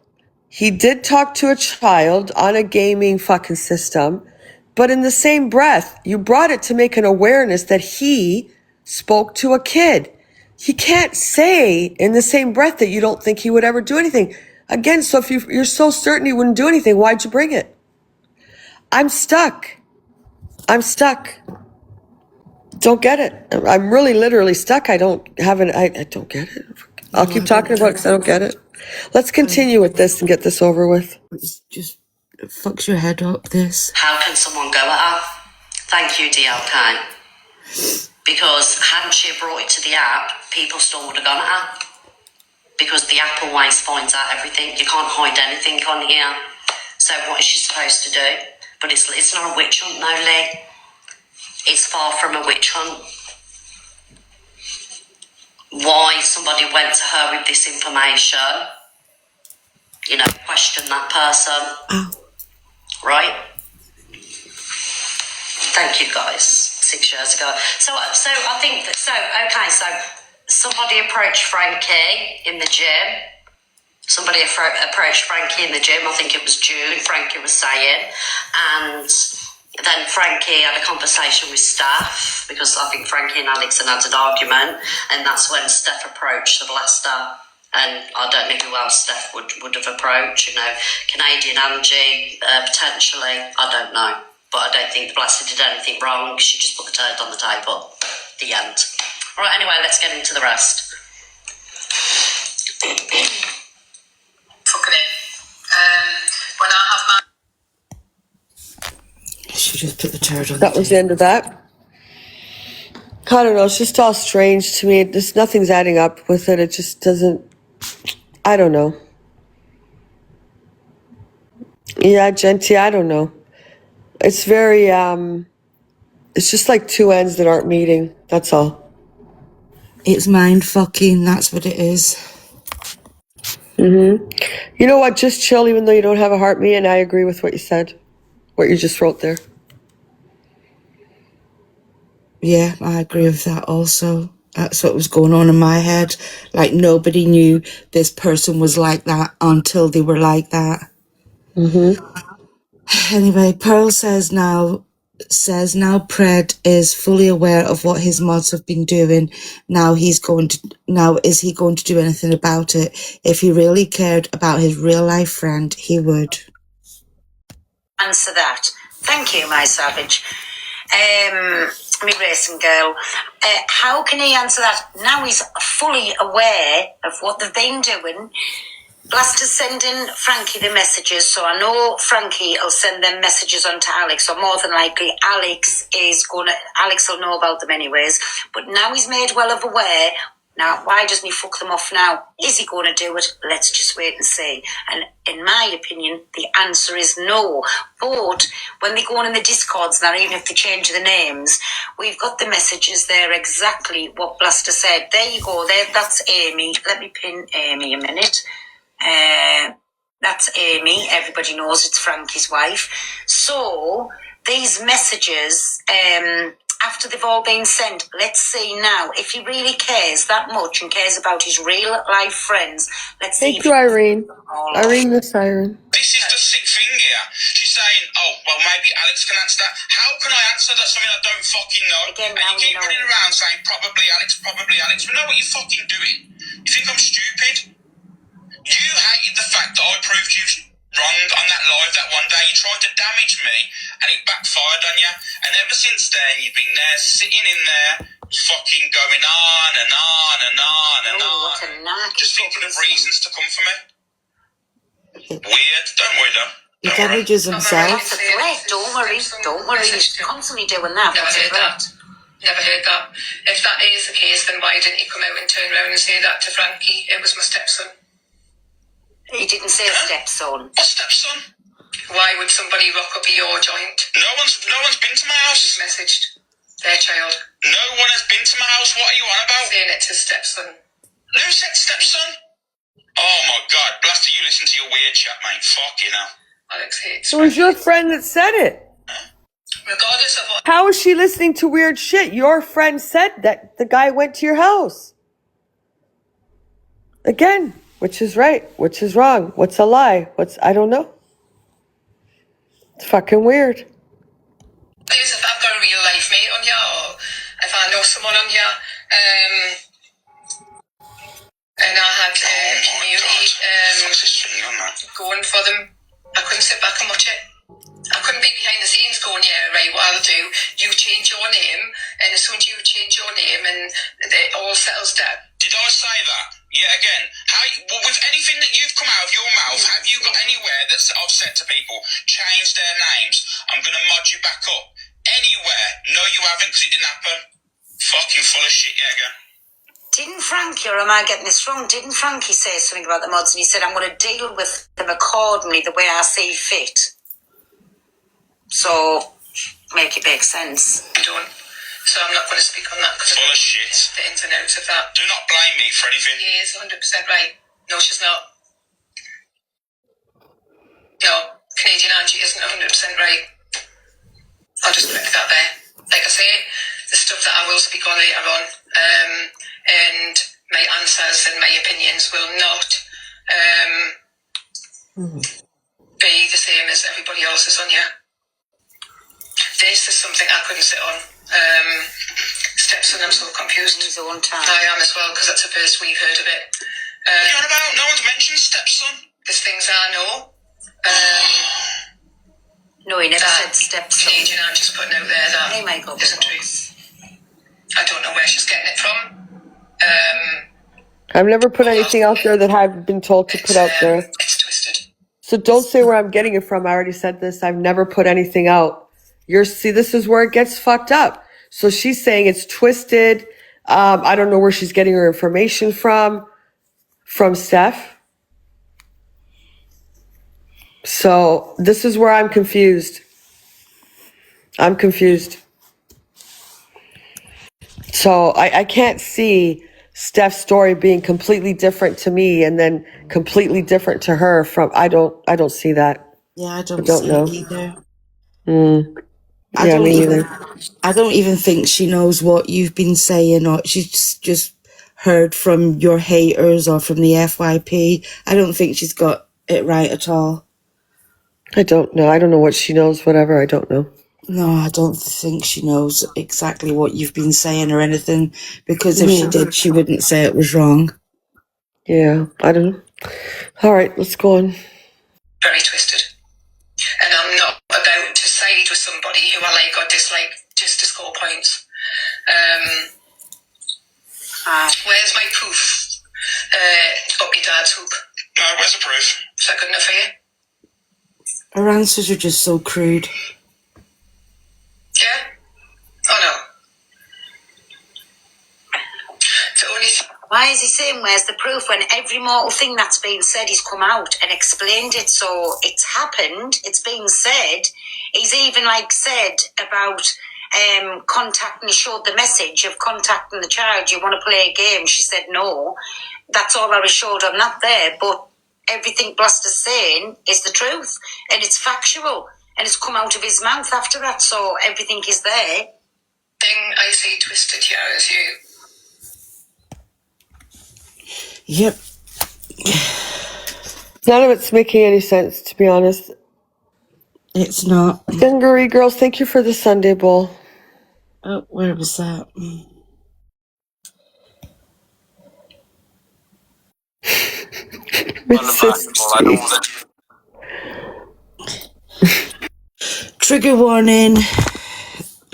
He did talk to a child on a gaming fucking system. But in the same breath, you brought it to make an awareness that he spoke to a kid. You can't say in the same breath that you don't think he would ever do anything. Again, so if you're so certain he wouldn't do anything, why'd you bring it? I'm stuck. Don't get it. I'm really literally stuck. I don't get it. I'll keep talking about it because I don't get it. Let's continue with this and get this over with. It's just, it fucks your head up, this. How can someone go at her? Thank you, DLK. Because hadn't she brought it to the app, people still would have gone at her. Because the app always finds out everything. You can't hide anything on here. So what is she supposed to do? But it's not a witch hunt, no, Lee. It's far from a witch hunt. Why somebody went to her with this information, question that person. Oh. Right? Thank you, guys. 6 years ago. So I think that, so somebody approached Frankie in the gym. Somebody approached Frankie in the gym. I think it was June, Frankie was saying. And then Frankie had a conversation with Steph, because I think Frankie and Alex had an argument, and that's when Steph approached the blaster. And I don't know who else Steph would have approached, Canadian Angie, potentially, I don't know. But I don't think the blaster did anything wrong. She just put the turd on the table. The end. All right, anyway, let's get into the rest. Fucking it. When I have my... She just put the turd on. That was the end of that. I don't know. It's just all strange to me. Just nothing's adding up with it. It just doesn't. I don't know. Yeah, Genty, I don't know. It's very. It's just like two ends that aren't meeting. That's all. It's mind fucking. That's what it is. You know what? Just chill, even though you don't have a heart, me, and I agree with what you said. What you just wrote there. Yeah, I agree with that also. That's what was going on in my head. Like, nobody knew this person was like that until they were like that. Anyway, Pearl says now Pred is fully aware of what his mods have been doing. Now is he going to do anything about it? If he really cared about his real life friend, he would. Answer that. Thank you, my savage. Me racing girl. How can he answer that? Now he's fully aware of what they've been doing. Blaster's sending Frankie the messages, so I know Frankie will send them messages on to Alex, or more than likely Alex will know about them anyways. But now he's made well of aware. Now, why doesn't he fuck them off now? Is he going to do it? Let's just wait and see. And in my opinion, the answer is no. But when they go on in the Discords now, even if they change the names, we've got the messages there exactly what Blaster said. There you go. There, that's Amy. Let me pin Amy a minute. That's Amy. Everybody knows it's Frankie's wife. So these messages, after they've all been sent, let's see now if he really cares that much and cares about his real life friends. Let's see. Thank you, Irene. Irene the siren. This is the sick thing here. She's saying, oh, well, maybe Alex can answer that. How can I answer that? Something I don't fucking know. Again, and you keep running around saying, probably Alex. We know what you're fucking doing. You think I'm stupid? You hated the fact that I proved you wrong on that live that one day. You tried to damage me and it backfired on you. And ever since then, you've been there, sitting in there, fucking going on and on and on and on. Just thinking of reasons to come for me. Weird. Don't worry though. He damages himself. That's a threat. Don't worry. He's constantly doing that. Never heard that. If that is the case, then why didn't he come out and turn around and say that to Frankie? It was my stepson. He didn't say stepson. What stepson? Why would somebody rock up at your joint? No one's been to my house. Just messaged their child. No one has been to my house. What are you on about? Saying it to stepson. Who said stepson? Oh my God, Blaster, you listen to your weird chat, mate. Fuck you know. Alex hates. It was your friend that said it. Regardless of what. How is she listening to weird shit? Your friend said that the guy went to your house. Again, which is right? Which is wrong? What's a lie? I don't know. It's fucking weird. If I've got a real life mate on here, or if I know someone on here, and I had community going for them, I couldn't sit back and watch it. I couldn't be behind the scenes going, yeah, right, what I'll do, you change your name, and as soon as you change your name, and it all settles down. Did I say that? Yeah, again. With anything that you've come out of your mouth, have you got anywhere that I've said to people, change their names, I'm going to mod you back up? Anywhere? No, you haven't, because it didn't happen. Fucking full of shit, yeah, again. Didn't Frankie, or am I getting this wrong, didn't Frankie say something about the mods and he said, I'm going to deal with them accordingly the way I see fit? So, make it make sense. I don't. So I'm not going to speak on that because full of shit. The ins and outs of that. Do not blame me for anything. He is 100% right. No, she's not. No, Canadian Angie isn't 100% right. I'll just put that there. Like I say, the stuff that I will speak on later on, and my answers and my opinions will not be the same as everybody else's on here. This is something I couldn't sit on. Stepson, I'm so confused. He's on time. I am as well, because that's the first we've heard of it. What are you on about? No one's mentioned Stepson. There's things I know. No, he never said stepson. Canadian Angie's putting out there that Hey, Michael. isn't true. I don't know where she's getting it from. I've never put anything out there that I've been told to put out there. It's twisted. So don't say where I'm getting it from. I already said this. I've never put anything out. See, this is where it gets fucked up. So she's saying it's twisted. I don't know where she's getting her information from Steph. So this is where I'm confused. I'm confused. So I can't see Steph's story being completely different to me and then completely different to her from, I don't see that. Yeah, I don't see know. it either. Yeah, me either. I don't even think she knows what you've been saying, or she's just heard from your haters or from the FYP. I don't think she's got it right at all. I don't know. I don't know what she knows, whatever. I don't know. No, I don't think she knows exactly what you've been saying or anything, because if she did, she wouldn't say it was wrong. Yeah, I don't know. All right, let's go on. Very twisted. And I'm not about to side with somebody who I like or dislike just to score points. Where's my proof? Up your dad's hoop. Where's the proof? Is that good enough for you? Her answers are just so crude. Yeah? Oh no. The only Why is he saying where's the proof when every mortal thing that's been said he's come out and explained it? So it's happened, it's been said. He's even said about contacting, he showed the message of contacting the child. You want to play a game? She said no. That's all I showed on that there. But everything Blaster's saying is the truth and it's factual and it's come out of his mouth after that. So everything is there. thing I see twisted here is you. Yep. None of it's making any sense, to be honest. It's not. Dungaree girls, thank you for the Sunday bowl. Oh, where was that? Trigger warning.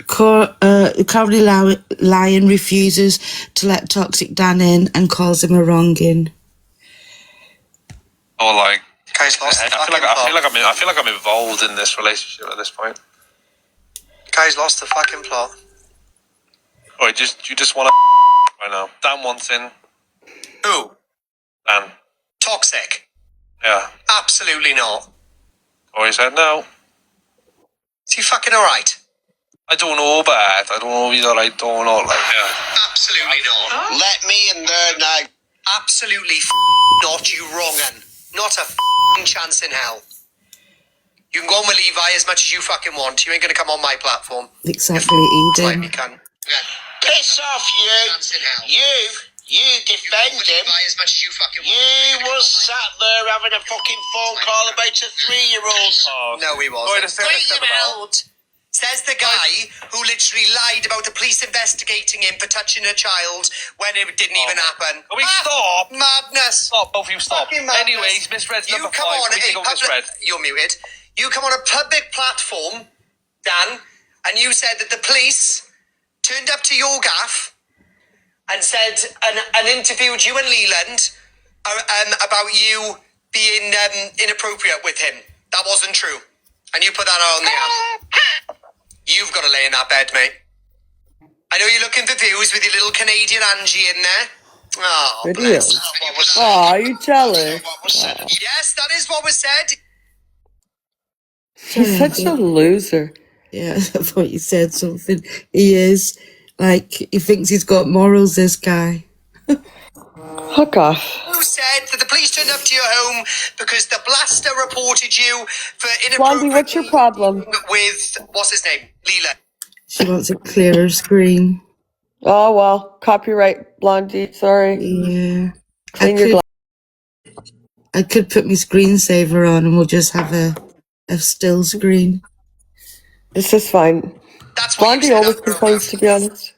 Cowardly Lion refuses to let Toxic Dan in and calls him a wrongin. Or like, Kai's lost the fucking I feel like I'm involved in this relationship at this point. Kai's lost the fucking plot. Or you just want to right now. Dan wants in. Who? Dan. Toxic? Yeah. Absolutely not. Or he said no. Is he fucking alright? I don't know about it. I don't know if he's alright or not. Yeah. Absolutely not. Let me in there now. Absolutely not, you wrong'un. Not a chance in hell. You can go on with Levi as much as you fucking want. You ain't gonna come on my platform. Exactly, Eden. You can. Piss off, you. You defend him. As much as you fucking want. You was sat there having a fucking phone call about a 3-year-old. Oh. No, he wasn't. 3-year-old. Says the guy who literally lied about the police investigating him for touching a child when it didn't even happen. Can we stop? Madness. Stop, both of you stop. Fucking madness. Anyways, misread's You number come 5. on Can we in go public. misread? You're muted. You come on a public platform, Dan, and you said that the police turned up to your gaff and said and interviewed you and Leland about you being inappropriate with him. That wasn't true. And you put that out on the app. You've got to lay in that bed, mate. I know you're looking for views with your little Canadian Angie in there. Oh, Videos. Oh, are you jealous? yes, that is what was said. He's such a loser. Yeah, I thought you said something. He is. Like, he thinks he's got morals, this guy. Fuck off. Who said that the police turned up to your home because the blaster reported you for Blondie, what's your problem? with, what's his name? Leland. She wants a clearer screen. Oh, well. Copyright, Blondie. Sorry. Yeah. Clean your I could put my screensaver on and we'll just have a still screen. This is fine. Blondie always complains, to be honest.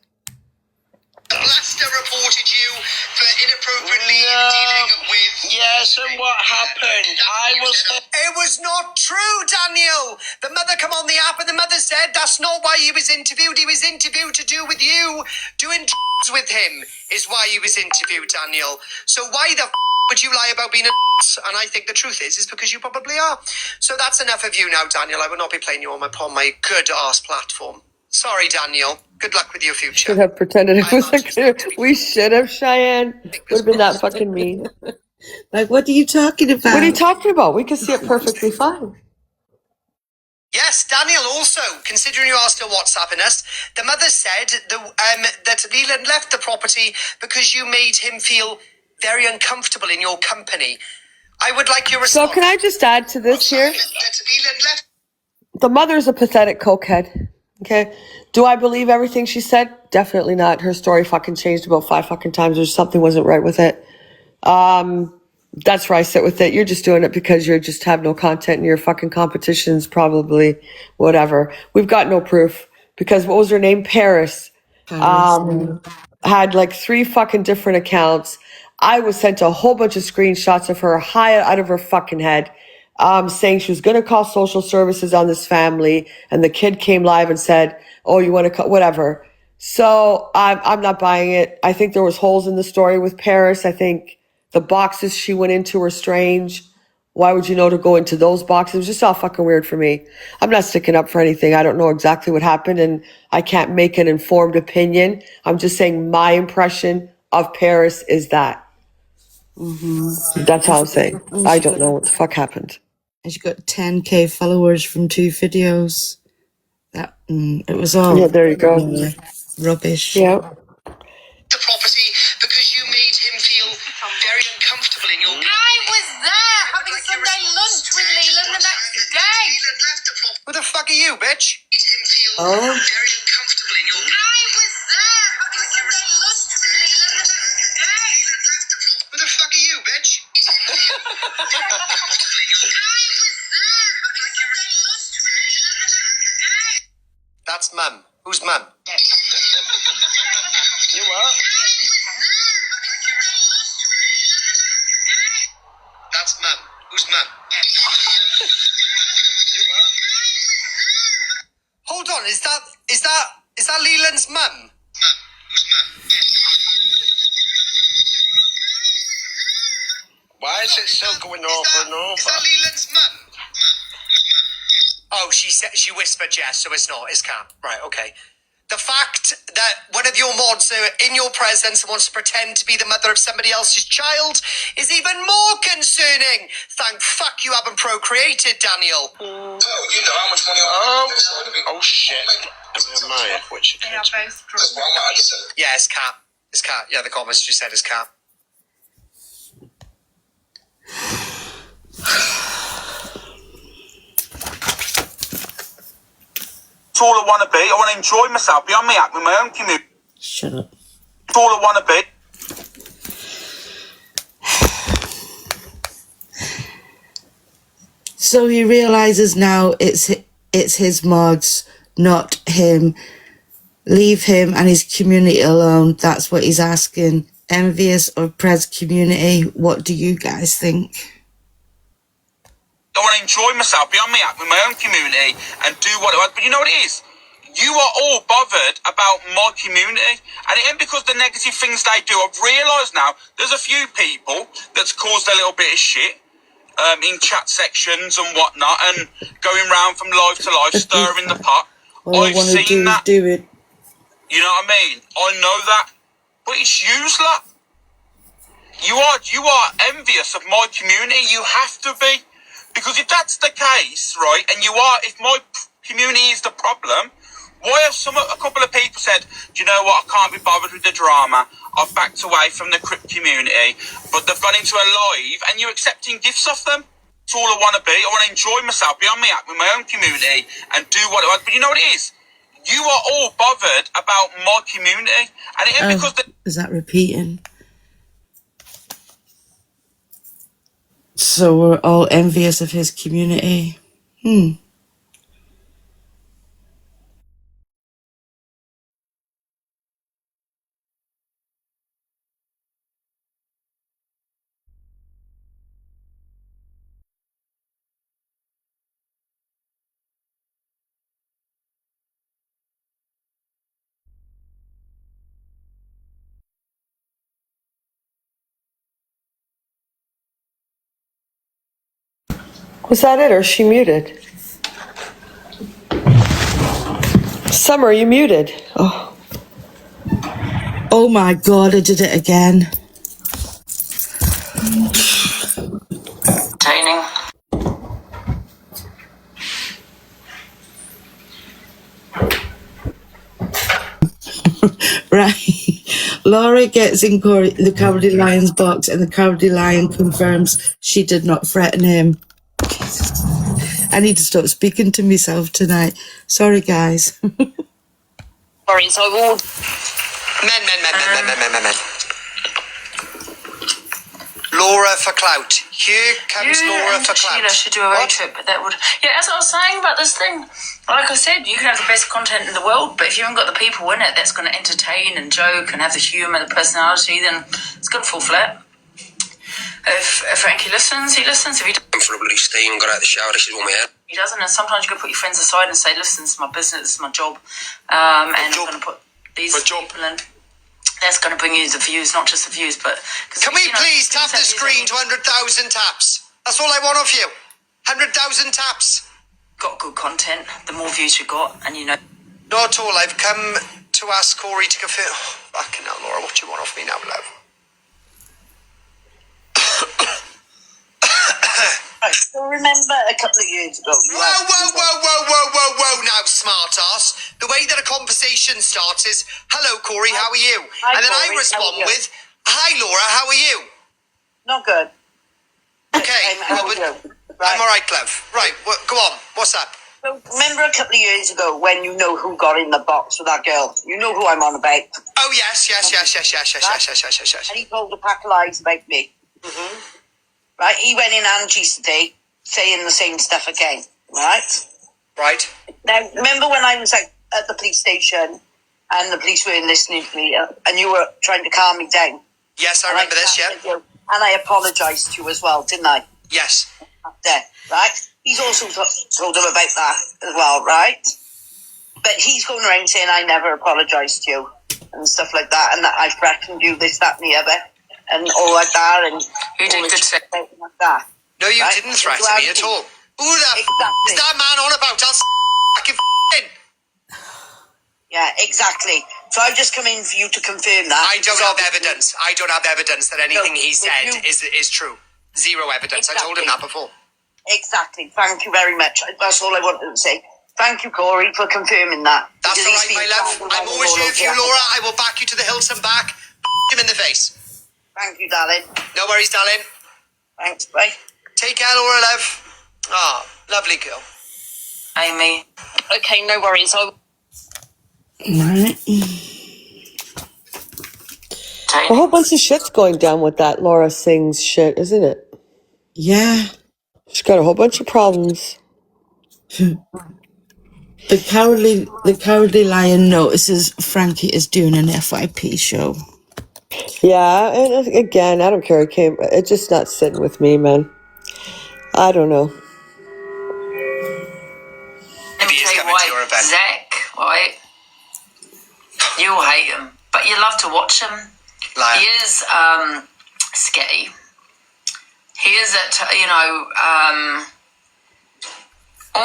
Blaster reported you for inappropriately dealing with... Yes, and what happened? It was not true, Daniel. The mother come on the app and the mother said that's not why he was interviewed. He was interviewed to do with you. Doing with him is why he was interviewed, Daniel. So why the would you lie about being a and I think the truth is because you probably are. So that's enough of you now, Daniel. I will not be playing you on my good ass platform. Sorry, Daniel. Good luck with your future. Should have pretended it was we should have, Cheyenne. Would have been that fucking mean. Like, what are you talking about? What are you talking about? We can see it perfectly fine. Yes, Daniel, also, considering you are still WhatsApping us, the mother said that Leland left the property because you made him feel very uncomfortable in your company. I would like your response. So can I just add to this here? The mother's a pathetic cokehead. Okay. Do I believe everything she said? Definitely not. Her story fucking changed about 5 fucking times. There's something wasn't right with it. That's where I sit with it. You're just doing it because you just have no content and your fucking competition's probably whatever. We've got no proof because what was her name? Paris. Had like 3 fucking different accounts. I was sent a whole bunch of screenshots of her high out of her fucking head, saying she was going to call social services on this family. And the kid came live and said, oh, you want to call, whatever. So I'm not buying it. I think there was holes in the story with Paris. I think the boxes she went into were strange. Why would you know to go into those boxes? It was just all fucking weird for me. I'm not sticking up for anything. I don't know exactly what happened and I can't make an informed opinion. I'm just saying my impression of Paris is that. That's all I'm saying. I don't know what the fuck happened. And she got 10k followers from 2 videos. That it was all there you go. Rubbish. Yeah. The property because you made him feel very uncomfortable in your... I was there having Sunday lunch with Leland the next day. Who the fuck are you, bitch? Oh. Very uncomfortable in your... I was there having Sunday lunch with Leland the next day. Who the fuck are you, bitch? That's mum. Who's mum? You what? That's mum. Who's mum? You what? Hold on, is that Leland's mum? Who's mum? Why is it still going over and over? Is that Leland's mum? Oh, she whispered yes, so it's not. It's Cam. Right, okay. The fact that one of your mods are in your presence and wants to pretend to be the mother of somebody else's child is even more concerning. Thank fuck you haven't procreated, Daniel. Oh, you know how much money Oh shit. Am I? Which They are both drunk. Yeah, it's Cat. It's Cat. Yeah, the comments you said is Cat. That's all I want to be. I want to enjoy myself, be on my app with my own community. Shut up. That's all I want to be. So he realizes now it's his mods, not him. Leave him and his community alone. That's what he's asking. Envious of Prez community. What do you guys think? I want to enjoy myself, be on my app with my own community and do what I want. But you know what it is? You are all bothered about my community. And it ain't because the negative things they do. I've realised now there's a few people that's caused a little bit of shit in chat sections and whatnot and going round from life to life, stirring the pot. All I I've want to seen do that. is do it. You know what I mean? I know that. But it's useless. You are envious of my community. You have to be. Because if that's the case, right, and if my community is the problem, why have a couple of people said, do you know what, I can't be bothered with the drama, I've backed away from the Crip community, but they've gone into a live and you're accepting gifts off them? That's all I want to be. I want to enjoy myself, be on my app with my own community and do what I want. But you know what it is? You are all bothered about my community. And it ain't because... Is that repeating? So we're all envious of his community. Was that it, or is she muted? Summer, are you muted? Oh. Oh my God, I did it again. Entertaining. Right. Laura gets in the Cowardly Lion's box and the Cowardly Lion confirms she did not threaten him. Jesus. I need to stop speaking to myself tonight. Sorry, guys. Sorry, so I will... Men. Laura for clout. Here comes Laura for clout. Sheila should do a road trip, but that would... Yeah, as I was saying about this thing, like I said, you can have the best content in the world, but if you haven't got the people in it that's going to entertain and joke and have the humour, the personality, then it's going to fall flat. If Frankie listens, he listens. If he doesn't... I'm for a bloody steam and got out of the shower, this is what my head. He doesn't, and sometimes you got to put your friends aside and say, listen, this is my business, this is my job, and I'm going to put these people in. That's going to bring you the views, not just the views, but... Can we please tap the screen to 100,000 taps? That's all I want of you. 100,000 taps. Got good content, the more views you got, and you know... Not at all. I've come to ask Corey to confirm... Oh, fucking hell, Laura, what do you want off me now, love? I still remember a couple of years ago. Whoa, now, smart ass. The way that a conversation starts is, hello, Corey, how are you? Hi, and then Corey, I respond how are you? with, hi, Laura, how are you? Not good. Okay, I'm all right, love. Right, go on. What's up? So, remember a couple of years ago when you know who got in the box with that girl? You know who I'm on about. Oh, yes. And he told a pack of lies about me. Mm-hmm. Right, he went in Angie's today saying the same stuff again, right? Right. Now, remember when I was at the police station and the police weren't listening to me and you were trying to calm me down? Yes, I remember this, yeah. And I apologised to you as well, didn't I? Yes. There, right? He's also told him about that as well, right? But he's going around saying I never apologised to you and stuff like that, and that I threatened you, this, that, and the other, and all like that, and who did good say like that? No, you right? didn't threaten me at all. Who the exactly. is that man on about? I'll fucking in. Yeah, exactly. So I've just come in for you to confirm that. I don't have evidence. I don't have evidence that anything he said is true. Zero evidence. Exactly. I told him that before. Exactly. Thank you very much. That's all I wanted to say. Thank you, Corey, for confirming that. That's all right, my love. I'm always here for you, Laura. I will back you to the hilt and back. Him in the face. Thank you, darling. No worries, darling. Thanks, bye. Take care, Laura, love. Ah, lovely girl. Amy. Okay, no worries. Right. A whole bunch of shit's going down with that Laura Sings shit, isn't it? Yeah. She's got a whole bunch of problems. The Cowardly Lion notices Frankie is doing an FYP show. Yeah, and again, I don't care. It's just not sitting with me, man. I don't know. You all hate him, but you love to watch him. Liar. He is sketty. He is at,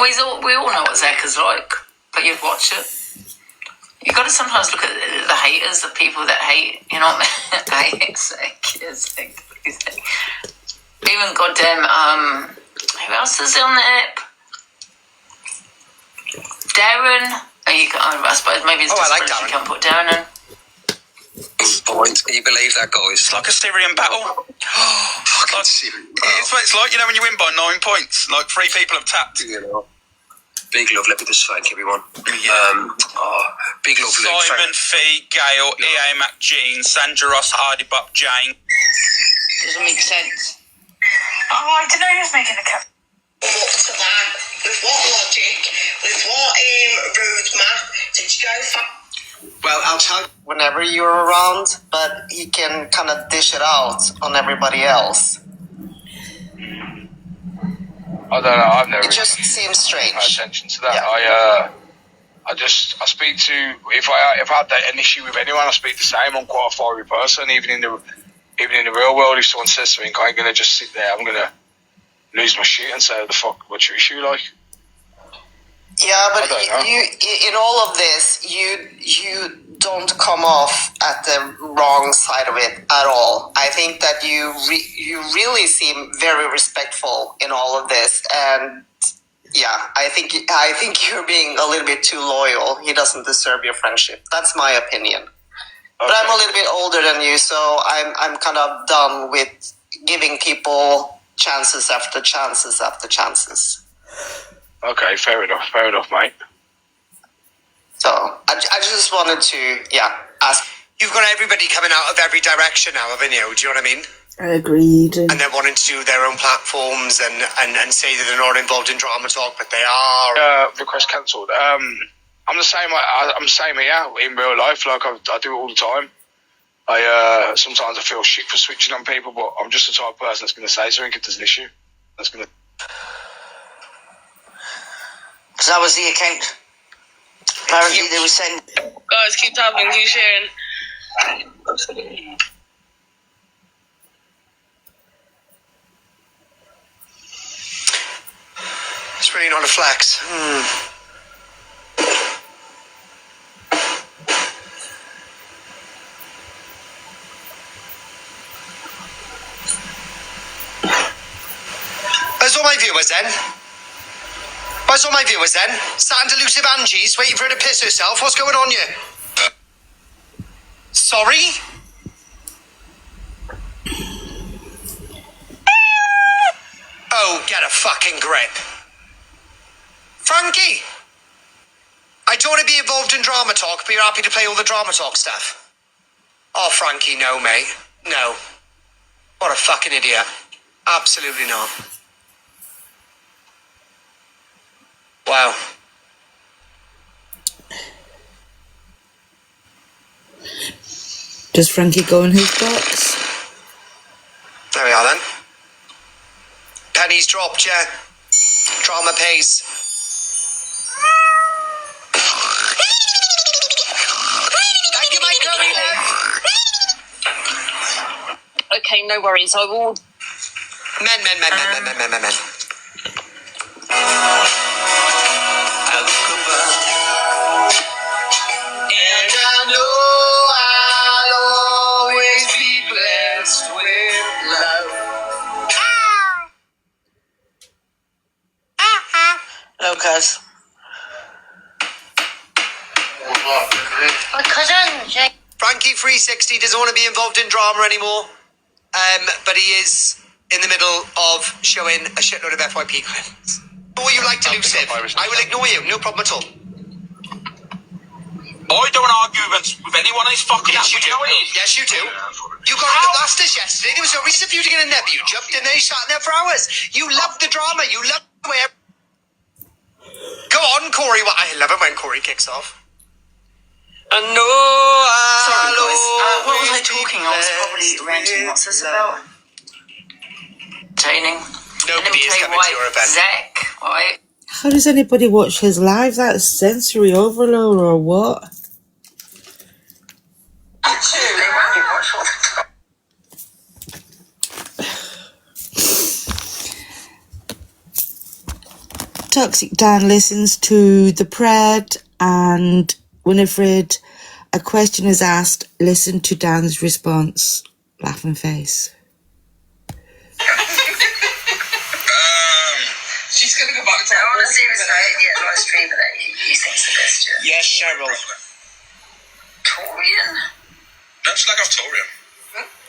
we all know what Zach is like, but you'd watch it. You got to sometimes look at the haters, the people that hate, you know what I mean? I hate Zach. Even goddamn, who else is on the app? Darren. I suppose maybe it's just like British, Darren. you can't put Darren in. Point. Can you believe that, guys? It's like a Syrian battle. It's what it's like, when you win by 9 points, like 3 people have tapped. Big love. Let me just thank everyone. Big love, Luke. Simon, Fee, Gail, EA McGean, Sandra Ross, Hardy Bop, Jane. Doesn't make sense. Oh, I didn't know he was making a cut. Up to that, with what logic, with what roadmap did you go for? Well, I'll tell you whenever you're around, but he can kind of dish it out on everybody else. I don't know. I've never. It just seems strange. Pay attention to that. Yeah. I speak to if I had an issue with anyone, I speak the same. I'm quite a fiery person, even in the real world. If someone says something, I ain't gonna just sit there. I'm gonna lose my shit and say, "What the fuck? What's your issue like?" Yeah, but you in all of this, you don't come off at the wrong side of it at all. I think that you really seem very respectful in all of this, and yeah, I think you're being a little bit too loyal. He doesn't deserve your friendship. That's my opinion. Okay. But I'm a little bit older than you, so I'm kind of done with giving people chances after chances after chances. Okay, fair enough, mate. So I just wanted to ask. You've got everybody coming out of every direction now, haven't you? Do you know what I mean? Agreed. And they're wanting to do their own platforms and say that they're not involved in drama talk, but they are. Request cancelled. I'm the same. I'm the same here in real life. Like I do it all the time. Sometimes I feel shit for switching on people, but I'm just the type of person that's going to say something if there's an issue. That's going to. Because that was the account. Apparently they were saying... Guys, keep tapping, keep sharing. It's really not a flex. Where's all my viewers then? Where's all my viewers then? Sat in delusive Angie's waiting for her to piss herself. What's going on here? Sorry? Oh, get a fucking grip. Frankie! I don't want to be involved in drama talk, but you're happy to play all the drama talk stuff. Oh, Frankie, no, mate. No. What a fucking idiot. Absolutely not. Wow. Does Frankie go in his box? There we are then. Pennies dropped, yeah. Drama pays. Thank you, my Chloe. Okay, no worries. I will. Men. And I know I'll always be blessed with love. Hello, cuz. My cousin, Frankie 360 doesn't want to be involved in drama anymore. But he is in the middle of showing a shitload of FYP clips. Or you like delusive. I will ignore you, no problem at all. I don't argue with anyone on this fucking app. Yes, you do. Yes, you do. You got into Blasters yesterday. There was no reason for you to get in there, but you jumped in there, you sat in there for hours. You love the drama. You love the way. Go on, Corey. Well, I love it when Corey kicks off. I know. Sorry, guys. What was I talking? I was probably ranting. What's this about? Entertaining. Nobody is coming to your event. Zach, right? How does anybody watch his live? That's sensory overload or what? Toxic Dan listens to the Pred, and Winifred, a question is asked, listen to Dan's response. Laughing face. She's going to go back to On a serious note, yeah, live stream that he thinks the best. Yeah. Yes, Cheryl. Torian. Don't slag off Torian.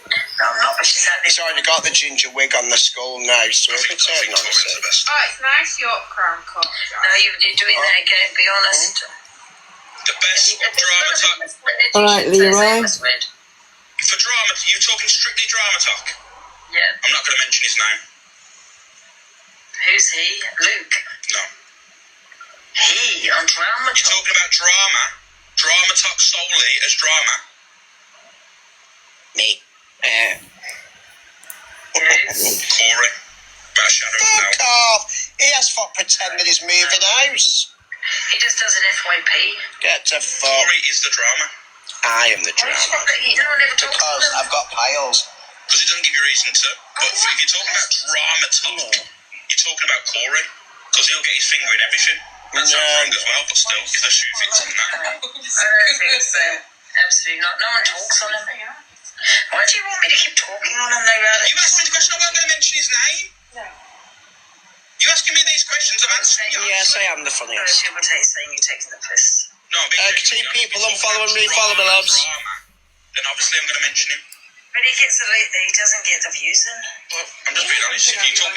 No, I'm not, but she's had He's already got the ginger wig on the skull now, so he'll be turning on us. Oh, it's nice York crown cut. No, you're doing that again, be honest. The best drama talk. Alright, Leroy. For drama, you talking strictly drama talk? Yeah. I'm not going to mention his name. Who's he? Luke. No. He on drama talk. Talking about drama. Drama talk solely as drama. Me. Corey. About Shadow now. Fuck off. He has for pretend that he's moving house. He just does an FYP. Get to fuck. Corey is the drama. I am the drama. You don't ever talk Because to them. I've got piles. Because it doesn't give you reason to. But if you're talking about drama talk, you're talking about Corey. Because he'll get his finger in everything. That's wrong as well, but still, because the shoe fits in that. I don't think so. Absolutely not. No one talks on him. Why do you want me to keep talking on him though, Alex? You asked me the question, I'm not going to mention his name. No. You asking me these questions, I'm answering you. Yes, I am the funniest. People saying you're taking the piss. No, I'm being See people unfollow and refollow me, loves. Then obviously I'm going to mention him. But he doesn't get the views in. Well, I'm just being honest. If you talk,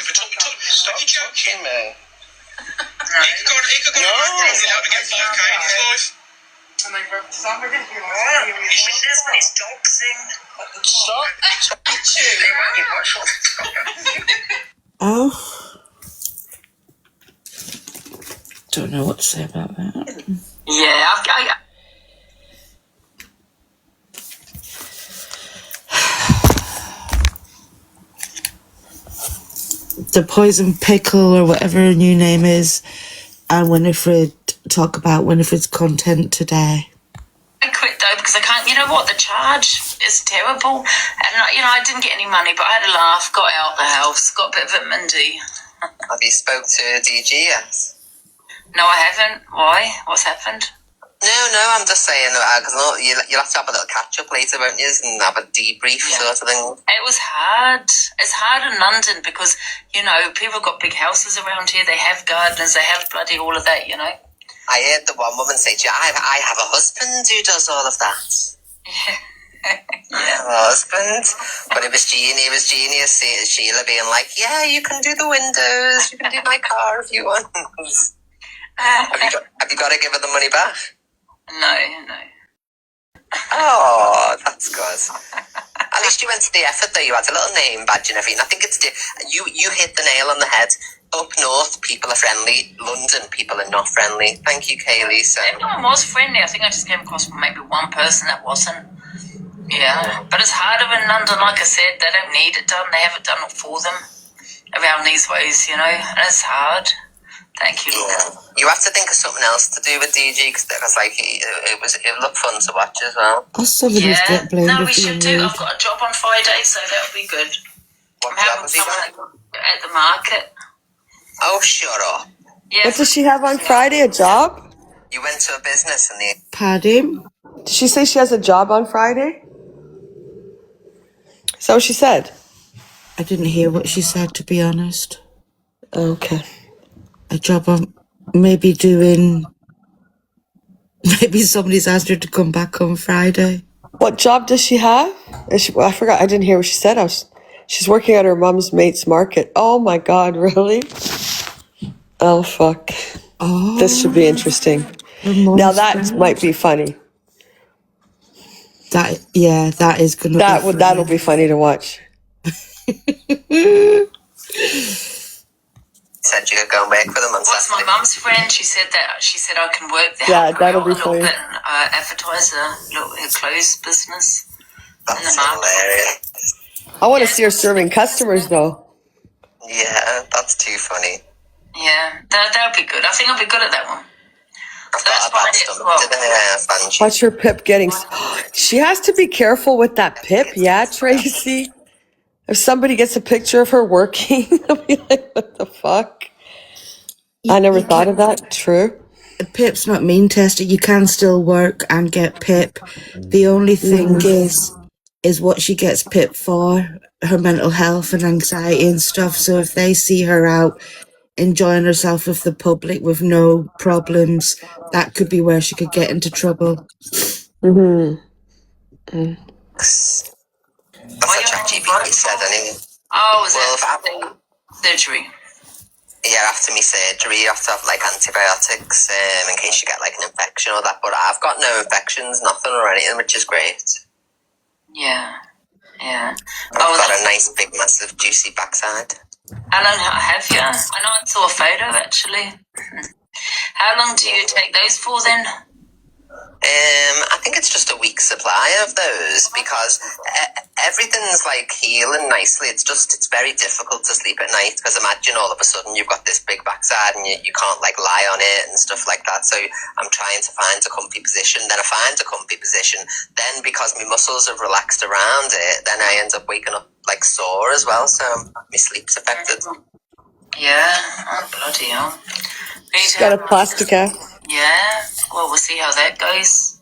stop joking, man. No. He could go to McDonald's and get 5k in his life. And they wrote somebody who that's when his dog sing. Stop. They won't get watch all the time. Oh. Don't know what to say about that. Yeah, The Poison Pickle, or whatever her new name is, and Winifred talk about Winifred's content today. I quit though because I can't. You know what? The charge is terrible, and I didn't get any money, but I had a laugh. Got out the house. Got a bit of vitamin D. Have you spoke to DG yet? No, I haven't. Why? What's happened? No, I'm just saying, because you'll have to have a little catch-up later, won't you, and have a debrief sort of thing. It was hard. It's hard in London because, people got big houses around here. They have gardens. They have bloody all of that, I heard the one woman say to you, I have a husband who does all of that. I have a husband. But it was genius. Sheila being like, yeah, you can do the windows. You can do my car if you want. Have you got to give her the money back? No. Oh, that's good. At least you went to the effort though. You had a little name badge and everything. I think you hit the nail on the head. Up north, people are friendly. London, people are not friendly. Thank you, Kaylee. So Everyone was friendly. I think I just came across maybe one person that wasn't. Yeah, but it's harder in London. Like I said, they don't need it done. They have it done for them around these ways, and it's hard. Thank you, Lord. yeah. You have to think of something else to do with DG because it looked fun to watch as well. Oh, somebody's get blamed No, we for should being do. rude. I've got a job on Friday, so that'll be good. What I'm job having have you got? someone at the market. Oh, shut up! Yeah. What does she have on Friday? A job? You went to a business and Paddy? Did she say she has a job on Friday? Is that what she said? I didn't hear what she said, to be honest. Okay. A job on maybe somebody's asked her to come back on Friday. What job does she have? I forgot. I didn't hear what she said. She's working at her mom's mate's market. Oh my God, really? Oh, fuck. Oh. This should be interesting. Now that might be funny. That is gonna That'll be funny to watch. said you could go and work for them on What's my Saturday. mum's friend? She said I can work there. Yeah, help her that'll out be a little funny. bit and advertise her clothes business. That's hilarious. I want to see her serving customers though. Yeah, that's too funny. Yeah, that'll be good. I think I'll be good at that one. So that's why I did Watch her Pip getting. She has to be careful with that Pip, yeah, Tracy. If somebody gets a picture of her working, they'll be like, "What the fuck?" I never thought of that. True. Pip's not mean tested. You can still work and get Pip. The only thing is what she gets Pip for, her mental health and anxiety and stuff. So if they see her out enjoying herself with the public with no problems, that could be where she could get into trouble. That's what ChatGPT said anyway. Oh, is it surgery? Yeah, after my surgery, you have to have like antibiotics in case you get like an infection or that. But I've got no infections, nothing or anything, which is great. Yeah. I've got a nice, big, massive, juicy backside. How long have you? I know I saw a photo actually. How long do you take those for then? I think it's just a week's supply of those because everything's like healing nicely. It's very difficult to sleep at night because imagine all of a sudden you've got this big backside and you can't like lie on it and stuff like that. So I'm trying to find a comfy position. Then I find a comfy position. Then because my muscles have relaxed around it, then I end up waking up like sore as well. So my sleep's affected. Yeah. Oh, bloody hell. She's got a plastica. Yeah, well, we'll see how that goes.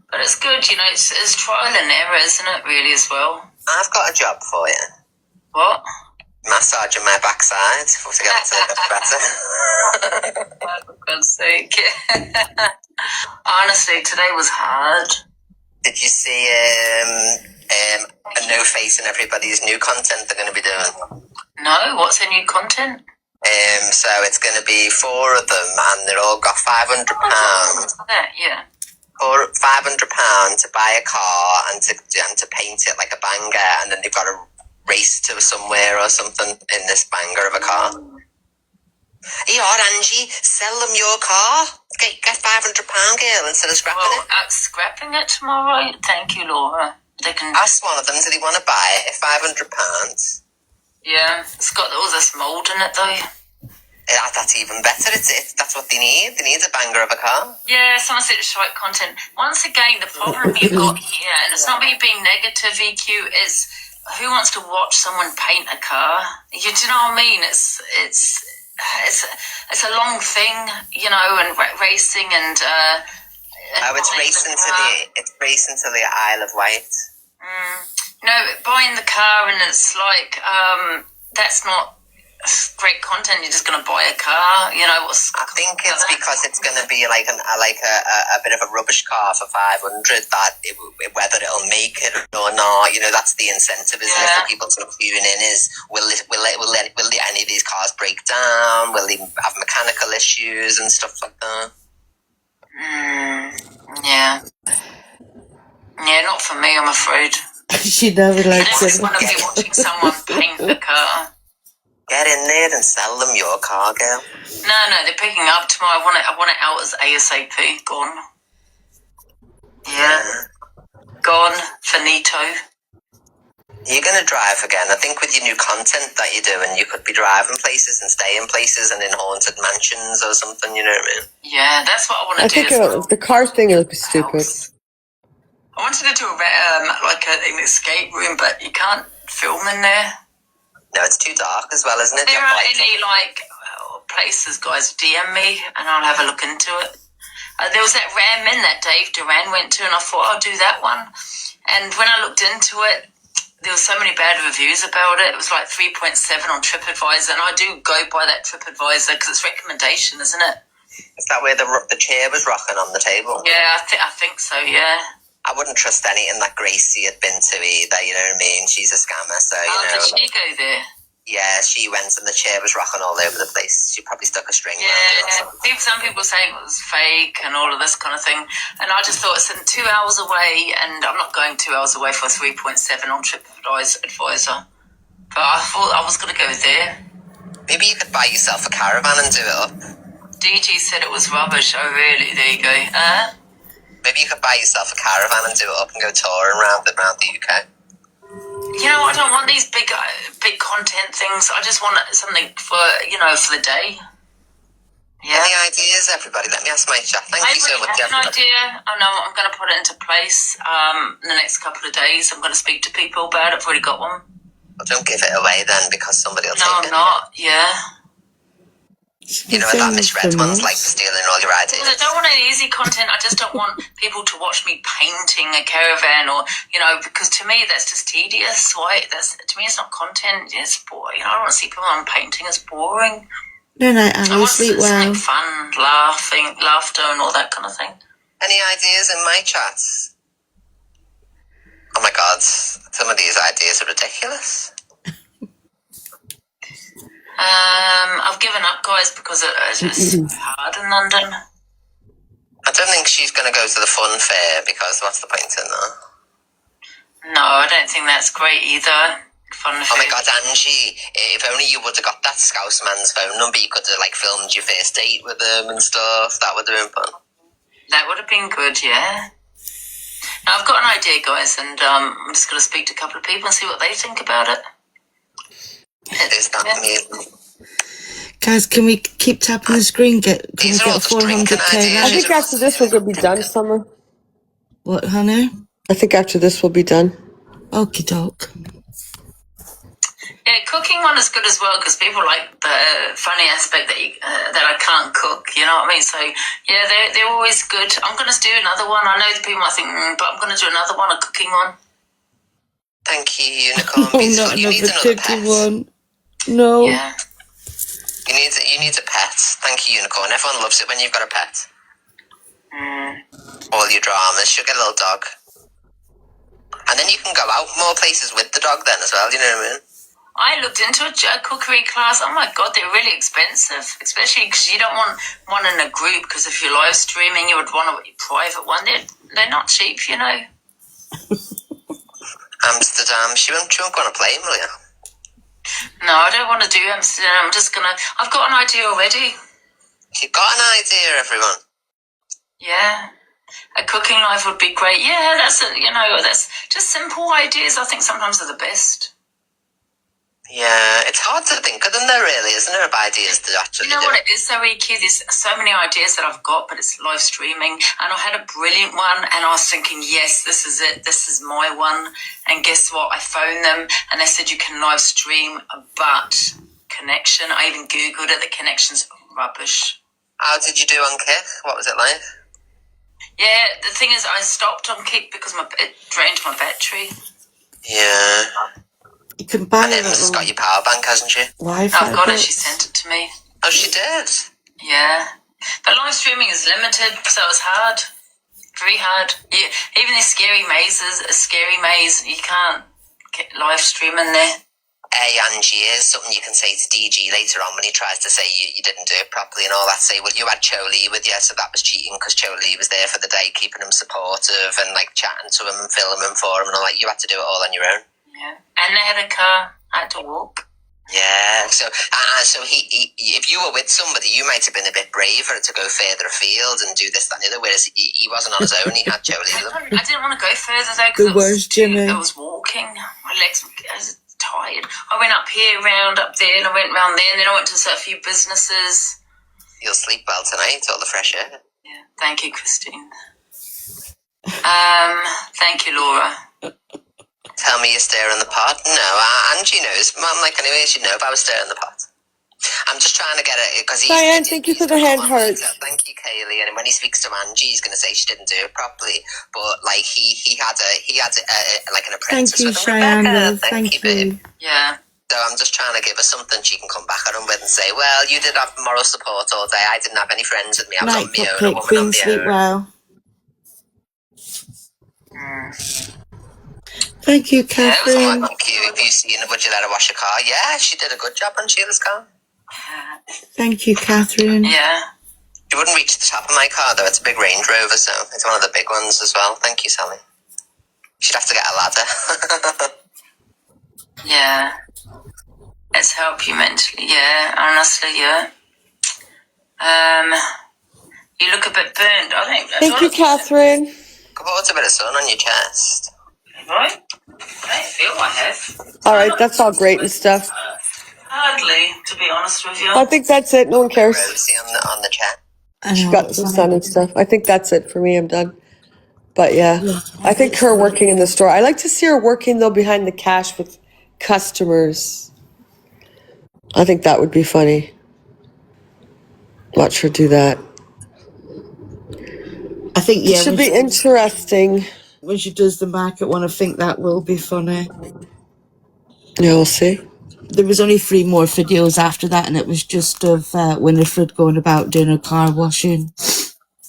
But it's good, you know, it's trial and error, isn't it, really, as well? I've got a job for you. What? Massaging my backside to get it to look better. For God's sake. Honestly, today was hard. Did you see a no face in everybody's new content they're going to be doing? No, what's the new content? So it's going to be 4 of them, and they're all got £500. Yeah. Or £500 to buy a car and to paint it like a banger, and then they've got to race to somewhere or something in this banger of a car. Here, Angie, sell them your car. Get £500, girl, instead of scrapping it. Scrapping it tomorrow. Thank you, Laura. They can ask one of them. Do they want to buy it? £500. Yeah, it's got all this mould in it though. Yeah, that's even better. That's what they need. They need a banger of a car. Yeah, someone said it's right content. Once again, the problem you've got here, and it's not me being negative, EQ, is who wants to watch someone paint a car? Do you know what I mean? It's a long thing, you know, and racing and. It's racing to the Isle of Wight. No, buying the car and it's like that's not great content. You're just going to buy a car, you know. I think it's because it's going to be like a bit of a rubbish car for 500. That whether it'll make it or not, you know, that's the incentive, isn't it, for people to tune in? Is will any of these cars break down? Will they have mechanical issues and stuff like that? Yeah, not for me, I'm afraid. She never likes it. I just want to be watching someone paint the car. Get in there and sell them your car, girl. No, they're picking up tomorrow. I want it out as ASAP. Gone. Yeah. Gone. Finito. You're going to drive again. I think with your new content that you're doing, you could be driving places and staying places and in haunted mansions or something, you know what I mean? Yeah, that's what I want to do. I think the car thing is stupid. I wanted to do an escape room, but you can't film in there. No, it's too dark as well, isn't it? There are any places, guys, DM me and I'll have a look into it. There was that Ram Inn that Dave Duran went to, and I thought I'll do that one. And when I looked into it, there were so many bad reviews about it. It was like 3.7 on TripAdvisor, and I do go by that TripAdvisor because it's recommendation, isn't it? Is that where the chair was rocking on the table? Yeah, I think so, yeah. I wouldn't trust anything that Gracie had been to either, you know what I mean? She's a scammer, so, you know. Did she go there? Yeah, she went and the chair was rocking all over the place. She probably stuck a string around it. Some people saying it was fake and all of this kind of thing. And I just thought it's 2 hours away, and I'm not going 2 hours away for 3.7 on TripAdvisor. But I thought I was going to go there. Maybe you could buy yourself a caravan and do it up. DG said it was rubbish. Oh, really? There you go. Maybe you could buy yourself a caravan and do it up and go touring around the UK. You know, I don't want these big content things. I just want something for the day. Yeah. Any ideas, everybody? Let me ask my chat. Thank you so much, I have an everybody. idea. I know I'm going to put it into place in the next couple of days. I'm going to speak to people about it. I've already got one. Well, don't give it away then, because somebody will No, take I'm it. not. Yeah. You know, that misread ones like stealing all your ideas. Because I don't want any easy content. I just don't want people to watch me painting a caravan, or because to me that's just tedious. Why? To me it's not content. It's boring. I don't want to see people on painting. It's boring. No, I I will want sleep well. something fun, laughter, and all that kind of thing. Any ideas in my chats? Oh my God, some of these ideas are ridiculous. I've given up, guys, because it's just hard in London. I don't think she's going to go to the fun fair, because what's the point in that? No, I don't think that's great either. Fun Oh my God, Angie, if only you would have got that Scouse man's phone number, you could have filmed your first date with him and stuff. That would have been fun. That would have been good, yeah. Now, I've got an idea, guys, and I'm just going to speak to a couple of people and see what they think about it. Is that amazing? Guys, can we keep tapping the screen? Can we get a 400k? I think after this we're going to be done, Summer. What, honey? I think after this we'll be done. Okie doke. Yeah, cooking one is good as well because people like the funny aspect that I can't cook. You know what I mean? So yeah, they're always good. I'm going to do another one. I know the people might think, but I'm going to do another one, a cooking one. Thank you, Unicorn. Oh, Beautiful. not You need another another cookie pet. one. No. Yeah. You need a pet. Thank you, Unicorn. Everyone loves it when you've got a pet. All your dramas. She'll get a little dog. And then you can go out more places with the dog then as well, you know what I mean? I looked into a cookery class. Oh my God, they're really expensive, especially because you don't want one in a group, because if you're live streaming, you would want a private one. They're not cheap, you know. Amsterdam. She won't go on a plane, will you? No, I don't want to do Amsterdam. I've got an idea already. You've got an idea, everyone. Yeah. A cooking live would be great. Yeah, that's just simple ideas. I think sometimes are the best. Yeah, it's hard to think of them though, really, isn't there, of ideas to actually You know do. what it is though, EQ? There's so many ideas that I've got, but it's live streaming. And I had a brilliant one, and I was thinking, yes, this is it. This is my one. And guess what? I phoned them, and they said you can live stream, but connection. I even Googled it. The connection's rubbish. How did you do on Kick? What was it like? Yeah, the thing is, I stopped on Kick because it drained my battery. Yeah. You can buy and Emma's got your power bank, hasn't she? Wi-Fi I've got it. bits. She sent it to me. Oh, she did? Yeah. But live streaming is limited, so it's hard. Very hard. Even the scary mazes, a scary maze, you can't get live streaming there. Hey, Angie, here's something you can say to DG later on when he tries to say you didn't do it properly and all that. Say, well, you had Cho Lee with you, so that was cheating because Cho Lee was there for the day, keeping him supportive and chatting to him and filming for him and all that. You had to do it all on your own. Yeah. And they had a car. I had to walk. Yeah, so he if you were with somebody, you might have been a bit braver to go further afield and do this, that, and the other, whereas he wasn't on his own, he had Cho Lee with him. I didn't want to go further though The because worst, Jimmy. I was walking. My legs were tired. I went up here, round up there, and I went round there, and then I went to a few businesses. You'll sleep well tonight, all the fresh air. Yeah, thank you, Christine. Thank you, Laura. Tell me you're stirring the pot? No, Angie knows. Mum, anyway, she'd know if I was stirring the pot. I'm just trying to get it, because Diane, thank you for the hand hearts. Thank you, Kaylee. And when he speaks to Angie, he's going to say she didn't do it properly. But, he had an apprentice Thank you, with him. Cheyenne. Rebecca, Love. Thank you. babe. Yeah. So I'm just trying to give her something she can come back at him with and say, well, you did have moral support all day. I didn't have any friends with me. I was Night, on my own, a Cupcake woman on Queen. my Sleep own. well. Thank you, Yeah, it was Catherine. like, have you seen her? Would you let her wash your car? Yeah, she did a good job on Sheila's car. Thank you, Catherine. Yeah. She wouldn't reach the top of my car, though. It's a big Range Rover, so it's one of the big ones as well. Thank you, Sally. She'd have to get a ladder. Yeah. It's helped you mentally, yeah. Honestly, yeah. You look a bit burnt, I think. Thank you, Catherine. Come on, a bit of sun on your chest. Have I? I don't feel I have. All right, that's all great and stuff. ugly, to be honest with you. I think that's it. No one cares. Rosie on the chat. She got some sun and stuff. I think that's it for me. I'm done. But yeah, I think her working in the store. I like to see her working though behind the cash with customers. I think that would be funny. Watch her do that. I think, It should be interesting. When she does the market one, I think that will be funny. Yeah, we'll see. There was only 3 more videos after that, and it was just of Winifred going about doing her car washing.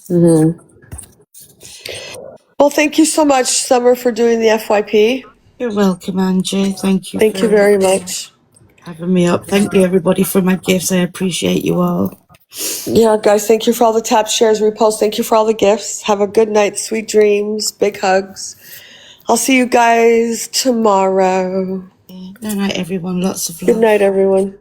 Well, thank you so much, Summer, for doing the FYP. You're welcome, Angie. Thank you. Thank you very much. Having me up. Thank you, everybody, for my gifts. I appreciate you all. Yeah, guys, thank you for all the tap shares, reposts. Thank you for all the gifts. Have a good night. Sweet dreams. Big hugs. I'll see you guys tomorrow. Good night, everyone. Lots of love. Good night, everyone.